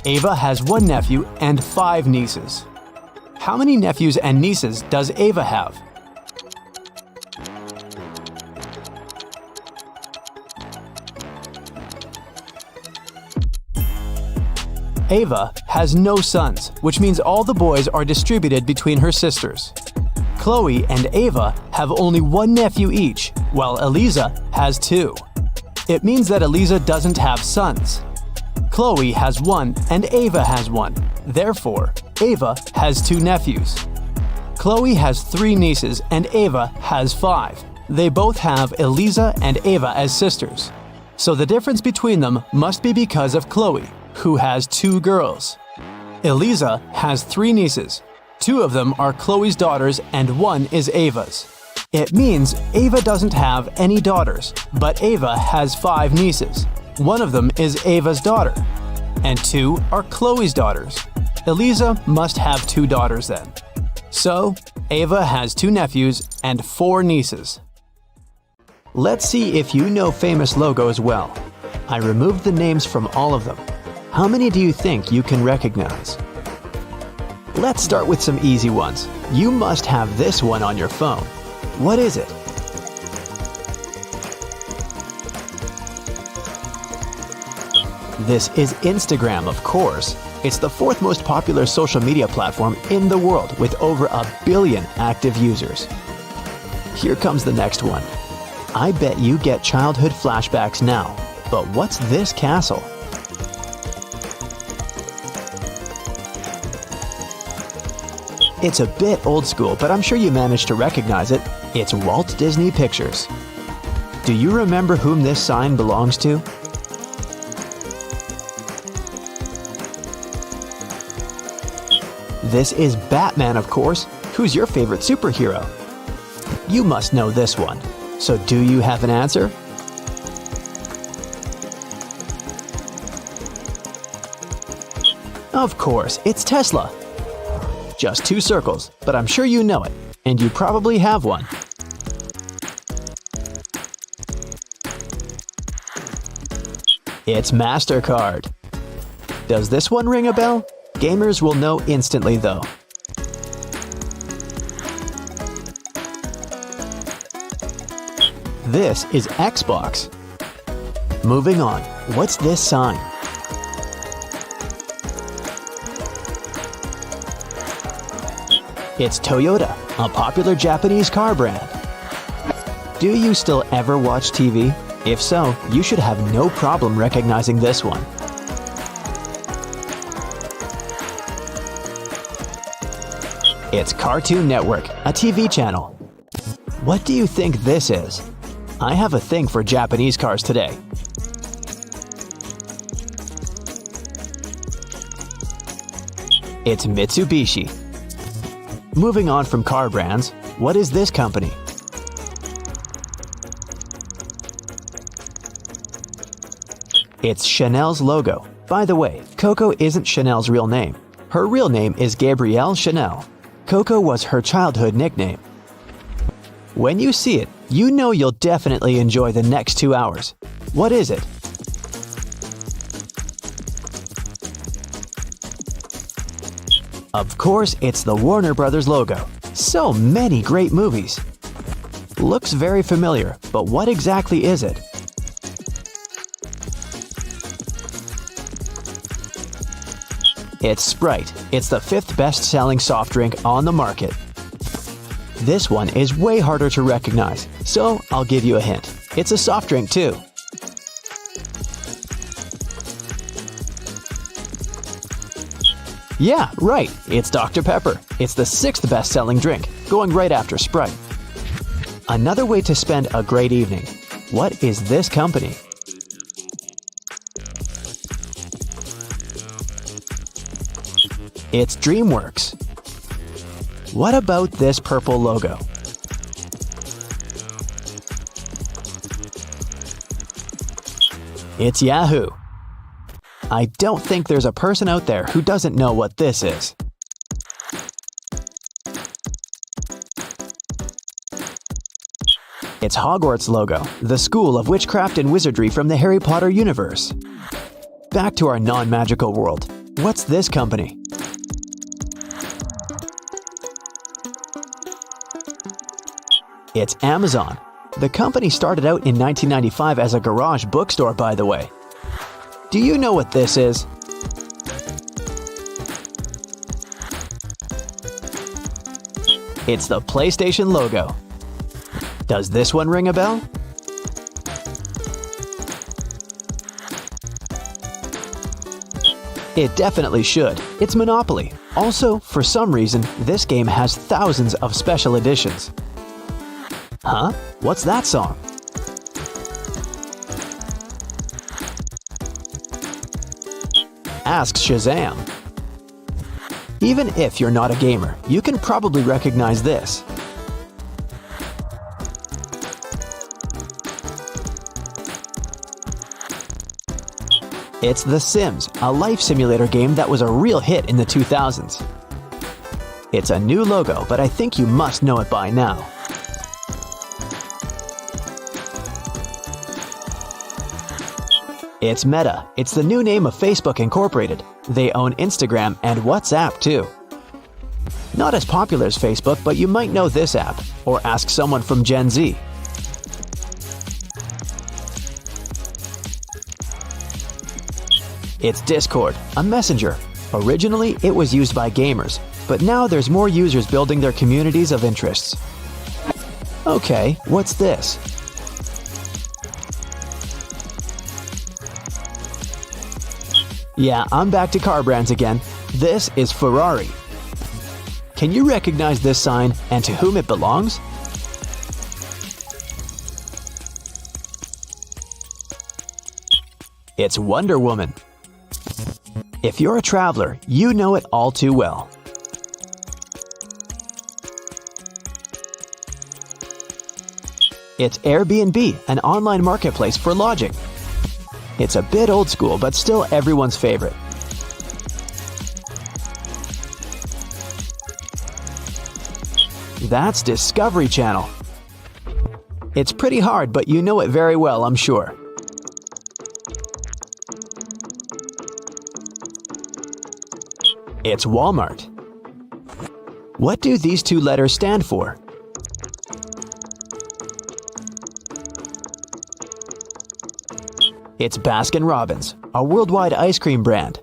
Ava has 1 nephew and 5 nieces. How many nephews and nieces does Ava have? Ava has no sons, which means all the boys are distributed between her sisters. Chloe and Ava have only 1 nephew each, while Eliza has 2. It means that Eliza doesn't have sons. Chloe has 1 and Ava has 1. Therefore, Ava has 2 nephews. Chloe has 3 nieces and Ava has 5. They both have Eliza and Ava as sisters. So the difference between them must be because of Chloe, who has 2 girls. Eliza has 3 nieces. 2 of them are Chloe's daughters and 1 is Ava's. It means Ava doesn't have any daughters, but Ava has 5 nieces. 1 of them is Ava's daughter, and 2 are Chloe's daughters. Eliza must have 2 daughters then. So, Ava has 2 nephews and 4 nieces. Let's see if you know famous logos well. I removed the names from all of them. How many do you think you can recognize? Let's start with some easy ones. You must have this one on your phone. What is it? This is Instagram, of course. It's the fourth most popular social media platform in the world with over 1 billion active users. Here comes the next one. I bet you get childhood flashbacks now, but what's this castle? It's a bit old school, but I'm sure you managed to recognize it. It's Walt Disney Pictures. Do you remember whom this sign belongs to? This is Batman, of course. Who's your favorite superhero? You must know this one. So do you have an answer? Of course, it's Tesla. Just 2 circles, but I'm sure you know it, and you probably have one. It's MasterCard. Does this one ring a bell? Gamers will know instantly though. This is Xbox. Moving on, what's this sign? It's Toyota, a popular Japanese car brand. Do you still ever watch TV? If so, you should have no problem recognizing this one. It's Cartoon Network, a TV channel. What do you think this is? I have a thing for Japanese cars today. It's Mitsubishi. Moving on from car brands, what is this company? It's Chanel's logo. By the way, Coco isn't Chanel's real name. Her real name is Gabrielle Chanel. Coco was her childhood nickname. When you see it, you know you'll definitely enjoy the next 2 hours. What is it? Of course, it's the Warner Brothers logo. So many great movies. Looks very familiar, but what exactly is it? It's Sprite. It's the 5th best-selling soft drink on the market. This one is way harder to recognize, so I'll give you a hint. It's a soft drink too. Yeah, right, it's Dr. Pepper. It's the 6th best-selling drink, going right after Sprite. Another way to spend a great evening. What is this company? It's DreamWorks. What about this purple logo? It's Yahoo! I don't think there's a person out there who doesn't know what this is. It's Hogwarts logo, the school of witchcraft and wizardry from the Harry Potter universe. Back to our non-magical world. What's this company? It's Amazon. The company started out in 1995 as a garage bookstore, by the way. Do you know what this is? It's the PlayStation logo. Does this one ring a bell? It definitely should. It's Monopoly. Also, for some reason, this game has thousands of special editions. Huh? What's that song? Ask Shazam. Even if you're not a gamer, you can probably recognize this. It's The Sims, a life simulator game that was a real hit in the 2000s. It's a new logo, but I think you must know it by now. It's Meta. It's the new name of Facebook Incorporated. They own Instagram and WhatsApp too. Not as popular as Facebook, but you might know this app, or ask someone from Gen Z. It's Discord, a messenger. Originally, it was used by gamers, but now there's more users building their communities of interests. Okay, what's this? Yeah, I'm back to car brands again. This is Ferrari. Can you recognize this sign and to whom it belongs? It's Wonder Woman. If you're a traveler, you know it all too well. It's Airbnb, an online marketplace for lodging. It's a bit old school, but still everyone's favorite. That's Discovery Channel. It's pretty hard, but you know it very well, I'm sure. It's Walmart. What do these two letters stand for? It's Baskin-Robbins, a worldwide ice cream brand.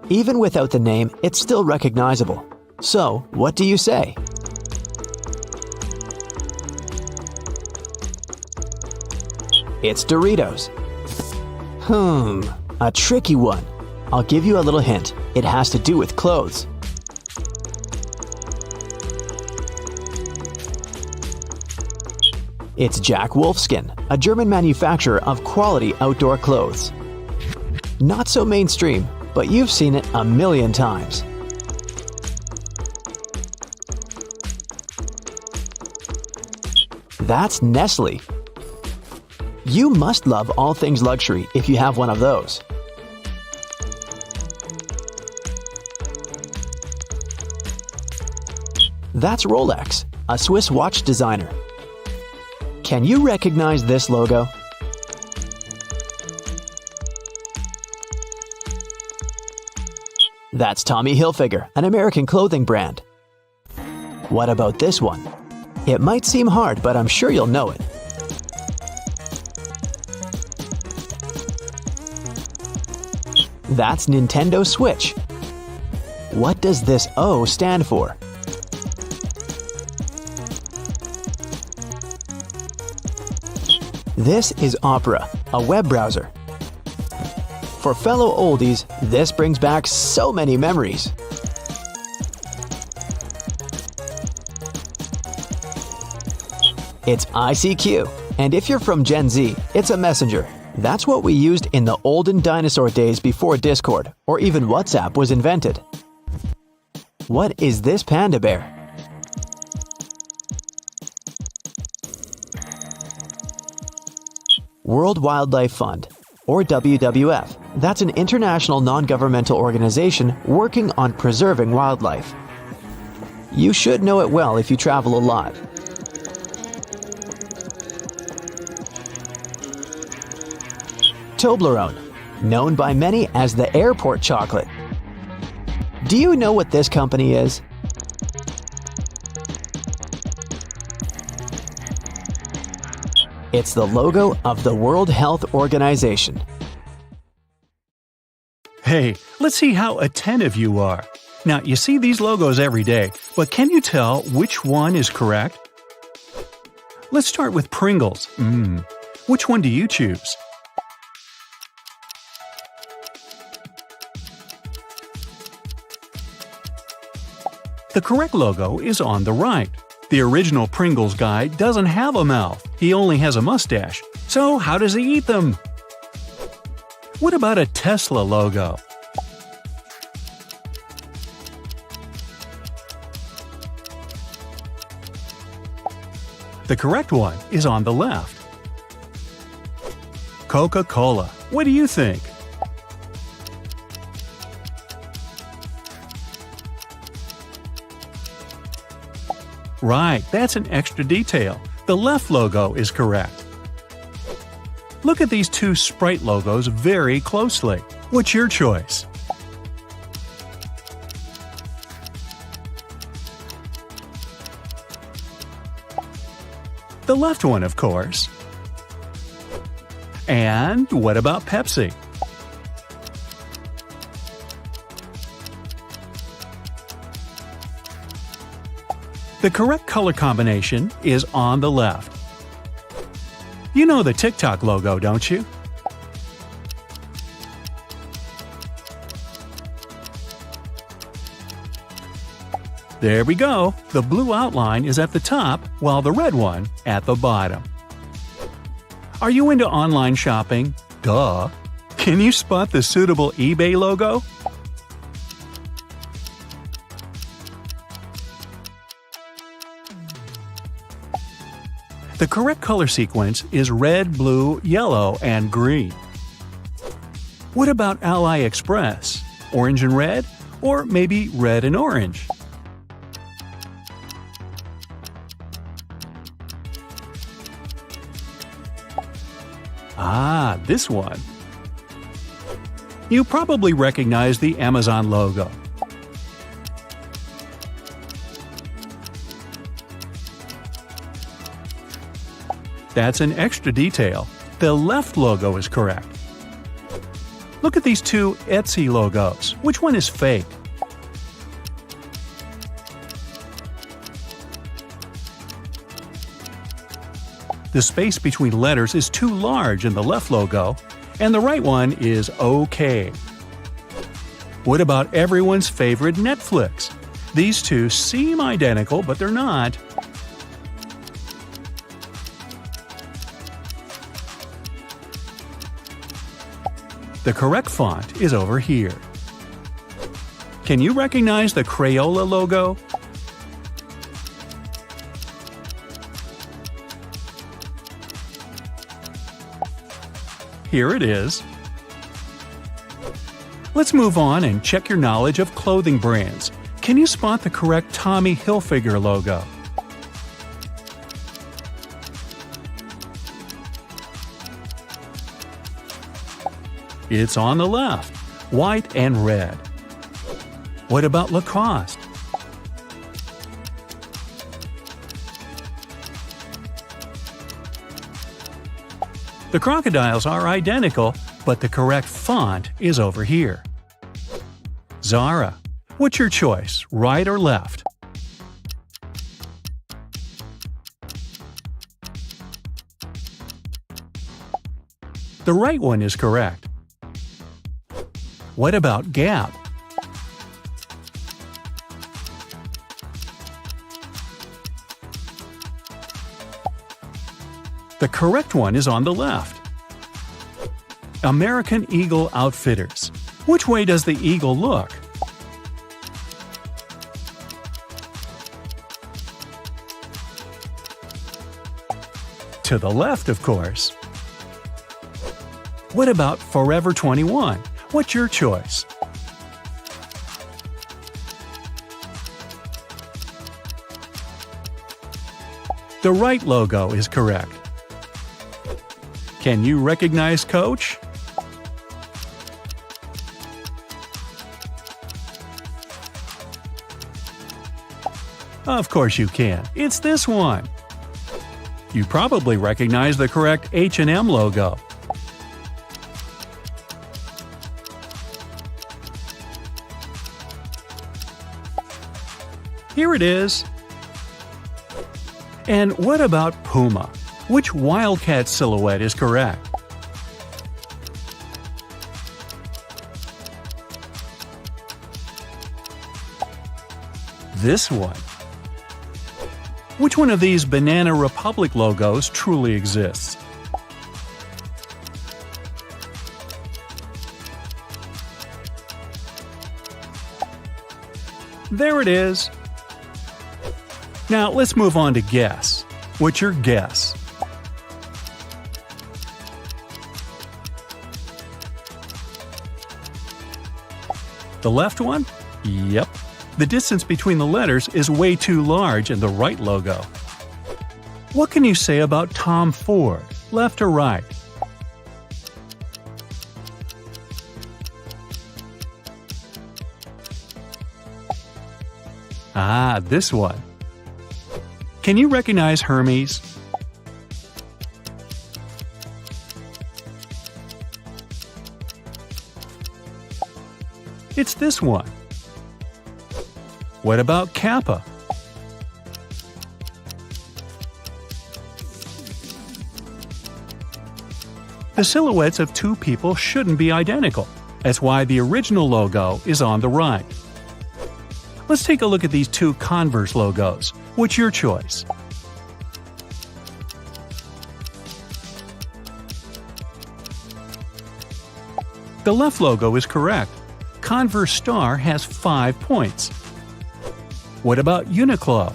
Even without the name, it's still recognizable. So, what do you say? It's Doritos. A tricky one. I'll give you a little hint. It has to do with clothes. It's Jack Wolfskin, a German manufacturer of quality outdoor clothes. Not so mainstream, but you've seen it a million times. That's Nestle. You must love all things luxury if you have one of those. That's Rolex, a Swiss watch designer. Can you recognize this logo? That's Tommy Hilfiger, an American clothing brand. What about this one? It might seem hard, but I'm sure you'll know it. That's Nintendo Switch. What does this O stand for? This is Opera, a web browser. For fellow oldies, this brings back so many memories. It's ICQ, and if you're from Gen Z, it's a messenger. That's what we used in the olden dinosaur days before Discord, or even WhatsApp was invented. What is this panda bear? World Wildlife Fund, or WWF. That's an international non-governmental organization working on preserving wildlife. You should know it well if you travel a lot. Toblerone, known by many as the airport chocolate. Do you know what this company is? It's the logo of the World Health Organization. Hey, let's see how attentive you are. Now, you see these logos every day, but can you tell which one is correct? Let's start with Pringles. Which one do you choose? The correct logo is on the right. The original Pringles guy doesn't have a mouth, he only has a mustache. So how does he eat them? What about a Tesla logo? The correct one is on the left. Coca-Cola. What do you think? Right, that's an extra detail. The left logo is correct. Look at these two Sprite logos very closely. What's your choice? The left one, of course. And what about Pepsi? The correct color combination is on the left. You know the TikTok logo, don't you? There we go. The blue outline is at the top, while the red one at the bottom. Are you into online shopping? Duh. Can you spot the suitable eBay logo? The correct color sequence is red, blue, yellow, and green. What about AliExpress? Orange and red? Or maybe red and orange? Ah, this one. You probably recognize the Amazon logo. That's an extra detail. The left logo is correct. Look at these two Etsy logos. Which one is fake? The space between letters is too large in the left logo, and the right one is okay. What about everyone's favorite Netflix? These two seem identical, but they're not. The correct font is over here. Can you recognize the Crayola logo? Here it is. Let's move on and check your knowledge of clothing brands. Can you spot the correct Tommy Hilfiger logo? It's on the left, white and red. What about Lacoste? The crocodiles are identical, but the correct font is over here. Zara. What's your choice, right or left? The right one is correct. What about Gap? The correct one is on the left. American Eagle Outfitters. Which way does the eagle look? To the left, of course. What about Forever 21? What's your choice? The right logo is correct. Can you recognize Coach? Of course you can. It's this one. You probably recognize the correct H&M logo. Here it is. And what about Puma? Which wildcat silhouette is correct? This one. Which one of these Banana Republic logos truly exists? There it is. Now let's move on to guess. What's your guess? The left one? Yep. The distance between the letters is way too large in the right logo. What can you say about Tom Ford, left or right? Ah, this one. Can you recognize Hermes? It's this one. What about Kappa? The silhouettes of two people shouldn't be identical. That's why the original logo is on the right. Let's take a look at these two Converse logos. What's your choice? The left logo is correct. Converse Star has 5 points. What about Uniqlo?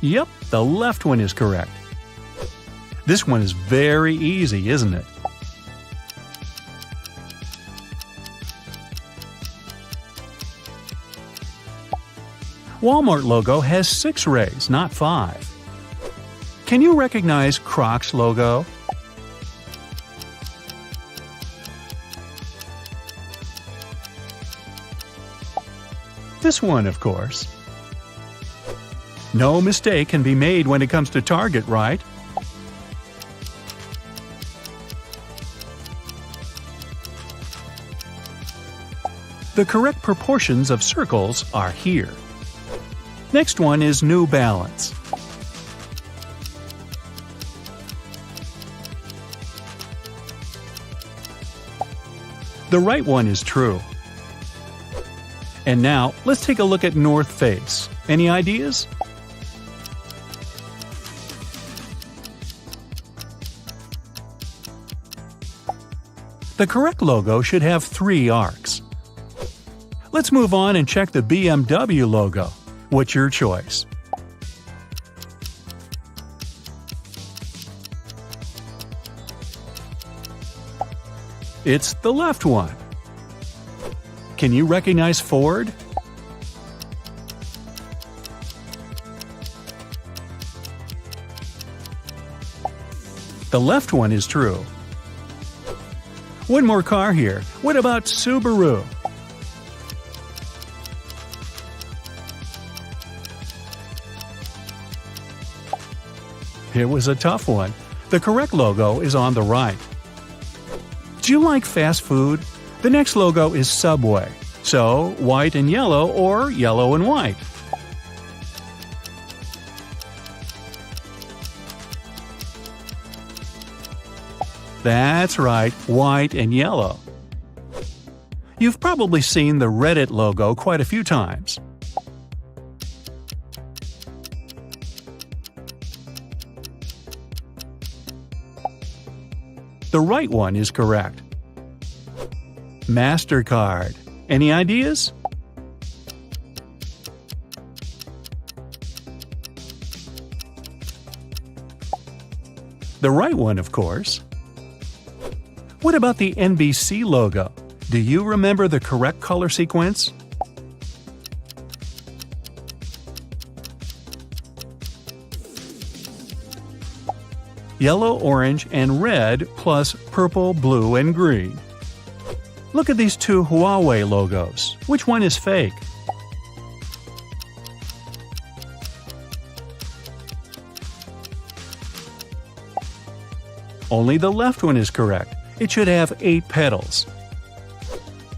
Yep, the left one is correct. This one is very easy, isn't it? Walmart logo has 6 rays, not 5. Can you recognize Crocs logo? This one, of course. No mistake can be made when it comes to Target, right? The correct proportions of circles are here. Next one is New Balance. The right one is true. And now, let's take a look at North Face. Any ideas? The correct logo should have 3 arcs. Let's move on and check the BMW logo. What's your choice? It's the left one. Can you recognize Ford? The left one is true. One more car here. What about Subaru? It was a tough one. The correct logo is on the right. Do you like fast food? The next logo is Subway. So, white and yellow or yellow and white. That's right, white and yellow. You've probably seen the Reddit logo quite a few times. The right one is correct. MasterCard. Any ideas? The right one, of course. What about the NBC logo? Do you remember the correct color sequence? Yellow, orange, and red plus purple, blue, and green. Look at these two Huawei logos. Which one is fake? Only the left one is correct. It should have 8 petals.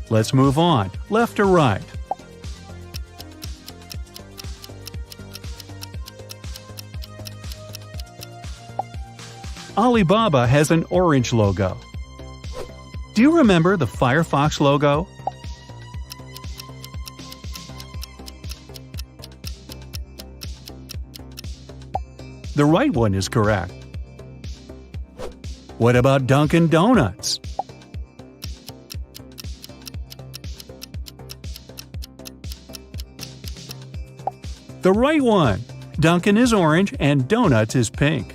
Let's move on. Left or right? Alibaba has an orange logo. Do you remember the Firefox logo? The right one is correct. What about Dunkin' Donuts? The right one. Dunkin' is orange and Donuts is pink.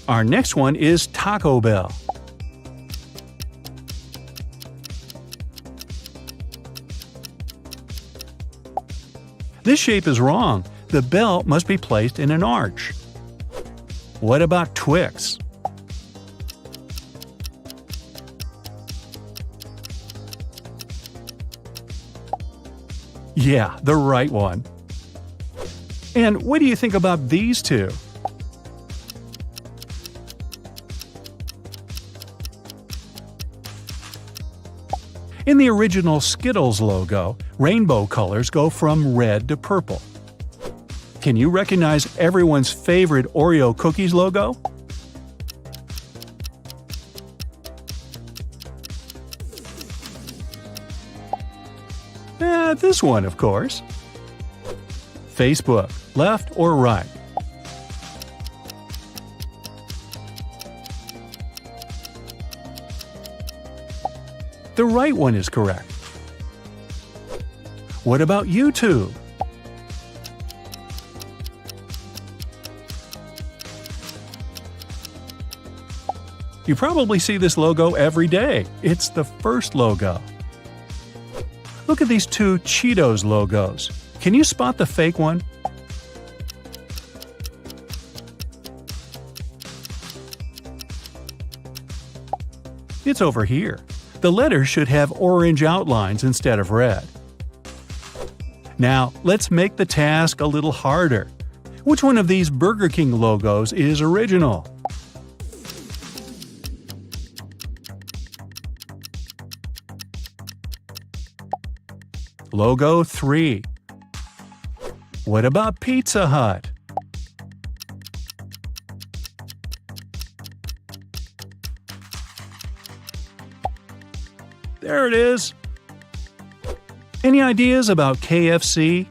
Our next one is Taco Bell. This shape is wrong. The bell must be placed in an arch. What about Twix? Yeah, the right one. And what do you think about these two? In the original Skittles logo, rainbow colors go from red to purple. Can you recognize everyone's favorite Oreo cookies logo? This one, of course. Facebook, left or right? The right one is correct. What about YouTube? You probably see this logo every day. It's the first logo. Look at these two Cheetos logos. Can you spot the fake one? It's over here. The letters should have orange outlines instead of red. Now, let's make the task a little harder. Which one of these Burger King logos is original? Logo 3. What about Pizza Hut? There it is. Any ideas about KFC?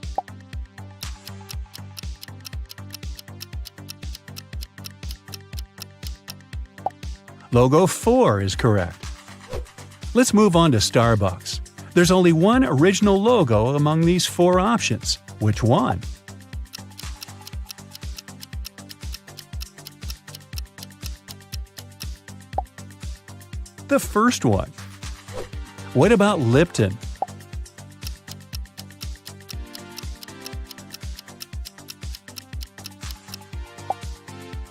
Logo 4 is correct. Let's move on to Starbucks. There's only one original logo among these 4 options. Which one? The first one. What about Lipton?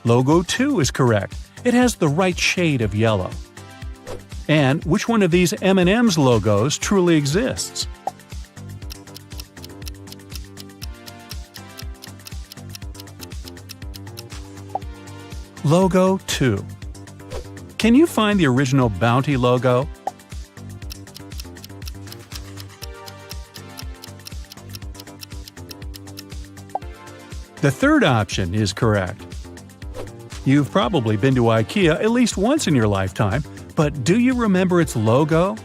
Logo 2 is correct. It has the right shade of yellow. And which one of these M&M's logos truly exists? Logo 2. Can you find the original Bounty logo? The third option is correct. You've probably been to IKEA at least once in your lifetime, but do you remember its logo?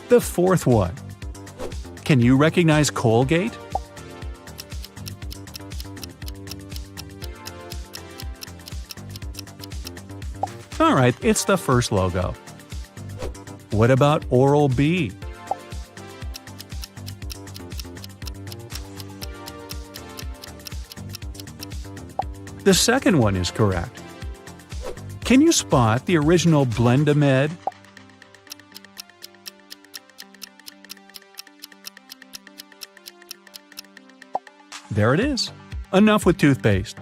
The fourth one. Can you recognize Colgate? Alright, it's the first logo. What about Oral-B? The second one is correct. Can you spot the original Blendamed? There it is. Enough with toothpaste.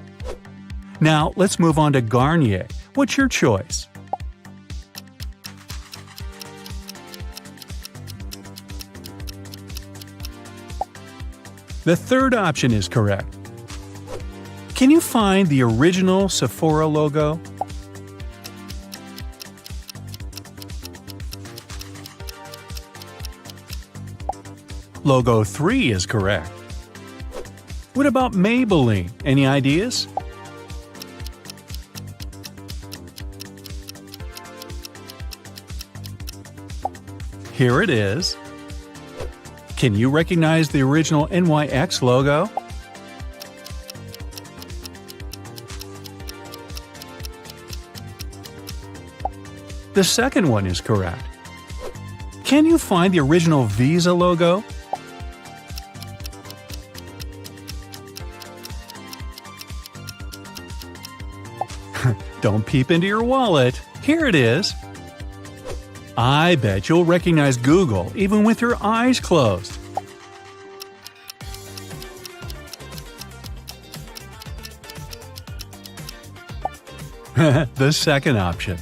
Now let's move on to Garnier. What's your choice? The third option is correct. Can you find the original Sephora logo? Logo 3 is correct. What about Maybelline? Any ideas? Here it is. Can you recognize the original NYX logo? The second one is correct. Can you find the original Visa logo? Don't peep into your wallet. Here it is. I bet you'll recognize Google even with your eyes closed. The second option.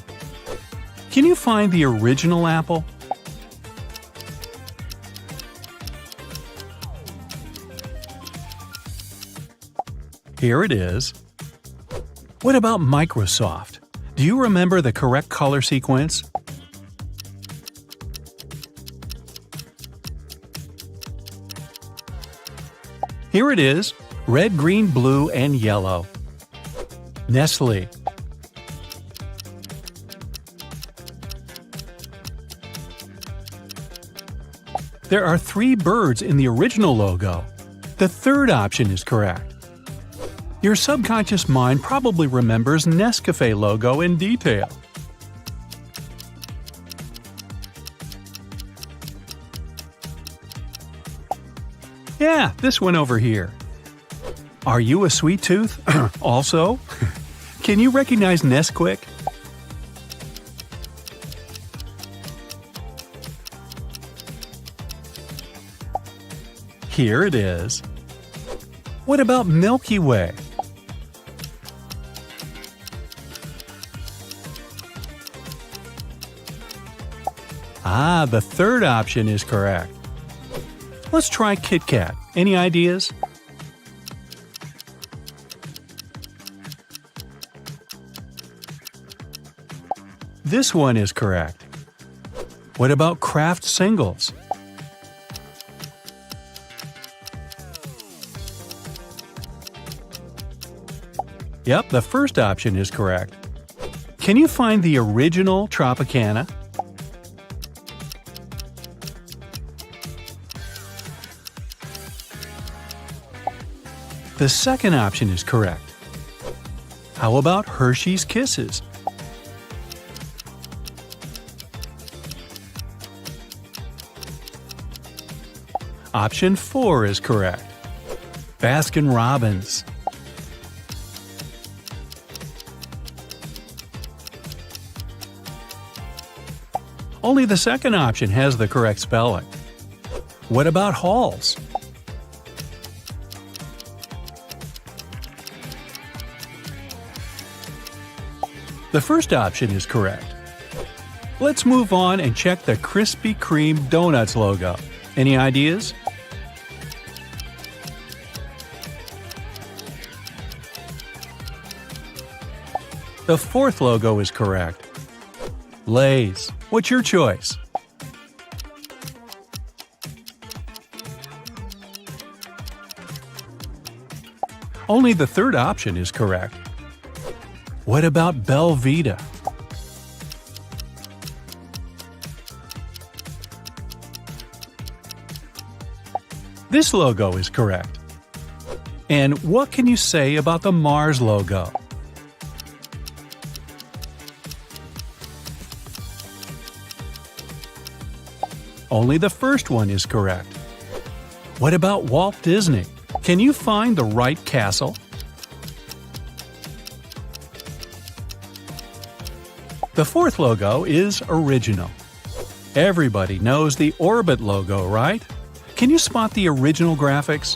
Can you find the original Apple? Here it is. What about Microsoft? Do you remember the correct color sequence? Here it is: red, green, blue, and yellow. Nestle. There are 3 birds in the original logo. The third option is correct. Your subconscious mind probably remembers Nescafe logo in detail. Yeah, this one over here. Are you a sweet tooth? Also? Can you recognize Nesquik? Here it is. What about Milky Way? Ah, the third option is correct. Let's try Kit Kat. Any ideas? This one is correct. What about Kraft Singles? Yep, the first option is correct. Can you find the original Tropicana? The second option is correct. How about Hershey's Kisses? Option 4 is correct. Baskin Robbins. Only the second option has the correct spelling. What about Halls? The first option is correct. Let's move on and check the Krispy Kreme Donuts logo. Any ideas? The fourth logo is correct. Lay's. What's your choice? Only the third option is correct. What about Belvita? This logo is correct. And what can you say about the Mars logo? Only the first one is correct. What about Walt Disney? Can you find the right castle? The fourth logo is original. Everybody knows the Orbit logo, right? Can you spot the original graphics?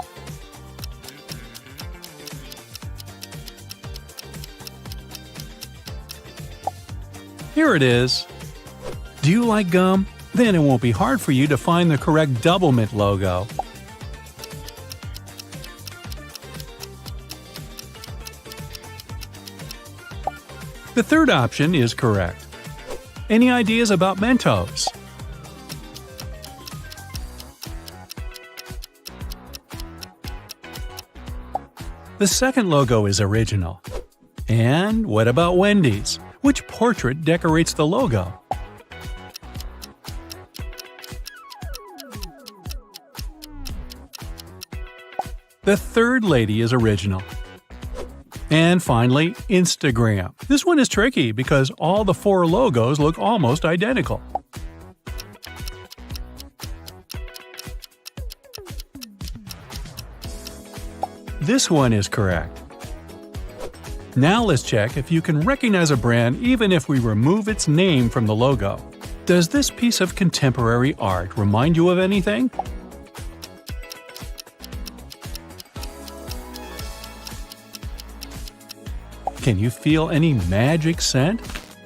Here it is. Do you like gum? Then it won't be hard for you to find the correct Doublemint logo. The third option is correct. Any ideas about Mentos? The second logo is original. And what about Wendy's? Which portrait decorates the logo? The third lady is original. And finally, Instagram. This one is tricky because all the 4 logos look almost identical. This one is correct. Now let's check if you can recognize a brand even if we remove its name from the logo. Does this piece of contemporary art remind you of anything? Can you feel any magic scent?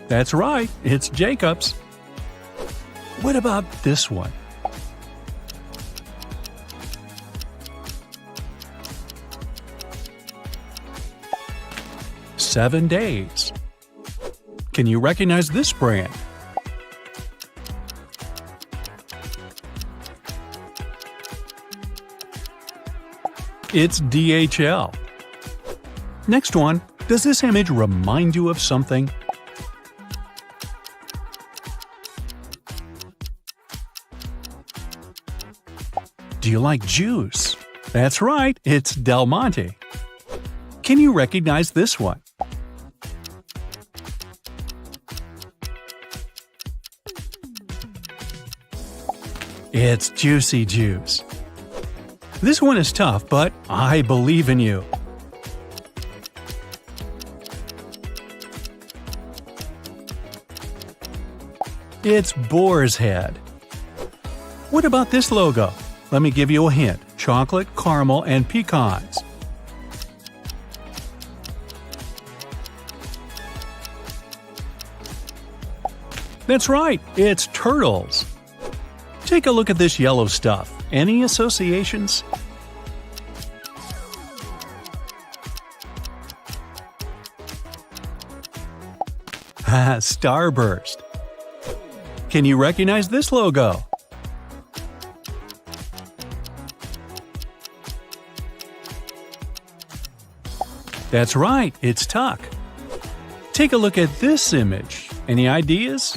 That's right, it's Jacob's. What about this one? 7 days. Can you recognize this brand? It's DHL. Next one, does this image remind you of something? Do you like juice? That's right, it's Del Monte. Can you recognize this one? It's Juicy Juice. This one is tough, but I believe in you. It's Boar's Head. What about this logo? Let me give you a hint. Chocolate, caramel, and pecans. That's right, it's turtles. Take a look at this yellow stuff. Any associations? Starburst. Can you recognize this logo? That's right, it's Tuck. Take a look at this image. Any ideas?